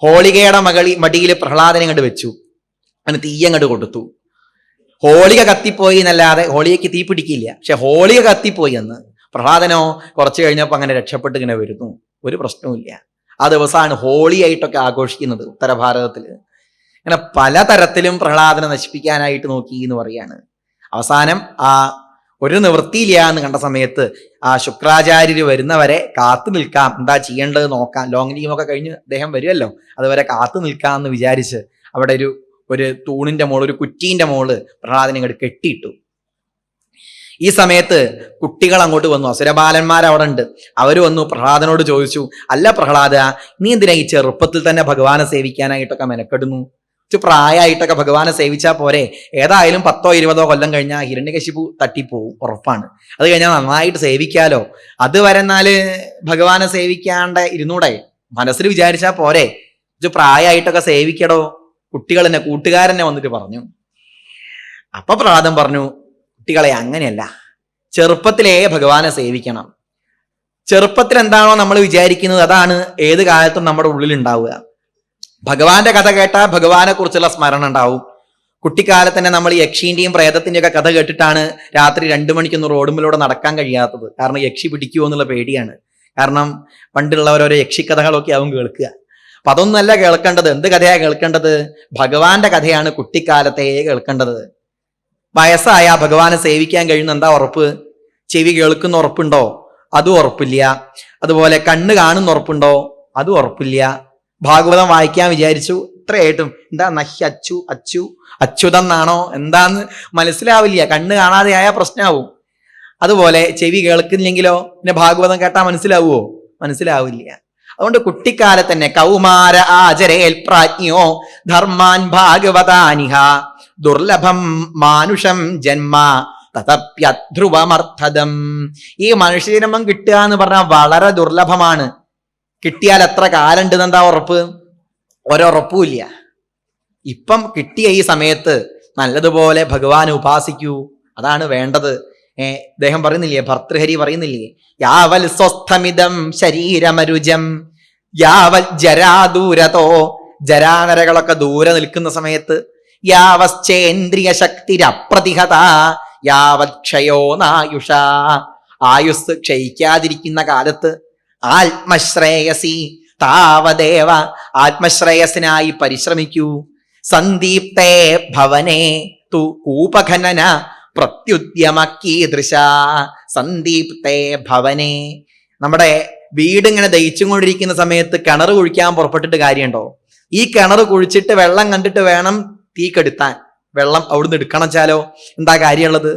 ഹോളികയുടെ മടിയിൽ പ്രഹ്ലാദനെ അങ്ങോട്ട് വെച്ചു, അവന് തീയങ്ങോട്ട് കൊടുത്തു. ഹോളിക കത്തിപ്പോയി എന്നല്ലാതെ ഹോളികയ്ക്ക് തീ പിടിക്കില്ല, പക്ഷെ ഹോളിക കത്തിപ്പോയി എന്ന്. പ്രഹ്ലാദനോ കുറച്ച് കഴിഞ്ഞപ്പോൾ അങ്ങനെ രക്ഷപ്പെട്ട് ഇങ്ങനെ വരുന്നു, ഒരു പ്രശ്നവുമില്ല. ആ ദിവസമാണ് ഹോളി ആയിട്ടൊക്കെ ആഘോഷിക്കുന്നത് ഉത്തരഭാരതത്തിൽ. അങ്ങനെ പലതരത്തിലും പ്രഹ്ലാദനെ നശിപ്പിക്കാനായിട്ട് നോക്കി എന്ന് പറയാണ്. അവസാനം ആ ഒരു നിവൃത്തിയില്ല എന്ന് കണ്ട സമയത്ത് ആ ശുക്രാചാര്യർ വരുന്നവരെ കാത്തു നിൽക്കാം, എന്താ ചെയ്യേണ്ടത് നോക്കാം, ലോങ് ലീവൊക്കെ കഴിഞ്ഞ് അദ്ദേഹം വരുമല്ലോ, അതുവരെ കാത്തു നിൽക്കാം എന്ന് വിചാരിച്ച് അവിടെ ഒരു തൂണിന്റെ മോള്, ഒരു കുറ്റീന്റെ മോള് പ്രഹ്ലാദനെ ഇങ്ങോട്ട് കെട്ടിയിട്ടു. ഈ സമയത്ത് കുട്ടികൾ അങ്ങോട്ട് വന്നു, അസുരബാലന്മാർ അവിടെ ഉണ്ട്. അവർ വന്നു പ്രഹ്ലാദനോട് ചോദിച്ചു, അല്ല പ്രഹ്ലാദ, നീ എന്തിനാ ഈ ചെറുപ്പത്തിൽ തന്നെ ഭഗവാനെ സേവിക്കാനായിട്ടൊക്കെ മെനക്കെടുന്നു? പ്രായമായിട്ടൊക്കെ ഭഗവാനെ സേവിച്ചാൽ പോരെ? ഏതായാലും 10-20 കൊല്ലം കഴിഞ്ഞാൽ ഹിരണ്യകശിപു തട്ടിപ്പോവും, ഉറപ്പാണ്. അത് കഴിഞ്ഞാൽ നന്നായിട്ട് സേവിക്കാലോ. അതുവരെ എന്നാല് ഭഗവാനെ സേവിക്കാണ്ട് ഇരുന്നൂടെ? മനസ്സിൽ വിചാരിച്ചാൽ പോരെ? പ്രായമായിട്ടൊക്കെ സേവിക്കടോ. കുട്ടികൾ തന്നെ, കൂട്ടുകാരനെ വന്നിട്ട് പറഞ്ഞു. അപ്പൊ പ്രഹ്ലാദൻ പറഞ്ഞു, കുട്ടികളെ അങ്ങനെയല്ല, ചെറുപ്പത്തിലേ ഭഗവാനെ സേവിക്കണം. ചെറുപ്പത്തിൽ എന്താണോ നമ്മൾ വിചാരിക്കുന്നത് അതാണ് ഏത് കാലത്തും നമ്മുടെ ഉള്ളിൽ ഉണ്ടാവുക. ഭഗവാന്റെ കഥ കേട്ടാൽ ഭഗവാനെ കുറിച്ചുള്ള സ്മരണ ഉണ്ടാവും. കുട്ടിക്കാലത്ത് തന്നെ നമ്മൾ യക്ഷീന്റെയും പ്രേതത്തിന്റെയും ഒക്കെ കഥ കേട്ടിട്ടാണ് രാത്രി 2 മണിക്കൊന്നും റോഡുമ്പിലൂടെ നടക്കാൻ കഴിയാത്തത്. കാരണം യക്ഷി പിടിക്കുമോ എന്നുള്ള പേടിയാണ്. കാരണം പണ്ടുള്ള ഓരോ യക്ഷിക്കഥകളൊക്കെ ആവും കേൾക്കുക. അപ്പൊ അതൊന്നല്ല കേൾക്കേണ്ടത്. എന്ത് കഥയാ കേൾക്കേണ്ടത്? ഭഗവാന്റെ കഥയാണ് കുട്ടിക്കാലത്തെ കേൾക്കേണ്ടത്. വയസ്സായ ഭഗവാനെ സേവിക്കാൻ കഴിയുന്ന എന്താ ഉറപ്പ്? ചെവി കേൾക്കുന്ന ഉറപ്പുണ്ടോ? അതും ഉറപ്പില്ല. അതുപോലെ കണ്ണ് കാണുന്ന ഉറപ്പുണ്ടോ? അതും ഉറപ്പില്ല. ഭാഗവതം വായിക്കാൻ വിചാരിച്ചു, ഇത്രയായിട്ടും എന്താ നഹ്യ അച്ചു അച്യുതം എന്നാണോ എന്താന്ന് മനസ്സിലാവില്ല. കണ്ണ് കാണാതെ ആയ പ്രശ്നമാവും. അതുപോലെ ചെവി കേൾക്കുന്നില്ലെങ്കിലോ പിന്നെ ഭാഗവതം കേട്ടാൽ മനസ്സിലാവുമോ? മനസ്സിലാവില്ല. അതുകൊണ്ട് കുട്ടിക്കാലത്ത് തന്നെ കൗമാര ആചരേൽ പ്രാജ്ഞോ ധർമാൻ ഭാഗവതാനിഹ ദുർലഭം മാനുഷം ജന്മ തതപ്യധ്രുവമർത്ഥദം. ഈ മനുഷ്യജന്മം കിട്ടുക എന്ന് പറഞ്ഞാൽ വളരെ ദുർലഭമാണ്. കിട്ടിയാൽ എത്ര കാലം ഉണ്ടെന്ന് എന്താ ഉറപ്പ്? ഒരുറപ്പുമില്ല. ഇപ്പം കിട്ടിയ ഈ സമയത്ത് നല്ലതുപോലെ ഭഗവാനെ ഉപാസിക്കൂ, അതാണ് വേണ്ടത്. അദ്ദേഹം പറയുന്നില്ലേ, ഭർതൃഹരി പറയുന്നില്ലേ, യാവൽ സ്വസ്ഥമിതം ശരീരമരുജം യാവൽ ജരാദൂരതോ, ജരാനരകളൊക്കെ ദൂരെ നിൽക്കുന്ന സമയത്ത്, യാവശ്ചേന്ദ്രിയ ശക്തിരപ്രതിഹത യാവത് ക്ഷയോ നായുഷ, ആയുസ് ക്ഷയിക്കാതിരിക്കുന്ന കാലത്ത് ആത്മശ്രേയസി താവദേവ, ആത്മശ്രേയസിനായി പരിശ്രമിക്കൂ. സന്ദീപ്തേ ഭവനേ തു കൂപഖനന പ്രത്യുദ്യമക്കീദൃശ. സന്ദീപ്തേ ഭവനേ, നമ്മുടെ വീട് ഇങ്ങനെ ദഹിച്ചും കൊണ്ടിരിക്കുന്ന സമയത്ത് കിണർ കുഴിക്കാൻ പുറപ്പെട്ടിട്ട് കാര്യമുണ്ടോ? ഈ കിണർ കുഴിച്ചിട്ട് വെള്ളം കണ്ടിട്ട് വേണം തീ കെടുത്താൻ. വെള്ളം അവിടുന്ന് എടുക്കണച്ചാലോ എന്താ കാര്യമുള്ളത്?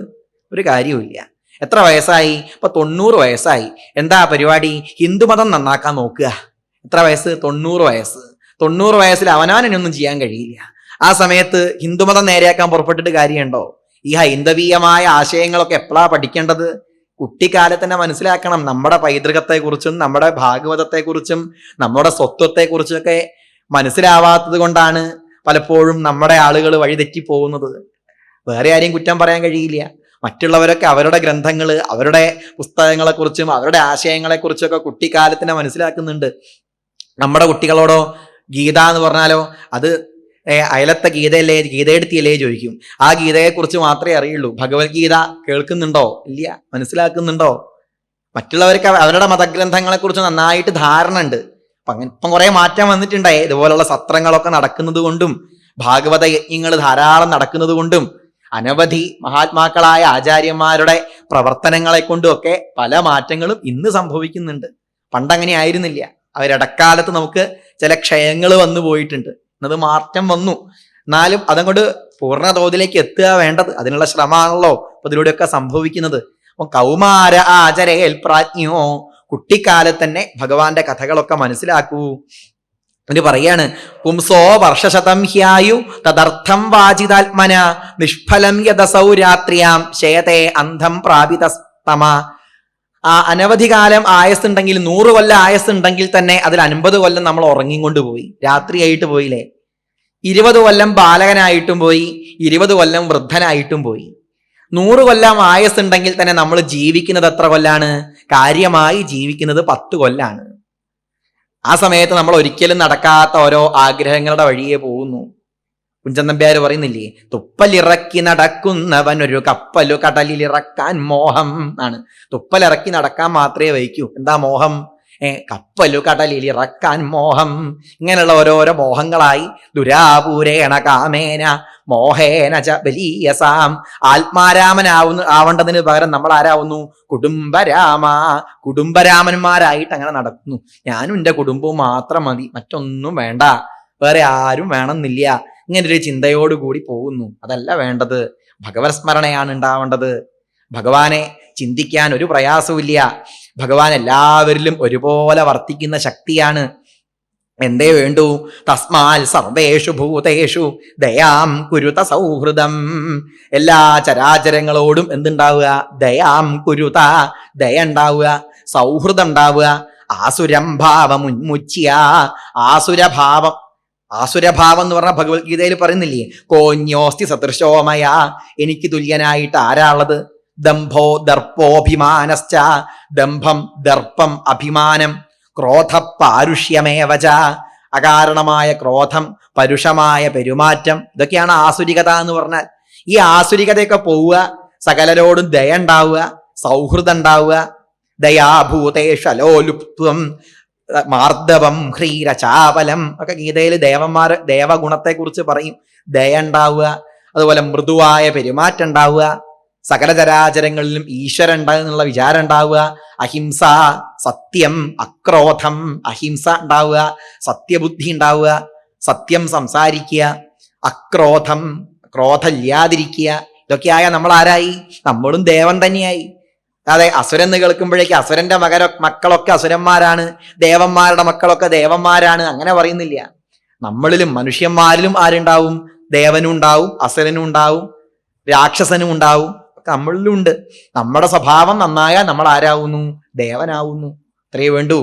ഒരു കാര്യവുമില്ല. എത്ര വയസ്സായി? ഇപ്പൊ 90 വയസ്സായി. എന്താ പരിപാടി? ഹിന്ദുമതം നന്നാക്കാൻ നോക്കുക. എത്ര വയസ്സ്? 90 വയസ്സ്. 90 വയസ്സിൽ അവനവനൊന്നും ചെയ്യാൻ കഴിയില്ല. ആ സമയത്ത് ഹിന്ദുമതം നേരെയാക്കാൻ പുറപ്പെട്ടിട്ട് കാര്യമുണ്ടോ? ഈ ഹൈന്ദവീയമായ ആശയങ്ങളൊക്കെ എപ്പോഴാ പഠിക്കേണ്ടത്? കുട്ടിക്കാലത്ത് തന്നെ മനസ്സിലാക്കണം. നമ്മുടെ പൈതൃകത്തെക്കുറിച്ചും നമ്മുടെ ഭാഗവതത്തെക്കുറിച്ചും നമ്മുടെ സ്വത്വത്തെക്കുറിച്ചൊക്കെ മനസ്സിലാവാത്തത് കൊണ്ടാണ് പലപ്പോഴും നമ്മുടെ ആളുകൾ വഴിതെറ്റി പോകുന്നത്. വേറെ ആരെയും കുറ്റം പറയാൻ കഴിയില്ല. മറ്റുള്ളവരൊക്കെ അവരുടെ ഗ്രന്ഥങ്ങൾ, അവരുടെ പുസ്തകങ്ങളെക്കുറിച്ചും അവരുടെ ആശയങ്ങളെക്കുറിച്ചൊക്കെ കുട്ടിക്കാലത്തിനെ മനസ്സിലാക്കുന്നുണ്ട്. നമ്മുടെ കുട്ടികളോടോ ഗീത എന്ന് പറഞ്ഞാലോ അത് അയലത്തെ ഗീതയല്ലേ, ഗീതയെടുത്തിയല്ലേ ചോദിക്കും. ആ ഗീതയെക്കുറിച്ച് മാത്രമേ അറിയുള്ളൂ. ഭഗവത്ഗീത കേൾക്കുന്നുണ്ടോ? ഇല്ല. മനസ്സിലാക്കുന്നുണ്ടോ? മറ്റുള്ളവർക്ക് അവരുടെ മതഗ്രന്ഥങ്ങളെക്കുറിച്ച് നന്നായിട്ട് ധാരണ ഉണ്ട്. ഇപ്പം കുറെ മാറ്റം വന്നിട്ടുണ്ടായി. ഇതുപോലുള്ള സത്രങ്ങളൊക്കെ നടക്കുന്നത് കൊണ്ടും ഭാഗവത യജ്ഞങ്ങൾ ധാരാളം നടക്കുന്നത് കൊണ്ടും അനവധി മഹാത്മാക്കളായ ആചാര്യന്മാരുടെ പ്രവർത്തനങ്ങളെ കൊണ്ടും ഒക്കെ പല മാറ്റങ്ങളും ഇന്ന് സംഭവിക്കുന്നുണ്ട്. പണ്ടങ്ങനെ ആയിരുന്നില്ല. അവരിടക്കാലത്ത് നമുക്ക് ചില ക്ഷയങ്ങൾ വന്നു പോയിട്ടുണ്ട്. എന്നത് മാറ്റം വന്നു. എന്നാലും അതങ്ങോട്ട് പൂർണ്ണ തോതിലേക്ക് എത്തുക വേണ്ടത്. അതിനുള്ള ശ്രമമാണല്ലോ അപ്പൊ ഇതിലൂടെയൊക്കെ സംഭവിക്കുന്നത്. അപ്പൊ കൗമാര ആചരേൽ പ്രാജ്ഞോ, കുട്ടിക്കാലത്ത് തന്നെ ഭഗവാന്റെ കഥകളൊക്കെ മനസ്സിലാക്കൂ. എന്നിട്ട് പറയാണ്, പുംസോ വർഷശതം ഹ്യായു തദർത്ഥം വാചിതാത്മന നിഷ്ഫലം യദസൗരാത്രിയാം ശേതേ അന്ധം പ്രാപിതസ്തമ. ആ അനവധി കാലം ആയസ്സുണ്ടെങ്കിൽ, 100 കൊല്ലം ആയസ്സുണ്ടെങ്കിൽ തന്നെ അതിൽ 50 കൊല്ലം നമ്മൾ ഉറങ്ങിക്കൊണ്ട് പോയി, രാത്രിയായിട്ട് പോയില്ലേ. 20 കൊല്ലം ബാലകനായിട്ടും പോയി, 20 കൊല്ലം വൃദ്ധനായിട്ടും പോയി. 100 കൊല്ലം ആയുസ്സുണ്ടെങ്കിൽ തന്നെ നമ്മൾ ജീവിക്കുന്നത് എത്ര കൊല്ലാണ്? കാര്യമായി ജീവിക്കുന്നത് 10 കൊല്ലാണ്. ആ സമയത്ത് നമ്മൾ ഒരിക്കലും നടക്കാത്ത ഓരോ ആഗ്രഹങ്ങളുടെ വഴിയെ പോകുന്നു. കുഞ്ചൻ നമ്പ്യാർ പറയുന്നില്ലേ, തുപ്പലിറക്കി നടക്കുന്നവൻ ഒരു കപ്പലു കടലിലിറക്കാൻ മോഹം ആണ്. തുപ്പലിറക്കി നടക്കാൻ മാത്രമേ വയ്ക്കൂ. എന്താ മോഹം? കപ്പലു കടലിലിറക്കാൻ മോഹം. ഇങ്ങനെയുള്ള ഓരോരോ മോഹങ്ങളായി ദുരാപൂരേണ കാമേന മോഹേന ച ബലീയസാം. ആവേണ്ടതിന് പകരം നമ്മൾ ആരാവുന്നു? കുടുംബരാമന്മാരായിട്ട് അങ്ങനെ നടക്കുന്നു. ഞാനും എൻ്റെ കുടുംബവും മാത്രം മതി, മറ്റൊന്നും വേണ്ട, വേറെ ആരും വേണമെന്നില്ല. ഇങ്ങനൊരു ചിന്തയോടുകൂടി പോകുന്നു. അതല്ല വേണ്ടത്. ഭഗവത് സ്മരണയാണ് ഉണ്ടാവേണ്ടത്. ഭഗവാനെ ചിന്തിക്കാൻ ഒരു പ്രയാസവുമില്ല. ഭഗവാൻ എല്ലാവരിലും ഒരുപോലെ വർത്തിക്കുന്ന ശക്തിയാണ്. എന്തേ വേണ്ടു? തസ്മാൽ സർവേഷു ഭൂതേഷു ദയാം കുരുത സൗഹൃദം. എല്ലാ ചരാചരങ്ങളോടും എന്തുണ്ടാവുക? ദയാം കുരുത, ദയ ഉണ്ടാവുക, സൗഹൃദം ഉണ്ടാവുക. ആസുരം ഭാവം ഉന്മുച്യ. ആസുരഭാവം എന്ന് പറഞ്ഞാൽ ഭഗവത്ഗീതയിൽ പറയുന്നില്ലേ, കോന്യോസ്തി സദൃശോമയ, എനിക്ക് തുല്യനായിട്ട് ആരാളത്? ദംഭോ ദർപ്പോഭിമാനശ്ച. ദംഭം, ദർപ്പം, അഭിമാനം. ക്രോധ പാരുഷ്യമേവച. അകാരണമായ ക്രോധം, പരുഷമായ പെരുമാറ്റം, ഇതൊക്കെയാണ് ആസുരികത എന്ന് പറഞ്ഞാൽ. ഈ ആസുരികതയൊക്കെ പോവുക, സകലരോടും ദയ ഉണ്ടാവുക, സൗഹൃദം ഉണ്ടാവുക. ദയാഭൂതേഷലോലുപ്ത്വം മാർദ്ദവം ഹ്രീരചാപലം ഒക്കെ ഗീതയിൽ ദേവഗുണത്തെ കുറിച്ച് പറയും. ദയ ഉണ്ടാവുക, അതുപോലെ മൃദുവായ പെരുമാറ്റം ഉണ്ടാവുക, സകല ചരാചരങ്ങളിലും ഈശ്വരൻ ഉണ്ടാകുന്നുള്ള വിചാരം ഉണ്ടാവുക, അഹിംസ, സത്യം, അക്രോധം, അഹിംസ ഉണ്ടാവുക, സത്യബുദ്ധി ഉണ്ടാവുക, സത്യം സംസാരിക്കുക, അക്രോധം, ക്രോധം ഇല്ലാതിരിക്കുക. ഇതൊക്കെയായ നമ്മൾ ആരായി? നമ്മളും ദേവൻ തന്നെയായി. അതെ, അസുരൻ എന്ന് കേൾക്കുമ്പോഴേക്ക് അസുരന്റെ മക്കളൊക്കെ അസുരന്മാരാണ്, ദേവന്മാരുടെ മക്കളൊക്കെ ദേവന്മാരാണ്, അങ്ങനെ പറയുന്നില്ല. നമ്മളിലും മനുഷ്യന്മാരിലും ആരുണ്ടാവും? ദേവനും ഉണ്ടാവും, അസുരനും ഉണ്ടാവും, രാക്ഷസനും ഉണ്ടാവും, ഒക്കെ നമ്മളിലും ഉണ്ട്. നമ്മുടെ സ്വഭാവം നന്നായാൽ നമ്മൾ ആരാവുന്നു? ദേവനാവുന്നു. അത്രയേ വേണ്ടൂ.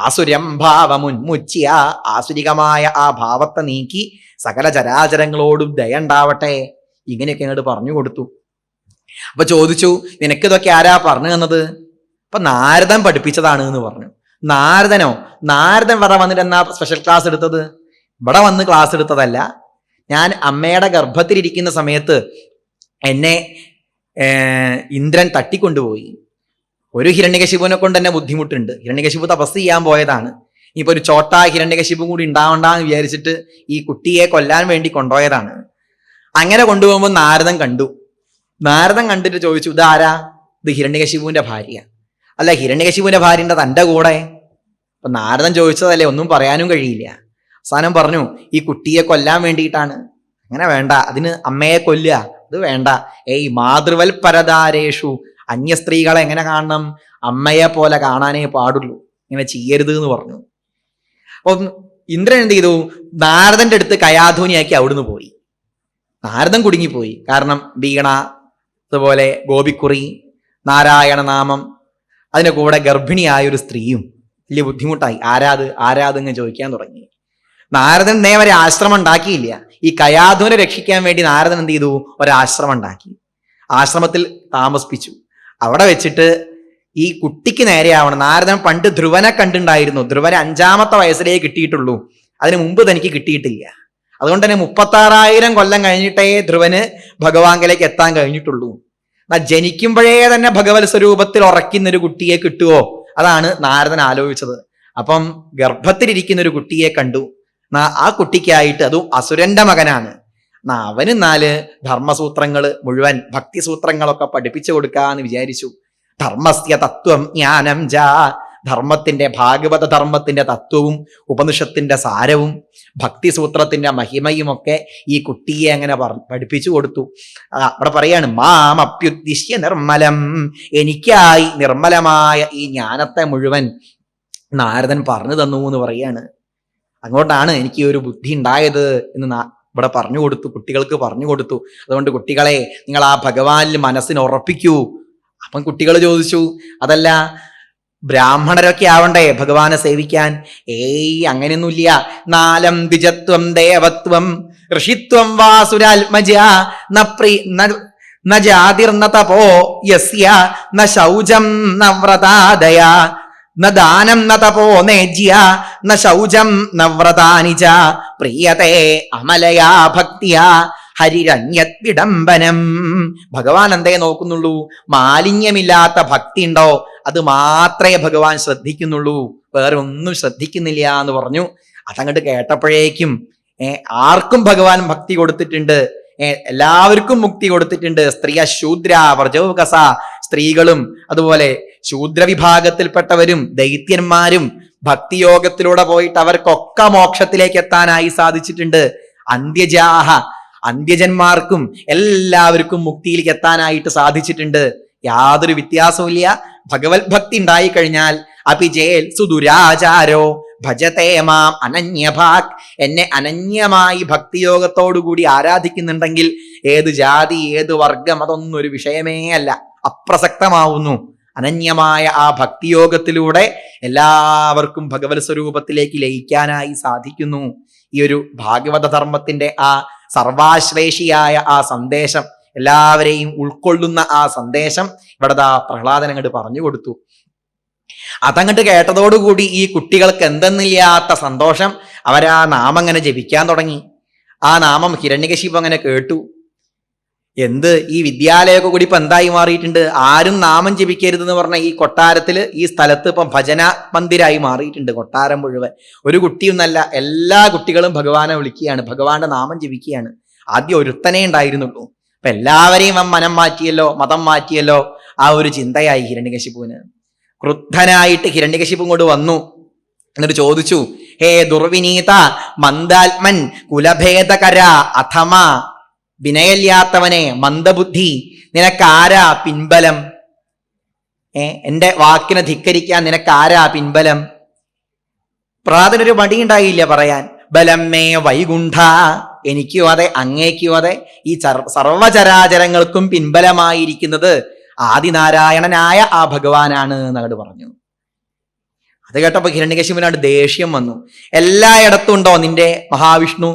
ആസുരം ഭാവമുന്മുച്യ. ആസുരികമായ ആ ഭാവത്തെ നീക്കി സകല ചരാചരങ്ങളോടും ദയ ഉണ്ടാവട്ടെ. ഇങ്ങനെയൊക്കെ അങ്ങോട്ട് പറഞ്ഞു കൊടുത്തു. അപ്പൊ ചോദിച്ചു, നിനക്കിതൊക്കെ ആരാ പറഞ്ഞു തന്നത്? അപ്പൊ നാരദൻ പഠിപ്പിച്ചതാണ് എന്ന് പറഞ്ഞു. നാരദനോ? നാരദൻ ഇവിടെ വന്നിട്ട് എന്നാ സ്പെഷ്യൽ ക്ലാസ് എടുത്തത്? ഇവിടെ വന്ന് ക്ലാസ് എടുത്തതല്ല. ഞാൻ അമ്മയുടെ ഗർഭത്തിലിരിക്കുന്ന സമയത്ത് എന്നെ ഇന്ദ്രൻ തട്ടിക്കൊണ്ടുപോയി. ഒരു ഹിരണ്യകശിപുവിനെ കൊണ്ട് തന്നെ ബുദ്ധിമുട്ടുണ്ട്. ഹിരണ്യകശിപു തപസ് ചെയ്യാൻ പോയതാണ്. ഇനിയിപ്പോ ഒരു ചോട്ടാ ഹിരണ്യകശിപു കൂടി ഉണ്ടാവണ്ടെന്ന് വിചാരിച്ചിട്ട് ഈ കുട്ടിയെ കൊല്ലാൻ വേണ്ടി കൊണ്ടുപോയതാണ്. അങ്ങനെ കൊണ്ടുപോകുമ്പോൾ നാരദൻ കണ്ടു. നാരദൻ കണ്ടിട്ട് ചോദിച്ചു, ഇതാരാ? ഇത് ഹിരണ്യകശിപുവിന്റെ ഭാര്യ. അല്ല, ഹിരണ്യകശിപുവിന്റെ ഭാര്യന്റെ തൻ്റെ കൂടെ? അപ്പൊ നാരദൻ ചോദിച്ചതല്ലേ, ഒന്നും പറയാനും കഴിയില്ല. അവസാനം പറഞ്ഞു, ഈ കുട്ടിയെ കൊല്ലാൻ വേണ്ടിയിട്ടാണ്. അങ്ങനെ വേണ്ട, അതിന് അമ്മയെ കൊല്ലുക, അത് വേണ്ട. മാതൃവൽ പരതാരേഷു. അന്യ സ്ത്രീകളെ എങ്ങനെ കാണണം? അമ്മയെ പോലെ കാണാനേ പാടുള്ളൂ, ഇങ്ങനെ ചെയ്യരുത് എന്ന് പറഞ്ഞു. അപ്പം ഇന്ദ്രൻ എന്ത് ചെയ്തു? നാരദന്റെ അടുത്ത് കയാധൂനിയാക്കി അവിടുന്ന് പോയി. നാരദൻ കുടുങ്ങിപ്പോയി. കാരണം വീണ, അതുപോലെ ഗോപിക്കുറി, നാരായണ നാമം, അതിൻ്റെ കൂടെ ഗർഭിണിയായൊരു സ്ത്രീയും. വലിയ ബുദ്ധിമുട്ടായി. ആരാത് എന്ന് ചോദിക്കാൻ തുടങ്ങി. നാരദൻ നേരെ ആശ്രമം ഉണ്ടാക്കിയില്ല. ഈ കയാധുവിനെ രക്ഷിക്കാൻ വേണ്ടി നാരദൻ എന്ത് ചെയ്തു? ഒരാശ്രമം ഉണ്ടാക്കി. ആശ്രമത്തിൽ താമസിപ്പിച്ചു. അവിടെ വെച്ചിട്ട് ഈ കുട്ടിക്ക് നേരെയാവണം. നാരദൻ പണ്ട് ധ്രുവനെ കണ്ടുണ്ടായിരുന്നു. ധ്രുവനെ 5-ാമത്തെ വയസ്സിലേ കിട്ടിയിട്ടുള്ളൂ, അതിന് മുമ്പ് തനിക്ക് കിട്ടിയിട്ടില്ല. അതുകൊണ്ട് തന്നെ 36,000 കൊല്ലം കഴിഞ്ഞിട്ടേ ധ്രുവന് ഭഗവാങ്കലേക്ക് എത്താൻ കഴിഞ്ഞിട്ടുള്ളൂ. ജനിക്കുമ്പോഴേ തന്നെ ഭഗവത് സ്വരൂപത്തിൽ ഉറയ്ക്കുന്നൊരു കുട്ടിയെ കിട്ടുമോ? അതാണ് നാരദൻ ആലോചിച്ചത്. അപ്പം ഗർഭത്തിലിരിക്കുന്ന ഒരു കുട്ടിയെ കണ്ടു. ആ കുട്ടിക്കായിട്ട്, അതും അസുരന്റെ മകനാണ്, അവന് 4 ധർമ്മസൂത്രങ്ങൾ മുഴുവൻ, ഭക്തിസൂത്രങ്ങളൊക്കെ പഠിപ്പിച്ചു കൊടുക്കാന്ന് വിചാരിച്ചു. ധർമ്മസ്യ തത്വം ജ്ഞാനം ജാ. ധർമ്മത്തിന്റെ, ഭാഗവത ധർമ്മത്തിന്റെ തത്വവും ഉപനിഷത്തിന്റെ സാരവും ഭക്തിസൂത്രത്തിന്റെ മഹിമയുമൊക്കെ ഈ കുട്ടിയെ അങ്ങനെ പഠിപ്പിച്ചു കൊടുത്തു. അവിടെ പറയാണ്, മാം അപ്യുദ്ദിശ്യ നിർമ്മലം. എനിക്കായി നിർമ്മലമായ ഈ ജ്ഞാനത്തെ മുഴുവൻ നാരദൻ പറഞ്ഞു തന്നു എന്ന് പറയാണ്. അങ്ങോട്ടാണ് എനിക്ക് ഒരു ബുദ്ധി ഉണ്ടായത് എന്ന് ഇവിടെ പറഞ്ഞു കൊടുത്തു, കുട്ടികൾക്ക് പറഞ്ഞു കൊടുത്തു. അതുകൊണ്ട് കുട്ടികളെ, നിങ്ങൾ ആ ഭഗവാനിൽ മനസ്സിന് ഉറപ്പിക്കൂ. അപ്പം കുട്ടികൾ ചോദിച്ചു, അതല്ല ബ്രാഹ്മണരൊക്കെ ആവണ്ടേ ഭഗവാനെ സേവിക്കാൻ? അങ്ങനെയൊന്നുമില്ല. നാലം ദ്വിജത്വം ദേവത്വം ഋഷിത്വം വാസുരാത്മജ ന ജാതിർന തപോ യസ്യ ന ശൗചം ന വ്രതാദയ ന ദാനം ന തപോ നേജ്യ ന ശൗചം ന വ്രതാനി ച പ്രിയതേ അമലയാ ഭക്തിയാ ഹരിരണ്യത് വിഡംബനം. ഭഗവാൻ എന്തേ നോക്കുന്നുള്ളൂ? മാലിന്യമില്ലാത്ത ഭക്തി ഉണ്ടോ അത് മാത്രമേ ഭഗവാൻ ശ്രദ്ധിക്കുന്നുള്ളൂ, വേറെ ഒന്നും ശ്രദ്ധിക്കുന്നില്ല എന്ന് പറഞ്ഞു. അതങ്ങോട്ട് കേട്ടപ്പോഴേക്കും ആർക്കും ഭഗവാൻ ഭക്തി കൊടുത്തിട്ടുണ്ട്, എല്ലാവർക്കും മുക്തി കൊടുത്തിട്ടുണ്ട്. സ്ത്രീയ ശൂദ്ര വ്രജൗകസ, സ്ത്രീകളും അതുപോലെ ശൂദ്രവിഭാഗത്തിൽപ്പെട്ടവരും ദൈത്യന്മാരും ഭക്തിയോഗത്തിലൂടെ പോയിട്ട് അവർക്കൊക്കെ മോക്ഷത്തിലേക്ക് എത്താനായി സാധിച്ചിട്ടുണ്ട്. അന്ത്യജാഹ, അന്ത്യജന്മാർക്കും എല്ലാവർക്കും മുക്തിയിലേക്ക് എത്താനായിട്ട് സാധിച്ചിട്ടുണ്ട്. യാതൊരു വ്യത്യാസവുമില്ല. ഭഗവത് ഭക്തി ഉണ്ടായി കഴിഞ്ഞാൽ അപിജേൽ സുദുരാചാരോ ഭജതേ മാം അനന്യഭാഗ്, എന്നെ അനന്യമായി ഭക്തിയോഗത്തോടുകൂടി ആരാധിക്കുന്നുണ്ടെങ്കിൽ ഏത് ജാതി ഏത് വർഗം അതൊന്നും ഒരു വിഷയമേ അല്ല, അപ്രസക്തമാവുന്നു. അനന്യമായ ആ ഭക്തിയോഗത്തിലൂടെ എല്ലാവർക്കും ഭഗവത് സ്വരൂപത്തിലേക്ക് ലയിക്കാനായി സാധിക്കുന്നു. ഈ ഒരു ഭാഗവത ധർമ്മത്തിന്റെ ആ സർവാശ്ലേഷിയായ ആ സന്ദേശം, എല്ലാവരെയും ഉൾക്കൊള്ളുന്ന ആ സന്ദേശം ഇവിടെ പ്രഹ്ലാദൻ അങ്ങോട്ട് പറഞ്ഞു കൊടുത്തു. അതങ്ങോട്ട് കേട്ടതോടുകൂടി ഈ കുട്ടികൾക്ക് എന്തെന്നില്ലാത്ത സന്തോഷം. അവരാ നാമം അങ്ങനെ ജപിക്കാൻ തുടങ്ങി. ആ നാമം ഹിരണ്യകശിപു അങ്ങനെ കേട്ടു. ഈ വിദ്യാലയമൊക്കെ കൂടി ഇപ്പൊ എന്തായി മാറിയിട്ടുണ്ട്? ആരും നാമം ജപിക്കരുതെന്ന് പറഞ്ഞ ഈ കൊട്ടാരത്തില്, ഈ സ്ഥലത്ത് ഇപ്പം ഭജന മന്ദിരായി മാറിയിട്ടുണ്ട് കൊട്ടാരം മുഴുവൻ. ഒരു കുട്ടിയൊന്നല്ല, എല്ലാ കുട്ടികളും ഭഗവാനെ വിളിക്കുകയാണ്, ഭഗവാന്റെ നാമം ജപിക്കുകയാണ്. ആദ്യം ഒരുത്തനേ ഉണ്ടായിരുന്നുള്ളൂ. അപ്പൊ എല്ലാവരെയും മനം മാറ്റിയല്ലോ, മതം മാറ്റിയല്ലോ. ആ ഒരു ചിന്തയായി ഹിരണ്യകശിപുവിന്. ക്രുദ്ധനായിട്ട് ഹിരണ്യകശിപു ഇങ്ങോട്ട് വന്നു. എന്നിട്ട് ചോദിച്ചു, ഹേ ദുർവിനീത മന്ദാത്മൻ കുലഭേദകര അഥമ, വിനയല്ലാത്തവനെ, മന്ദബുദ്ധി, നിനക്കാരാ പിൻബലം? എന്റെ വാക്കിനെ ധിക്കരിക്കാൻ നിനക്കാരാ പിൻബലം? പ്രാതനൊരു മടിയുണ്ടായില്ല പറയാൻ. ബലം മേ വൈകുണ്ഠ, എനിക്കും അതെ അങ്ങേക്കും അതെ, ഈ സർവചരാചരങ്ങൾക്കും പിൻബലമായിരിക്കുന്നത് ആദിനാരായണനായ ആ ഭഗവാനാണ് എന്നങ്ങോട്ട് പറഞ്ഞു. അത് കേട്ടപ്പോ ഹിരണ്യകശിപുവിനോട് ദേഷ്യം വന്നു. എല്ലായിടത്തും ഉണ്ടോ നിന്റെ മഹാവിഷ്ണു?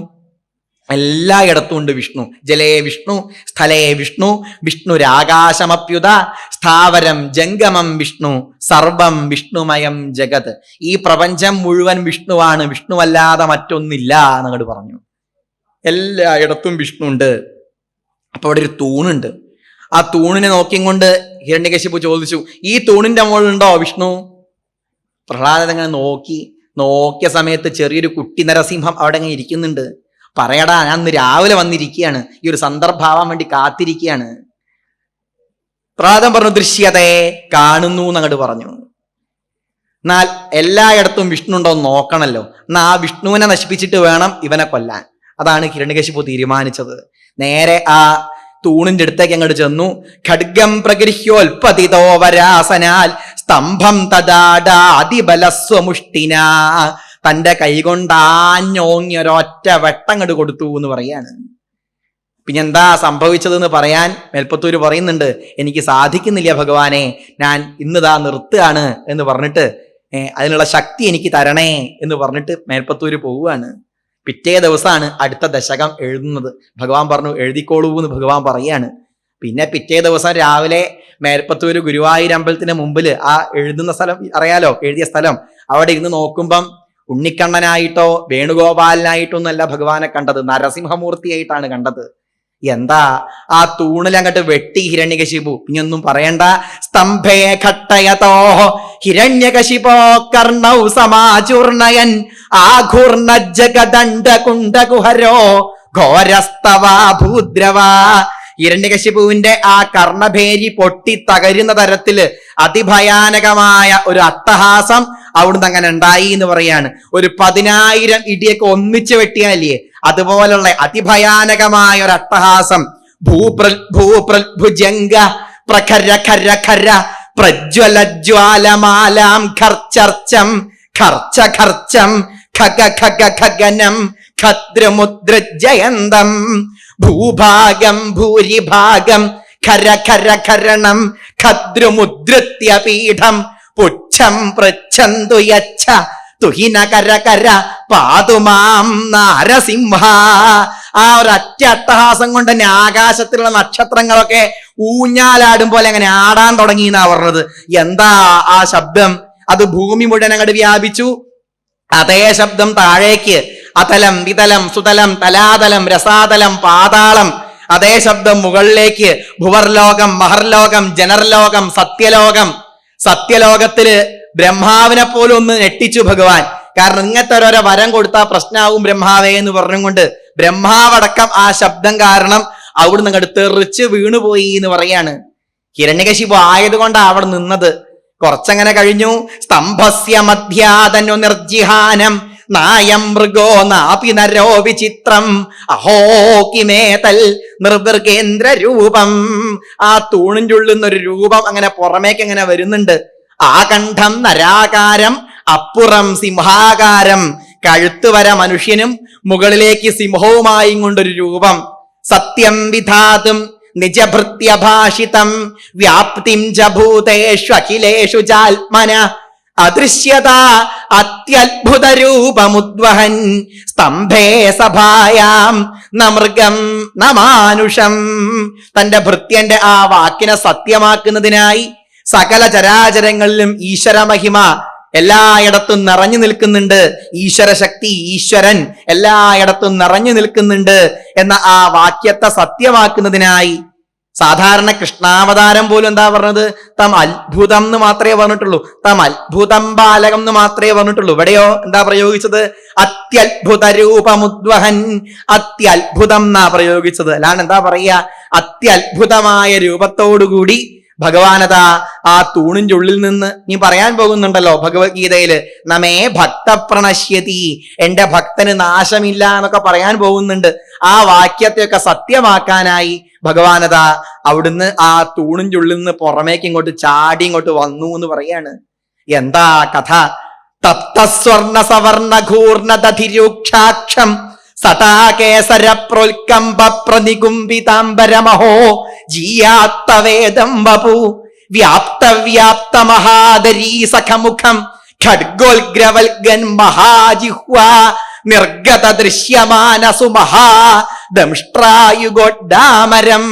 എല്ലായിടത്തും ഉണ്ട് വിഷ്ണു. ജലേ വിഷ്ണു, സ്ഥലേ വിഷ്ണു, വിഷ്ണുരാകാശമപ്യുത, സ്ഥാവരം ജംഗമം വിഷ്ണു, സർവം വിഷ്ണുമയം ജഗത്. ഈ പ്രപഞ്ചം മുഴുവൻ വിഷ്ണുവാണ്, വിഷ്ണുവല്ലാതെ മറ്റൊന്നില്ല എന്നങ്ങോട്ട് പറഞ്ഞു. എല്ലായിടത്തും വിഷ്ണു ഉണ്ട്. അപ്പൊ അവിടെ ഒരു തൂണുണ്ട്. ആ തൂണിനെ നോക്കിക്കൊണ്ട് ഹിരണ്യകശിപു ചോദിച്ചു, ഈ തൂണിന്റെ മുകളിലുണ്ടോ വിഷ്ണു? പ്രഹ്ലാദൻ അങ്ങനെ നോക്കിയ സമയത്ത് ചെറിയൊരു കുട്ടി നരസിംഹം അവിടെ അങ്ങനെ ഇരിക്കുന്നുണ്ട്. പറയടാ, ഞാൻ ഇന്ന് രാവിലെ വന്നിരിക്കുകയാണ്, ഈ ഒരു സന്ദർഭാവാൻ വേണ്ടി കാത്തിരിക്കുകയാണ്. പ്രഹ്ലാദൻ പറഞ്ഞു, ദൃശ്യതേ, കാണുന്നു എന്നങ്ങോട്ട് പറഞ്ഞു. എന്നാൽ എല്ലായിടത്തും വിഷ്ണു ഉണ്ടോ എന്ന് നോക്കണല്ലോ. എന്നാൽ ആ വിഷ്ണുവിനെ നശിപ്പിച്ചിട്ട് വേണം ഇവനെ കൊല്ലാൻ. അതാണ് ഹിരണ്യകശിപു തീരുമാനിച്ചത്. നേരെ ആ തൂണിന്റെ അടുത്തേക്ക് അങ്ങോട്ട് ചെന്നു. ഖഡ്ഗം പ്രഗൃഹ്യോൽപതിതോ വരാസനാൽ സ്തംഭം തദാടാതിബലസ്വമുഷ്ടിന, തന്റെ കൈകൊണ്ടാഞ്ഞോങ്ങിയൊരൊറ്റ വെട്ടങ്ങട് കൊടുത്തു എന്ന് പറയാണ്. പിന്നെ എന്താ സംഭവിച്ചതെന്ന് പറയാൻ മേൽപ്പത്തൂര് പറയുന്നുണ്ട്, എനിക്ക് സാധിക്കുന്നില്ല ഭഗവാനെ, ഞാൻ ഇന്നിതാ നിർത്തുകയാണ് എന്ന് പറഞ്ഞിട്ട് അതിനുള്ള ശക്തി എനിക്ക് തരണേ എന്ന് പറഞ്ഞിട്ട് മേൽപ്പത്തൂര് പോവുകയാണ്. പിറ്റേ ദിവസമാണ് അടുത്ത ദശകം എഴുതുന്നത്. ഭഗവാൻ പറഞ്ഞു എഴുതിക്കോളൂ എന്ന് ഭഗവാൻ പറയാണ്. പിന്നെ പിറ്റേ ദിവസം രാവിലെ മേൽപ്പത്തൂര് ഗുരുവായൂർ അമ്പലത്തിന് മുമ്പിൽ ആ എഴുതുന്ന സ്ഥലം അറിയാലോ, എഴുതിയ സ്ഥലം, അവിടെ ഇരുന്ന് നോക്കുമ്പം ഉണ്ണിക്കണ്ണനായിട്ടോ വേണുഗോപാലനായിട്ടോ ഒന്നല്ല ഭഗവാനെ കണ്ടത്, നരസിംഹമൂർത്തിയായിട്ടാണ് കണ്ടത്. എന്താ ആ തൂണിൽ അങ്ങോട്ട് വെട്ടി ഹിരണ്യകശിപു. ഇനിയൊന്നും പറയണ്ട. സ്തംഭേ ഘട്ടയതോ ഹിരണ്യകശിപോ കർണൗ സമാചൂർണയൻ ആഘൂർണജഗദണ്ഡകുണ്ഡകുഹരോ ഘോരസ്തവാ ഭൂദ്രവാ. ഹിരണ്യകശിപുവിന്റെ ആ കർണഭേരി പൊട്ടി തകരുന്ന തരത്തില് അതിഭയാനകമായ ഒരു അട്ടഹാസം അവിടുന്ന് അങ്ങനെ ഉണ്ടായി എന്ന് പറയാണ്. ഒരു 10,000 ഇടിയൊക്കെ ഒന്നിച്ചു വെട്ടിയാലേ അതുപോലുള്ള അതിഭയാനകമായ ഒരു അട്ടഹാസം. ഭൂപ്രഭുജംഗ പ്രഖര ഖര ഖര പ്രജ്വലജ്വാലമാലാം ഖർച്ചർച്ചം ഖർച്ച ഖർച്ചം ഖഗ ഖഗ ഖഗനം ഖദ്രമുദ്രജയന്തം ഭൂഭാഗം ഭൂരിഭാഗം ഖര ഖര ഖരണം ഖദ്രമുദ്രത്യ പീഠം പുച്ഛം പൃച്ഛന്തു യച്ഛ തുഹിന കര കര പാതുമാം നാരസിംഹ. ആ ഒരു അട്ടഹാസം കൊണ്ട് തന്നെ ആകാശത്തിലുള്ള നക്ഷത്രങ്ങളൊക്കെ ഊഞ്ഞാലാടും പോലെ അങ്ങനെ ആടാൻ തുടങ്ങി എന്നാ പറഞ്ഞത്. എന്താ ആ ശബ്ദം? അത് ഭൂമി മുഴുവൻ അങ്ങോട്ട് വ്യാപിച്ചു. അതേ ശബ്ദം താഴേക്ക് അതലം വിതലം സുതലം തലാതലം രസാതലം പാതാളം. അതേ ശബ്ദം മുകളിലേക്ക് ഭുവർലോകം മഹർലോകം ജനർലോകം സത്യലോകം. സത്യലോകത്തില് ബ്രഹ്മാവിനെ പോലും ഒന്ന് ഞെട്ടിച്ചു ഭഗവാൻ. കാരണം ഇങ്ങനത്തെ ഓരോരോ വരം കൊടുത്താൽ പ്രശ്നമാവും ബ്രഹ്മാവേ എന്ന് പറഞ്ഞുകൊണ്ട് ബ്രഹ്മാവടക്കം ആ ശബ്ദം കാരണം അവിടുന്ന് അങ്ങോട്ട് തെറിച്ച് വീണുപോയി എന്ന് പറയാണ്. ഹിരണ്യകശിപു ആയതുകൊണ്ടാണ് അവിടെ നിന്നത്. കുറച്ചങ്ങനെ കഴിഞ്ഞു. സ്തംഭസ്യ മധ്യാതനു നിർജിഹാനം നായം മൃഗോ നാപി നരോ വിചിത്രം അഹോ കിമേതൽ നിർവൃകേന്ദ്ര രൂപം. ആ തൂണിൻ്റെ ഉള്ളിൽ നിന്നൊരു രൂപം അങ്ങനെ പുറമേക്ക് അങ്ങനെ വരുന്നുണ്ട്. ആകണ്ഠം നരാകാരം അപ്പുറം സിംഹാകാരം. കഴുത്ത് വര മനുഷ്യനും മുകളിലേക്ക് സിംഹവുമായി കൊണ്ടൊരു രൂപം. സത്യം വിധാതും നിജഭൃത്യഭാഷിതം വ്യാപ്തിം ച ഭൂതേഷു അഖിലേഷു ചാത്മന അദൃശ്യത അത്യത്ഭുത രൂപമുദ്വഹൻ സ്തംഭേ സഭായാം നമൃഗം നമാനുഷം. തന്റെ ഭൃത്യന്റെ ആ വാക്കിനെ സത്യമാക്കുന്നതിനായി സകല ചരാചരങ്ങളിലും ഈശ്വര മഹിമ എല്ലായിടത്തും നിറഞ്ഞു നിൽക്കുന്നുണ്ട്. ഈശ്വര ശക്തി ഈശ്വരൻ എല്ലായിടത്തും നിറഞ്ഞു നിൽക്കുന്നുണ്ട് എന്ന ആ വാക്യത്തെ സത്യമാക്കുന്നതിനായി സാധാരണ കൃഷ്ണാവതാരം പോലും എന്താ പറഞ്ഞത്? തം അത്ഭുതം എന്ന് മാത്രമേ പറഞ്ഞിട്ടുള്ളൂ. തം അത്ഭുതം ബാലകം എന്ന് മാത്രമേ പറഞ്ഞിട്ടുള്ളൂ. ഇവിടെയോ എന്താ പ്രയോഗിച്ചത്? അത്യത്ഭുത രൂപമുദ്വഹൻ. അത്യത്ഭുതം എന്നാ പ്രയോഗിച്ചത്. അല്ലാണ്ട് എന്താ പറയുക? അത്യത്ഭുതമായ രൂപത്തോടുകൂടി ഭഗവാനത ആ തൂണിന്റെ ഉള്ളിൽ നിന്ന് നീ പറയാൻ പോകുന്നുണ്ടല്ലോ ഭഗവത്ഗീതയില്, നമേ ഭക്ത പ്രണശ്യതി, എന്റെ ഭക്തന് നാശമില്ല എന്നൊക്കെ പറയാൻ പോകുന്നുണ്ട്. ആ വാക്യത്തെയൊക്കെ സത്യമാക്കാനായി ഭഗവാനത അവിടുന്ന് ആ തൂണിന്റെ ഉള്ളിൽ നിന്ന് പുറമേക്ക് ഇങ്ങോട്ട് ചാടി ഇങ്ങോട്ട് വന്നു എന്ന് പറയാണ്. എന്താ കഥ? തപ്തസ്വർണ സവർണ ഘൂർണദധിരൂക്ഷാക്ഷം സടാകേസര പ്രോൽക്കംബ പ്രതികുംഭിതാംബരമഹോ ജീയാത്തവേദം വപു വ്യാപ്തവ്യാപ്ത മഹാദരീ സഖമുഖം ഖഡ്ഗോൽഗ്രവൽഗൻ മഹാജിഹ്വ നിർഗത ദൃശ്യമാനസു മഹാ ദംഷ്ട്രായുഗോഡാമരം.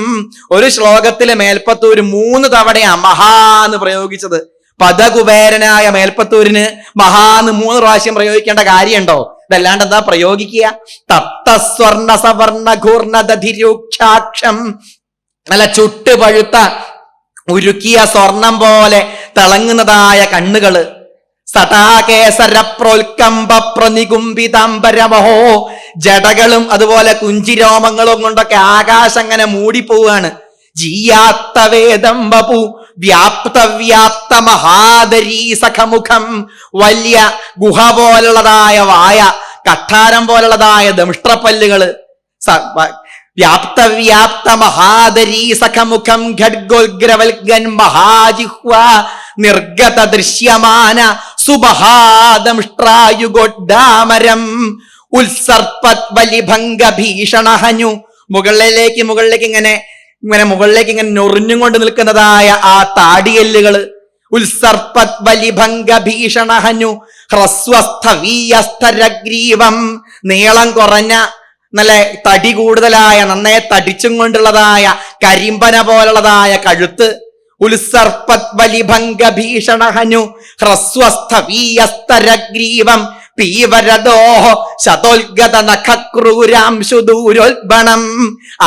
ഒരു ശ്ലോകത്തിലെ മേൽപ്പത്തൂര് 3 തവണയാ മഹാ എന്ന് പ്രയോഗിച്ചത്. പദകുബേരനായ മേൽപ്പത്തൂരിന് മഹാന്ന് 3 പ്രാവശ്യം പ്രയോഗിക്കേണ്ട കാര്യമുണ്ടോ? ഇതല്ലാണ്ട് എന്താ പ്രയോഗിക്കുക? തപ്തസ്വർണ സവർണ ഘൂർണദധിരൂക്ഷാക്ഷം, നല്ല ചുട്ടുപഴുത്ത ഉരുക്കിയ സ്വർണം പോലെ തിളങ്ങുന്നതായ കണ്ണുകള്. സടാകേസര പ്രോൽക്കംബ പ്രതികുംഭിതാംബരമഹോ, ജടകളും അതുപോലെ കുഞ്ചിരോമങ്ങളും കൊണ്ടൊക്കെ ആകാശം അങ്ങനെ മൂടിപ്പോവാണ്. ജീയാത്തവേദം വപു വ്യാപ്തവ്യാപ്ത മഹാദരീ സഖമുഖം, വലിയ ഗുഹ പോലുള്ളതായ വായ, കഠാരം പോലുള്ളതായ ദംഷ്ട്രപ്പല്ലുകള്. വ്യാപ്തവ്യാപ്ത മഹാദരീ സഖമുഖം ഖഡ്ഗോൽഗ്രവൽഗൻ മഹാജിഹ്വ നിർഗത ദൃശ്യമാന സുബഹാദംഷ്ട്രായുഗോഡാമരം ഉത്സർപ്പത് വലിഭംഗ ഭീഷണഹനു. മുകളിലേക്ക് ഇങ്ങനെ മുകളിലേക്ക് ഇങ്ങനെ ഞൊറിഞ്ഞും കൊണ്ട് നിൽക്കുന്നതായ ആ താടിയെല്ലുകള്. ഉത്സർപ്പത് വലിഭംഗ ഭീഷണഹനു ഹ്രസ്വസ്ഥവീയസ്ഥരഗ്രീവം, നീളം കുറഞ്ഞ നല്ല തടി കൂടുതലായ നന്നേ തടിച്ചും കൊണ്ടുള്ളതായ കരിമ്പന പോലുള്ളതായ കഴുത്ത്. ഉത്സർപ്പത് വലിഭംഗ ഭീഷണഹനു ഹ്രസ്വസ്ഥവീയസ്ഥരഗ്രീവം പീവരദോഹോ ശതോൽഗത നഖക്രൂരാംശുദൂരോൽബണം.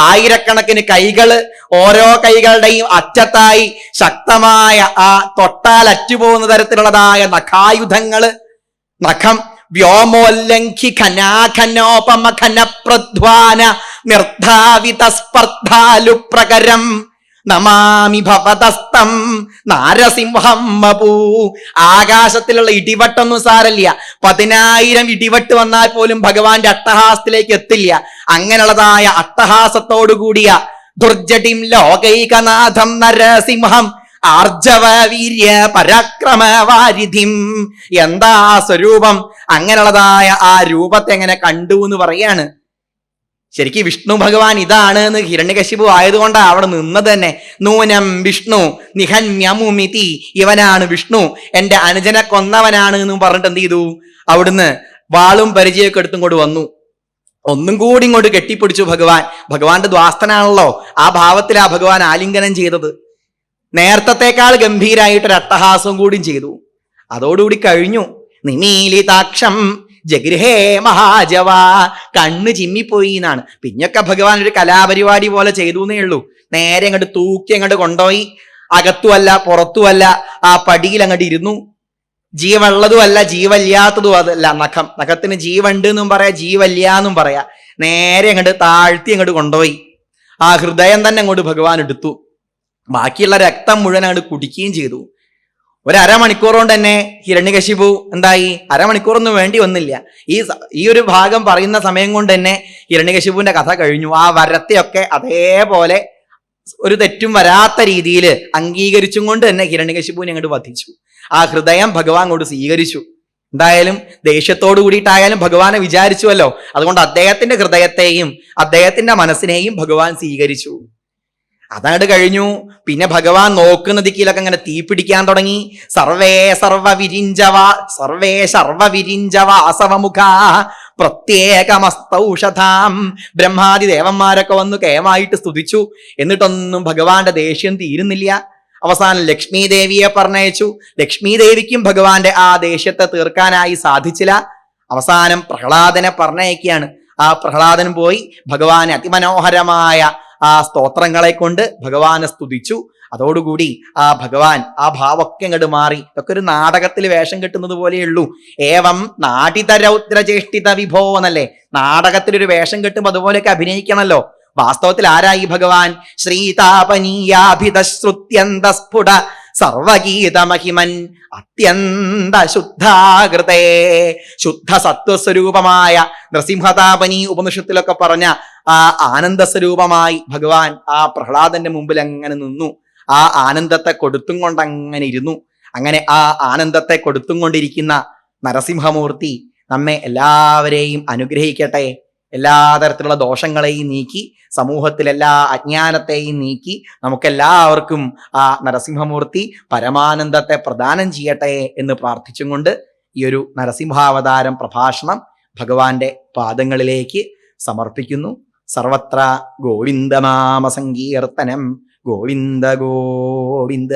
ആയിരക്കണക്കിന് കൈകള്, ഓരോ കൈകളുടെയും അറ്റത്തായി ശക്തമായ ആ തൊട്ടാൽ അറ്റുപോകുന്ന തരത്തിലുള്ളതായ നഖായുധങ്ങള്. നഖം വ്യോമോല്ലംഘി ഖനാഖനോപമ ഖനപ്രധ്വാന നിർധാവിത സ്പർദ്ധാലു പ്രകരം നമാമി ഭവതസ്തം നാരസിംഹം വപു. ആകാശത്തിലുള്ള ഇടിവട്ടൊന്നും സാരല്ല. 10,000 ഇടിവട്ട് വന്നാൽ പോലും ഭഗവാന്റെ അട്ടഹാസത്തിലേക്ക് എത്തില്ല. അങ്ങനെയുള്ളതായ അട്ടഹാസത്തോടുകൂടിയ ദുർജടിം ലോകൈകനാഥം നരസിംഹം ആർജവ വീര്യ പരാക്രമ വാരിധിം. എന്താ സ്വരൂപം? അങ്ങനെയുള്ളതായ ആ രൂപത്തെ എങ്ങനെ കണ്ടു എന്ന് പറയാണ്. ശരിക്കും വിഷ്ണു ഭഗവാൻ ഇതാണ് എന്ന് ഹിരണ്യകശിപു ആയതുകൊണ്ടാണ് അവിടെ നിന്നത് തന്നെ. നൂനം വിഷ്ണു നിഹന്യമുമിതി, ഇവനാണ് വിഷ്ണു, എന്റെ അനുജനെ കൊന്നവനാണ് എന്നും പറഞ്ഞിട്ട് എന്ത് ചെയ്തു, അവിടുന്ന് വാളും പരിചയമൊക്കെ എടുത്തും കൊണ്ട് വന്നു. ഒന്നും കൂടി ഇങ്ങോട്ട് കെട്ടിപ്പിടിച്ചു ഭഗവാൻ. ഭഗവാന്റെ ദ്വാസ്തനാണല്ലോ, ആ ഭാവത്തിലാ ഭഗവാൻ ആലിംഗനം ചെയ്തത്. നേരത്തേക്കാൾ ഗംഭീരായിട്ടൊരു അട്ടഹാസവും കൂടിയും ചെയ്തു. അതോടുകൂടി കഴിഞ്ഞു. നിമീലിതാക്ഷം ജഗൃഹേ മഹാജവ, കണ്ണ് ചിമ്മിപ്പോയി എന്നാണ്. പിന്നൊക്കെ ഭഗവാൻ ഒരു കലാപരിപാടി പോലെ ചെയ്തു എന്നേ ഉള്ളൂ. നേരെ അങ്ങോട്ട് തൂക്കി അങ്ങോട്ട് കൊണ്ടുപോയി, അകത്തുമല്ല പുറത്തുമല്ല, ആ പടിയിൽ അങ്ങോട്ട് ഇരുന്നു. ജീവുള്ളതുമല്ല ജീവല്ലാത്തതും അതല്ല. നഖത്തിന് ജീവുണ്ട് എന്നും പറയാ, ജീവല്ല എന്നും പറയാ. നേരെ അങ്ങോട്ട് താഴ്ത്തി അങ്ങോട്ട് കൊണ്ടുപോയി. ആ ഹൃദയം തന്നെ അങ്ങോട്ട് ഭഗവാൻ എടുത്തു. ബാക്കിയുള്ള രക്തം മുഴുവൻ അങ്ങോട്ട് കുടിക്കുകയും ചെയ്തു. ഒരു അരമണിക്കൂർ കൊണ്ട് തന്നെ ഹിരണ്യകശിപു എന്തായി, അരമണിക്കൂറൊന്നും വേണ്ടി വന്നില്ല. ഈ ഒരു ഭാഗം പറയുന്ന സമയം കൊണ്ട് തന്നെ ഹിരണ്യകശിപുവിന്റെ കഥ കഴിഞ്ഞു. ആ വരത്തെയൊക്കെ അതേപോലെ ഒരു തെറ്റും വരാത്ത രീതിയിൽ അംഗീകരിച്ചും കൊണ്ട് തന്നെ ഹിരണ്യകശിപുവിനെ അങ്ങോട്ട് വധിച്ചു. ആ ഹൃദയം ഭഗവാൻ അങ്ങോട്ട് സ്വീകരിച്ചു. എന്തായാലും ദേഷ്യത്തോടു കൂടിയിട്ടായാലും ഭഗവാനെ വിചാരിച്ചുവല്ലോ, അതുകൊണ്ട് അദ്ദേഹത്തിന്റെ ഹൃദയത്തെയും അദ്ദേഹത്തിന്റെ മനസ്സിനെയും ഭഗവാൻ സ്വീകരിച്ചു. അതങ്ങോട്ട് കഴിഞ്ഞു. പിന്നെ ഭഗവാൻ നോക്കുന്ന ദിക്കിലൊക്കെ അങ്ങനെ തീ പിടിക്കാൻ തുടങ്ങി. സർവേ സർവവിരിഞ്ചവാസവമുഖ പ്രത്യേകമസ്തൗഷധാം, ബ്രഹ്മാദി ദേവന്മാരൊക്കെ വന്നു കേമായിട്ട് സ്തുതിച്ചു. എന്നിട്ടൊന്നും ഭഗവാന്റെ ദേഷ്യം തീരുന്നില്ല. അവസാനം ലക്ഷ്മി ദേവിയെ പറഞ്ഞയച്ചു. ലക്ഷ്മി ദേവിക്കും ഭഗവാന്റെ ആ ദേഷ്യത്തെ തീർക്കാനായി സാധിച്ചില്ല. അവസാനം പ്രഹ്ലാദനെ പറഞ്ഞയക്കുകയാണ്. ആ പ്രഹ്ലാദൻ പോയി ഭഗവാനെ അതിമനോഹരമായ ആ സ്തോത്രങ്ങളെ കൊണ്ട് ഭഗവാനെ സ്തുതിച്ചു. അതോടുകൂടി ആ ഭഗവാൻ ആ ഭാവമൊക്കെ അങ്ങോട്ട് മാറി. ഇതൊക്കെ ഒരു നാടകത്തിൽ വേഷം കെട്ടുന്നത് പോലെയുള്ളൂ. ഏവം നാടിതരൗദ്രചേഷ്ടിത വിഭോ എന്നല്ലേ, നാടകത്തിലൊരു വേഷം കെട്ടുമ്പോൾ അതുപോലെയൊക്കെ അഭിനയിക്കണമല്ലോ. വാസ്തവത്തിൽ ആരായി ഭഗവാൻ? ശ്രീതാപനീയാഭിതശ്രുത്യന്തസ്ഫുട സർവഗീതമഹിമൻ അത്യന്ത ശുദ്ധാകൃതേ, ശുദ്ധ സത്വസ്വരൂപമായ നൃസിംഹതാപനി ഉപനിഷത്തിലൊക്കെ പറഞ്ഞ ആ ആനന്ദസ്വരൂപമായി ഭഗവാൻ ആ പ്രഹ്ലാദന്റെ മുമ്പിൽ അങ്ങനെ നിന്നു. ആ ആനന്ദത്തെ കൊടുത്തും കൊണ്ട് അങ്ങനെ ഇരുന്നു. അങ്ങനെ ആ ആനന്ദത്തെ കൊടുത്തും കൊണ്ടിരിക്കുന്ന നരസിംഹമൂർത്തി നമ്മെ എല്ലാവരെയും അനുഗ്രഹിക്കട്ടെ. എല്ലാ തരത്തിലുള്ള ദോഷങ്ങളെയും നീക്കി, സമൂഹത്തിലെല്ലാ അജ്ഞാനത്തെയും നീക്കി നമുക്കെല്ലാവർക്കും ആ നരസിംഹമൂർത്തി പരമാനന്ദത്തെ പ്രദാനം ചെയ്യട്ടെ എന്ന് പ്രാർത്ഥിച്ചും കൊണ്ട് ഈ ഒരു നരസിംഹാവതാരം പ്രഭാഷണം ഭഗവാന്റെ പാദങ്ങളിലേക്ക് സമർപ്പിക്കുന്നു. സർവത്ര ഗോവിന്ദനാമ സങ്കീർത്തനം. ഗോവിന്ദ ഗോവിന്ദ.